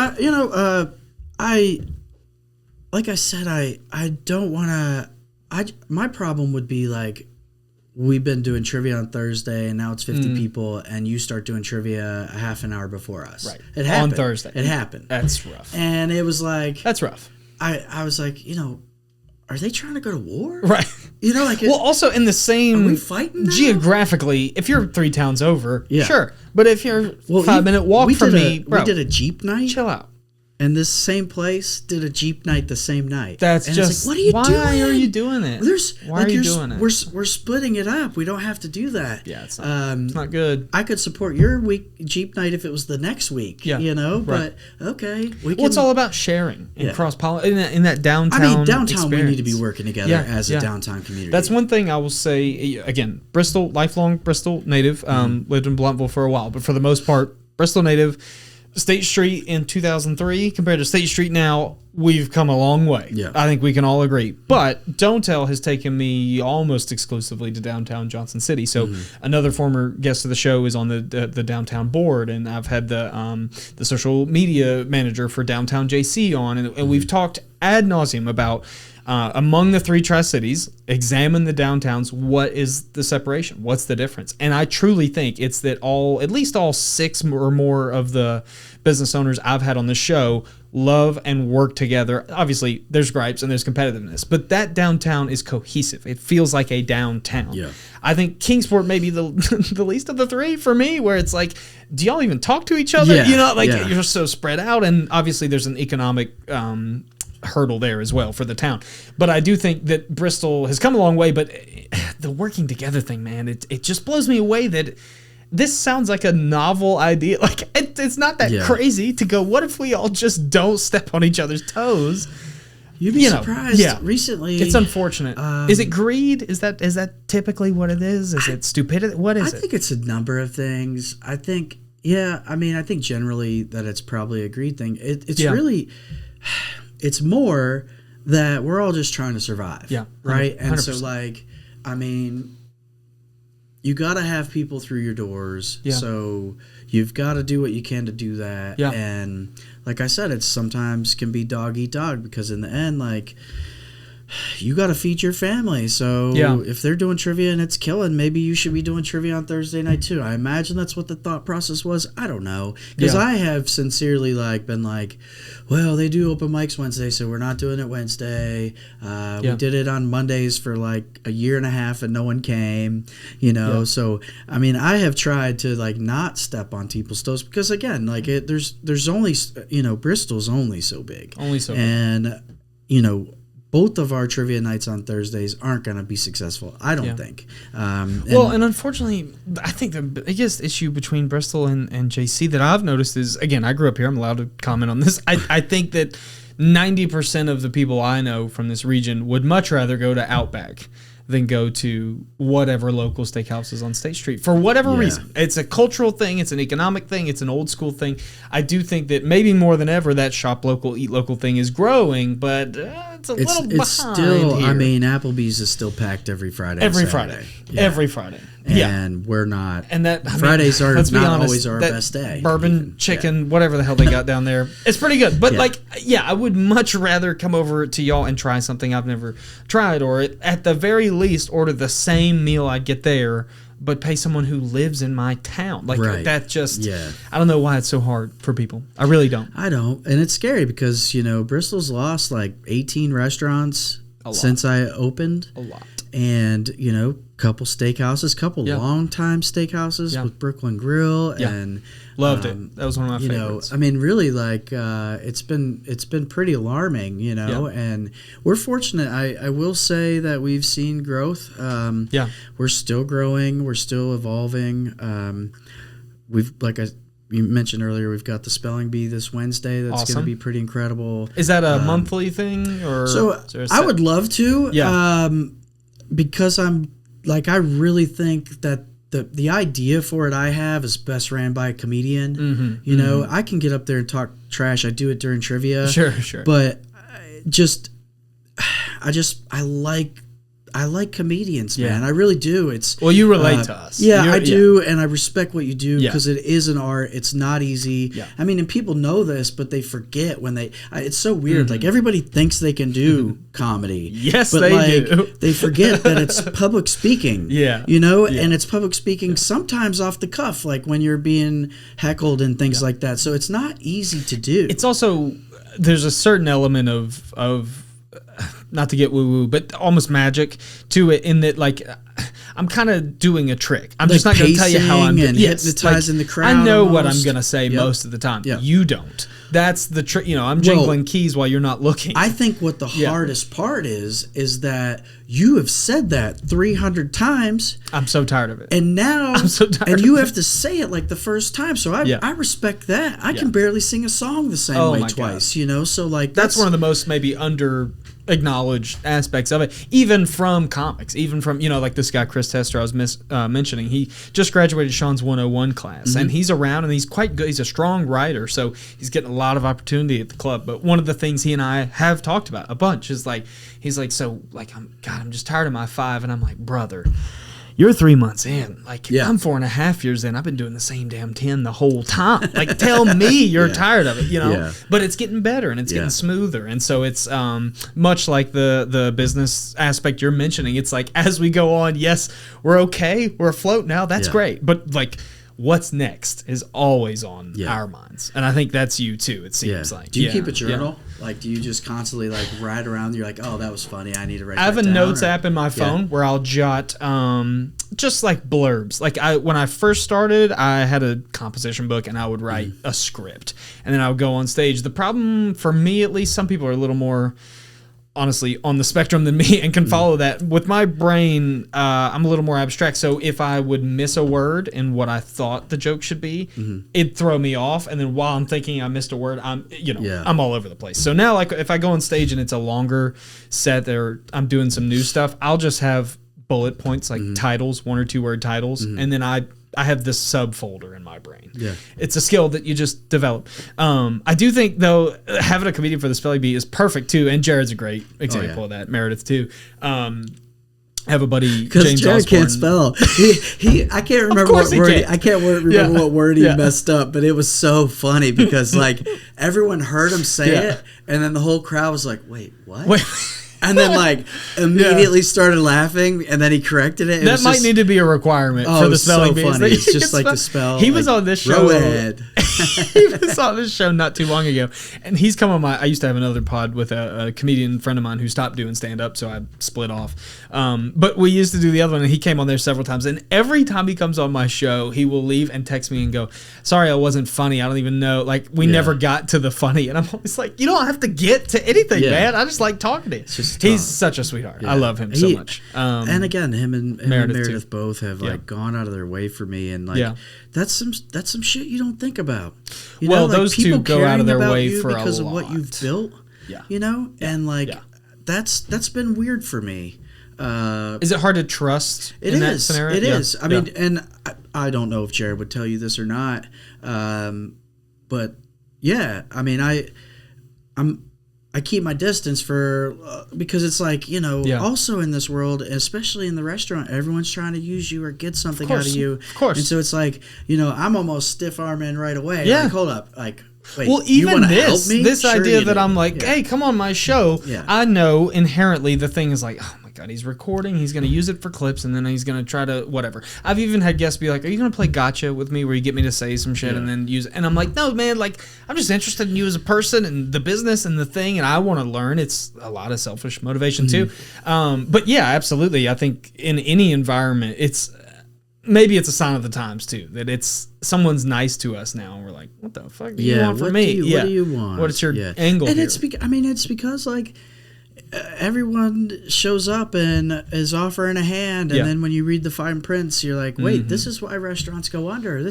like I said, I don't want to. My problem would be like, we've been doing trivia on Thursday, and now it's 50 people, and you start doing trivia a half an hour before us. Right. It happened. On Thursday. It happened. That's rough. And it was like... That's rough. I was like, are they trying to go to war? Right. Well, also in the same... Are we fighting now? Geographically, if you're 3 towns over, sure. But if you're 5-minute walk from me... We did a Jeep night. Chill out. And this same place did a Jeep night the same night. That's and just... It's like, what are you doing? Why are you doing it? Why are you doing it? We're splitting it up. We don't have to do that. Yeah, it's not good. I could support your Jeep night if it was the next week. Yeah, but okay. It's all about sharing and cross-pollination in that downtown. I mean, downtown experience. We need to be working together as a downtown community. That's one thing I will say. Again, Bristol, lifelong Bristol native. Lived in Blountville for a while, but for the most part, Bristol native. State Street in 2003 compared to State Street now, we've come a long way. Yeah. I think we can all agree. But Don't Tell has taken me almost exclusively to downtown Johnson City. So another former guest of the show is on the downtown board, and I've had the social media manager for downtown JC on, and we've talked ad nauseum about among the 3 Tri-Cities, examine the downtowns. What is the separation? What's the difference? And I truly think it's that at least all 6 or more of the business owners I've had on the show love and work together. Obviously, there's gripes and there's competitiveness, but that downtown is cohesive. It feels like a downtown. Yeah. I think Kingsport may be the the least of the three for me, where it's like, do y'all even talk to each other? Yeah. You're so spread out, and obviously there's an economic hurdle there as well for the town. But I do think that Bristol has come a long way, but the working together thing, man, it just blows me away that this sounds like a novel idea. Like, it's not that crazy to go, what if we all just don't step on each other's toes? You'd be surprised. Yeah. Recently, it's unfortunate. Is it greed? Is that typically what it is? Is it stupidity? What is it? I think it's a number of things. I think generally that it's probably a greed thing. It's really, it's more that we're all just trying to survive. Yeah. Right? 100%. And so, you got to have people through your doors. Yeah. So you've got to do what you can to do that. Yeah. And like I said, it sometimes can be dog eat dog, because in the end, like, you got to feed your family. So if they're doing trivia and it's killing, maybe you should be doing trivia on Thursday night too. I imagine that's what the thought process was. I don't know. Because I have sincerely been like, well, they do open mics Wednesday, so we're not doing it Wednesday. We did it on Mondays for like a year and a half and no one came, So, I have tried to not step on people's toes, because again, there's only, Bristol's only so big. Only so big. And, both of our trivia nights on Thursdays aren't going to be successful, I don't think. And unfortunately, I think the biggest issue between Bristol and JC that I've noticed is, again, I grew up here, I'm allowed to comment on this. I think that 90% of the people I know from this region would much rather go to Outback than go to whatever local steakhouse is on State Street for whatever reason. It's a cultural thing. It's an economic thing. It's an old school thing. I do think that maybe more than ever that shop local, eat local thing is growing, but it's a little behind. It's still, here. Applebee's is still packed every Friday. Every Friday. And we're not. And Fridays are not honest, always our best day. Bourbon chicken, whatever the hell they got down there. It's pretty good. But I would much rather come over to y'all and try something I've never tried, or at the very least order the same meal I'd get there, but pay someone who lives in my town. That just, I don't know why it's so hard for people. I really don't. I don't. And it's scary because, Bristol's lost 18 restaurants since I opened. A lot. And, couple steakhouses, long-time steakhouses with Brooklyn Grill. And loved it. That was one of my favorites. Really, it's been pretty alarming, and we're fortunate. I will say that we've seen growth. We're still growing. We're still evolving. You mentioned earlier, we've got the spelling bee this Wednesday. That's going to be pretty incredible. Is that a monthly thing? Or I would love to. Yeah. Because I really think that the idea for it I have is best ran by a comedian. I can get up there and talk trash. I do it during trivia. Sure. But I like comedians, man. I really do. You relate to us. I do, and I respect what you do because it is an art. It's not easy. Yeah. And people know this, but they forget when it's so weird. Everybody thinks they can do comedy. Yes, but they do. They forget that it's public speaking. And it's public speaking sometimes off the cuff, when you're being heckled and things like that. So it's not easy to do. It's also, there's a certain element of not to get woo-woo, but almost magic to it, in that I'm kind of doing a trick. I'm just not going to tell you how I'm doing. Hypnotizing the crowd. I know what I'm going to say most of the time. Yep. You don't. That's the trick. I'm jingling keys while you're not looking. I think what the hardest part is that you have said that 300 times. I'm so tired of it. And now, I'm so tired and you have to say it the first time. So I respect that. I can barely sing a song the same way twice, God. So that's one of the most maybe under acknowledged aspects of it, even from comics, even from this guy Chris Tester I was mentioning. He just graduated Sean's 101 class, and he's around, and he's quite good. He's a strong writer, so he's getting a lot of opportunity at the club. But one of the things he and I have talked about a bunch is he's I'm just tired of my 5, and I'm like, brother, you're 3 months in. I'm 4.5 years in. I've been doing the same damn 10 the whole time. Tell me you're tired of it, Yeah. But it's getting better and it's getting smoother. And so it's much like the business aspect you're mentioning. It's as we go on, yes, we're okay. We're afloat now. That's great. But what's next is always on our minds. And I think that's you too, it seems like. Do you keep a journal? Like, do you just constantly like ride around? You're like, oh, that was funny. I need to write that down. I have a notes app in my phone where I'll jot just like blurbs. Like when I first started, I had a composition book and I would write a script. And then I would go on stage. The problem for me, at least, some people are a little more honestly on the spectrum than me and can follow that. With my brain, I'm a little more abstract. So if I would miss a word in what I thought the joke should be, it'd throw me off. And then while I'm thinking I missed a word, I'm all over the place. So now, like if I go on stage and it's a longer set or I'm doing some new stuff, I'll just have bullet points like titles, 1 or 2 word titles, and then I have this subfolder in my brain. Yeah, it's a skill that you just develop. I do think though having a comedian for the spelling bee is perfect too, and Jared's a great example of that. Meredith too. I have a buddy James Jared Osborne. can't spell. He I can't remember what word. I can't remember what word he messed up, but it was so funny because like everyone heard him say it, and then the whole crowd was like, "Wait, what?" And then, like, immediately started laughing, and then he corrected it. That might need to be a requirement for the spelling bee. Funny. It's just like the spell. He was on this show. He was on this show not too long ago, and he's come on I used to have another pod with a comedian friend of mine who stopped doing stand-up, so I split off. But we used to do the other one, and he came on there several times. And every time he comes on my show, he will leave and text me and go, "Sorry, I wasn't funny. I don't even know. Like, we never got to the funny." And I'm always like, "You don't have to get to anything, man. I just like talking to you." He's such a sweetheart. I love him so much. And again, him and Meredith both have like gone out of their way for me, and like that's some shit you don't think about. You know, like, those two go out of their way for because a lot. of what you've built. You know, and like that's been weird for me. Is it hard to trust in that scenario? It is. I mean, and I don't know if Jared would tell you this or not, but yeah, I mean, I keep my distance because it's like, you know, also in this world, especially in the restaurant, everyone's trying to use you or get something out of you. Of course. And so it's like, you know, I'm almost stiff arming right away. Yeah. Like, hold up. Like, wait, well, even this idea that I'm like, hey, come on my show. Yeah. I know inherently the thing is like, oh my God, he's recording. He's going to use it for clips and then he's going to try to whatever. I've even had guests be like, are you going to play gotcha with me where you get me to say some shit and then use it? And I'm like, no, man, like I'm just interested in you as a person and the business and the thing. And I want to learn. It's a lot of selfish motivation too. But yeah, absolutely. I think in any environment, maybe it's a sign of the times too, that it's someone's nice to us now and we're like, what the fuck do you want from me? What do you want? What is your angle and here? It's because like everyone shows up and is offering a hand, and then when you read the fine prints, you're like, wait, this is why restaurants go under.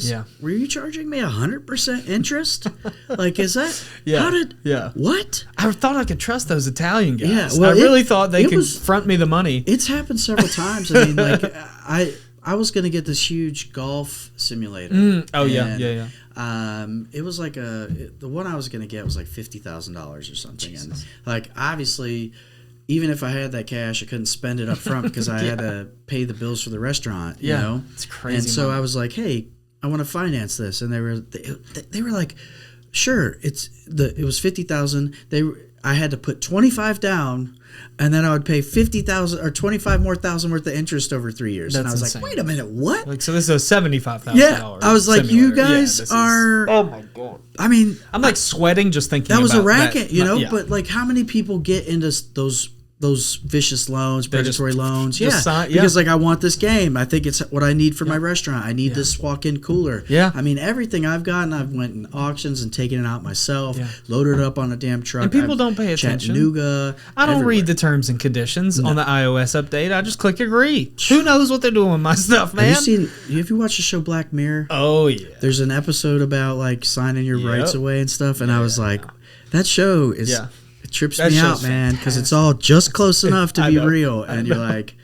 Were you charging me 100% interest? Like, is that what? I thought I could trust those Italian guys. I really thought they could front me the money. It's happened several times. I mean, like I was gonna get this huge golf simulator. It was like the one I was gonna get was like $50,000 or something, and like obviously, even if I had that cash, I couldn't spend it up front because I had to pay the bills for the restaurant. You know, it's crazy. And so I was like, hey, I want to finance this, and they were like, sure. It was $50,000. I had to put 25 down. And then I would pay $50,000 or $25,000 more worth of interest over 3 years. That's and I was insane. like, wait a minute, what? Like, so this is a $75,000. Yeah, I was like, you guys are. Oh my God. I mean, I'm like sweating just thinking. That was about a racket, that. you know. But like, how many people get into those vicious loans, predatory loans? Because like I want this game. I think it's what I need for my restaurant. I need this walk-in cooler. Yeah. I mean, everything I've gotten, I've went in auctions and taken it out myself, loaded it up on a damn truck. And people don't pay attention. Chattanooga. I don't read the terms and conditions on the iOS update. I just click agree. Who knows what they're doing with my stuff, man? Have you watched the show Black Mirror? Oh yeah. There's an episode about like signing your rights away and stuff, and I was like, that show is. Yeah. It trips me out, man, because it's all just close enough to be real, and you're like,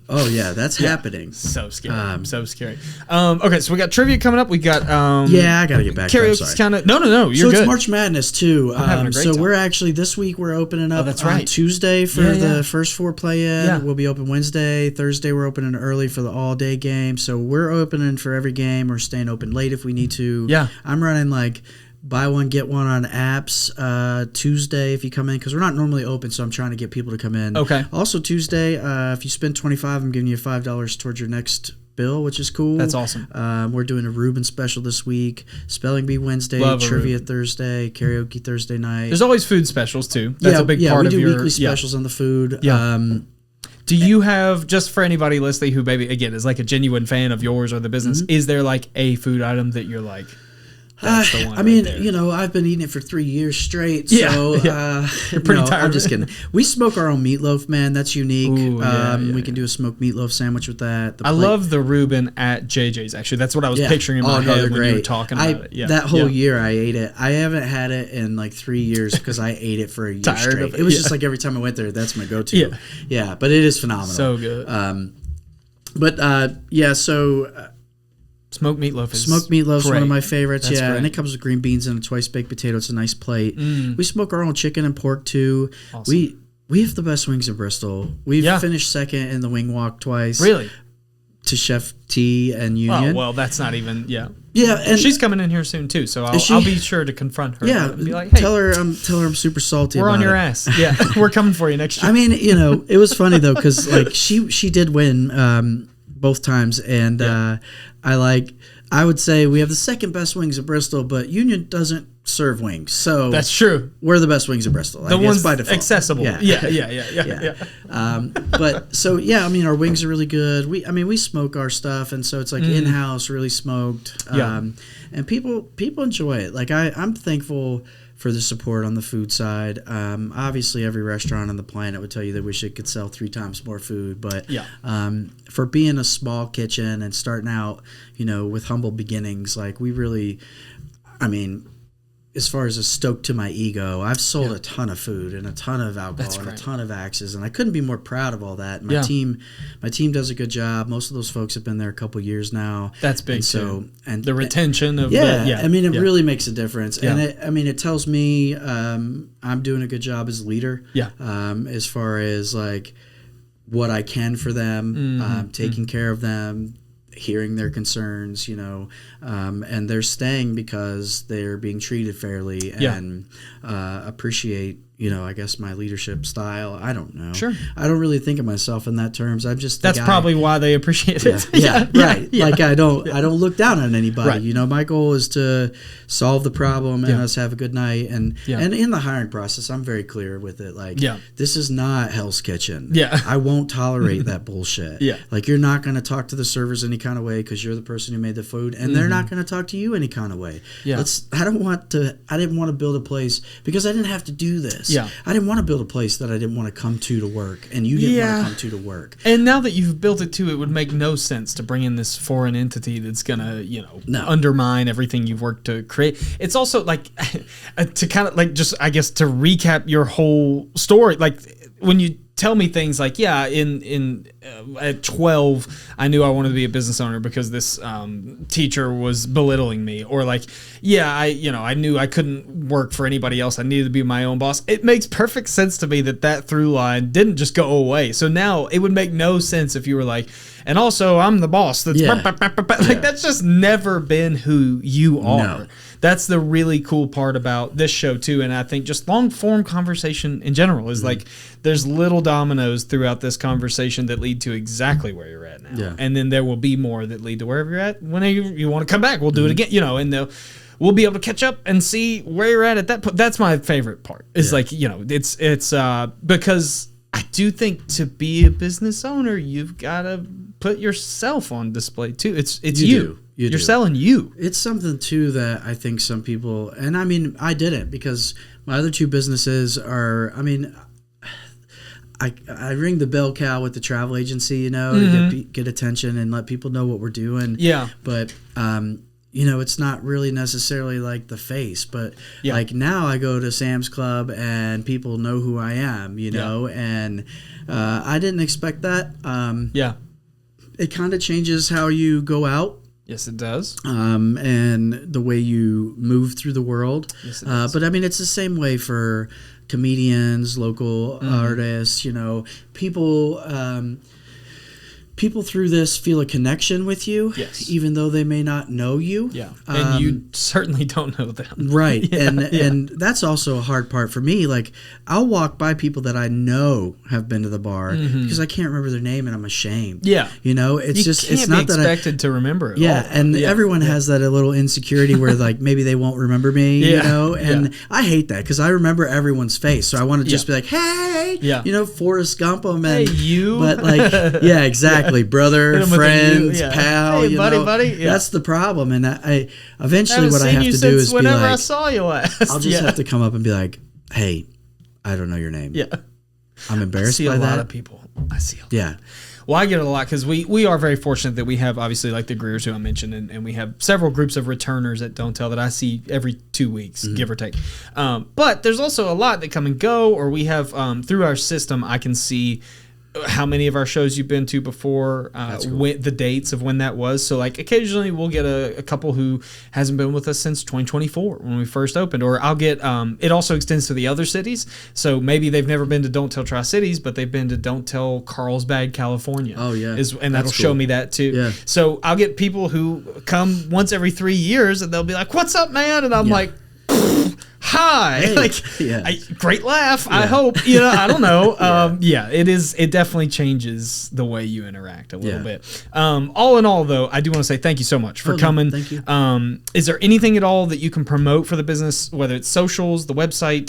oh yeah, that's happening. So scary. So scary. Okay, so we got trivia coming up. We got I gotta get back. Karaoke's kind of no. You're so good. It's March Madness too. I'm having a great time. We're actually this week we're opening up on Tuesday for the first 4 play-in. Yeah. We'll be open Wednesday, Thursday. We're opening early for the all-day game. So we're opening for every game. We're staying open late if we need to. Yeah, I'm running like. Buy one, get one on apps Tuesday if you come in, because we're not normally open, so I'm trying to get people to come in. Okay. Also Tuesday, if you spend $25, I'm giving you $5 towards your next bill, which is cool. That's awesome. We're doing a Reuben special this week. Spelling Bee Wednesday, Love Trivia Thursday, Karaoke Thursday night. There's always food specials too. That's a big part of your... we do weekly specials on the food. Yeah. Do you have, just for anybody listening who maybe, again, is like a genuine fan of yours or the business, is there like a food item that you're like... That's the one I've been eating it for 3 years straight, so you're pretty tired. I'm just kidding. We smoke our own meatloaf, man. That's unique. Ooh, we can do a smoked meatloaf sandwich with that. I love the Reuben at JJ's, actually. That's what I was picturing in my head when you were talking about it. Yeah. That whole year I ate it. I haven't had it in like 3 years because I ate it for a year straight. It was just like every time I went there, that's my go-to. Yeah, but it is phenomenal. So good. So... Smoked meatloaf is one of my favorites. That's great. And it comes with green beans and a twice baked potato. It's a nice plate. We smoke our own chicken and pork too. Awesome. We have the best wings in Bristol. We've finished second in the wing walk twice. Really? To Chef T and Union. Oh, well, that's not even Yeah, and she's coming in here soon too, so I'll be sure to confront her. Yeah, and be like, hey, tell her I'm super salty. We're about on your it. ass. Yeah, we're coming for you next year. I mean, it was funny though because like she did win both times, and I would say we have the second best wings in Bristol, but Union doesn't serve wings, so that's true. We're the best wings in Bristol. The ones by default, accessible. Yeah. But so I mean, our wings are really good. We smoke our stuff, and so it's like in house, really smoked. And people enjoy it. Like I'm thankful for the support on the food side. Obviously, every restaurant on the planet would tell you they wish it could sell 3 times more food. But for being a small kitchen and starting out, with humble beginnings, like we really, as far as a stoke to my ego, I've sold a ton of food and a ton of alcohol and a ton of axes, and I couldn't be more proud of all that. My team does a good job. Most of those folks have been there a couple years now. That's big. And the retention of it really makes a difference. And it tells me I'm doing a good job as a leader. As far as like what I can for them, taking care of them, hearing their concerns, and they're staying because they're being treated fairly and appreciate, I guess my leadership style. I don't know. Sure. I don't really think of myself in that terms. I'm just that's probably why they appreciate it. Right. Like I don't look down on anybody. Right. My goal is to solve the problem and us have a good night. And in the hiring process, I'm very clear with it. Like this is not Hell's Kitchen. I won't tolerate that bullshit. Like you're not going to talk to the servers any kind of way because you're the person who made the food, and they're not going to talk to you any kind of way. I didn't want to build a place because I didn't have to do this. I didn't want to build a place that I didn't want to come to work, and you didn't want to come to work. And now that you've built it too, it would make no sense to bring in this foreign entity that's gonna, undermine everything you've worked to create. It's also like to kind of like just, I guess, to recap your whole story, like when you tell me things like, at 12, I knew I wanted to be a business owner because this teacher was belittling me, or like, I knew I couldn't work for anybody else. I needed to be my own boss. It makes perfect sense to me that through line didn't just go away. So now it would make no sense if you were like, and also I'm the boss. That's like that's just never been who you are. No. That's the really cool part about this show too, and I think just long form conversation in general is like there's little dominoes throughout this conversation that lead to exactly where you're at now, and then there will be more that lead to wherever you're at. Whenever you want to come back, we'll do it again, and we'll be able to catch up and see where you're at that point. That's my favorite part. Is like it's because I do think to be a business owner, you've got to put yourself on display too. It's you. You're selling you. It's something too that I think some people, and I didn't, because my other 2 businesses are, I ring the bell cow with the travel agency, to get attention and let people know what we're doing. But it's not really necessarily like the face, but like now I go to Sam's Club and people know who I am, and I didn't expect that. It kind of changes how you go out. Yes, it does. And the way you move through the world. Yes, it does. But it's the same way for comedians, local artists, people. people through this feel a connection with you, yes, even though they may not know you. Yeah, and you certainly don't know them. Right, and that's also a hard part for me. Like, I'll walk by people that I know have been to the bar because I can't remember their name and I'm ashamed. Yeah, you know, it's it's not that expected to remember it. Yeah, and everyone has that a little insecurity where like maybe they won't remember me, you know, and I hate that because I remember everyone's face, so I want to just be like, hey, you know, Forrest Gump them, and hey, you, but like, yeah, exactly, brother, friends, pal, hey, you buddy, know, buddy. That's the problem, and I eventually what I have to do is be whenever like, I saw you last. I'll just have to come up and be like, hey, I don't know your name. Yeah, I'm embarrassed by that. I see a lot of people. I see a lot. Yeah. Well, I get it a lot because we are very fortunate that we have obviously like the Greers who I mentioned, and we have several groups of returners at Don't Tell that I see every 2 weeks, give or take. But there's also a lot that come and go, or we have through our system, I can see how many of our shows you've been to before, cool. the dates of when that was. So like occasionally we'll get a couple who hasn't been with us since 2024 when we first opened, or I'll get it also extends to the other cities. So maybe they've never been to Don't Tell Tri-Cities, but they've been to Don't Tell Carlsbad, California. Oh yeah, and that'll show me that too. Yeah. So I'll get people who come once every 3 years and they'll be like, "What's up, man?" And I'm like, hi, hey. like great laugh. I hope, you know, I don't know. It definitely changes the way you interact a little bit. All in all, though, I do want to say thank you so much for coming. Thank you. Is there anything at all that you can promote for the business, whether it's socials, the website,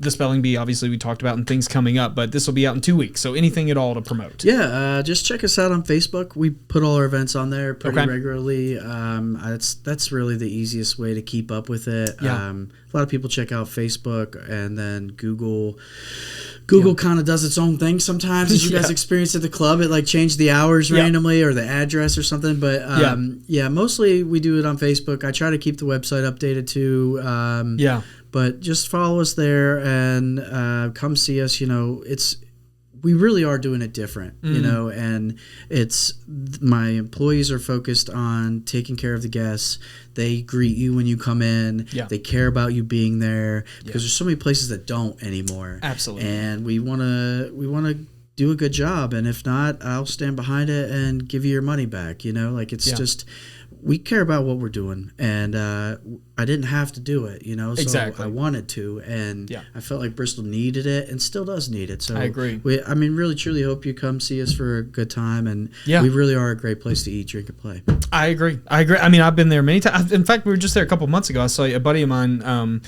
the spelling bee, obviously we talked about, and things coming up, but this will be out in 2 weeks. So anything at all to promote? Yeah, just check us out on Facebook. We put all our events on there pretty regularly. That's really the easiest way to keep up with it. Yeah. A lot of people check out Facebook, and then Google kind of does its own thing sometimes. As you guys experience at the club, it like changed the hours randomly or the address or something. But mostly we do it on Facebook. I try to keep the website updated too. But just follow us there and come see us. You know, we really are doing it different, you know, and my employees are focused on taking care of the guests. They greet you when you come in. Yeah. They care about you being there because there's so many places that don't anymore. Absolutely. And we want to do a good job. And if not, I'll stand behind it and give you your money back. You know, like it's just, we care about what we're doing, and I didn't have to do it, you know, so I wanted to, and I felt like Bristol needed it and still does need it. So I agree. I mean, really, truly hope you come see us for a good time, and we really are a great place to eat, drink, and play. I agree. I mean, I've been there many times. In fact, we were just there a couple months ago. I saw a buddy of mine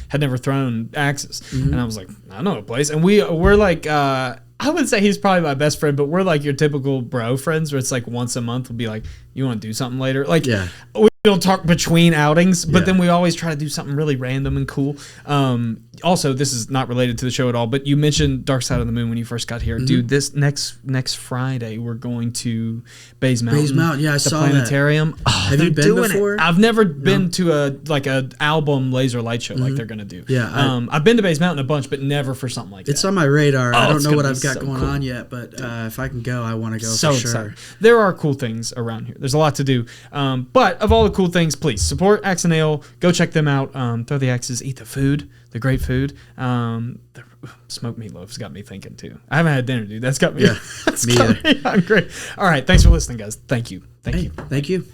had never thrown axes, and I was like, I know a place, and we're like. I would say he's probably my best friend, but we're like your typical bro friends where it's like once a month we'll be like, you want to do something later? Like, we don't talk between outings, but then we always try to do something really random and cool. Also, this is not related to the show at all, but you mentioned Dark Side of the Moon when you first got here. Dude, this next Friday, we're going to Bays Mountain. Bays Mountain, I saw planetarium. That. Oh, have you been before? I've never been to an album laser light show like they're going to do. Yeah. I've been to Bays Mountain a bunch, but never for something like that. It's on my radar. I don't know what I've got going on yet, but if I can go, I want to go for sure. There are cool things around here. There's a lot to do. But of all the cool things, please support Axe and Ale. Go check them out. Throw the axes, eat the food, the great food. The smoked meatloaf's got me thinking too. I haven't had dinner, dude. That's got me. Yeah, me hungry. All right, thanks for listening, guys. Thank you. Thank you.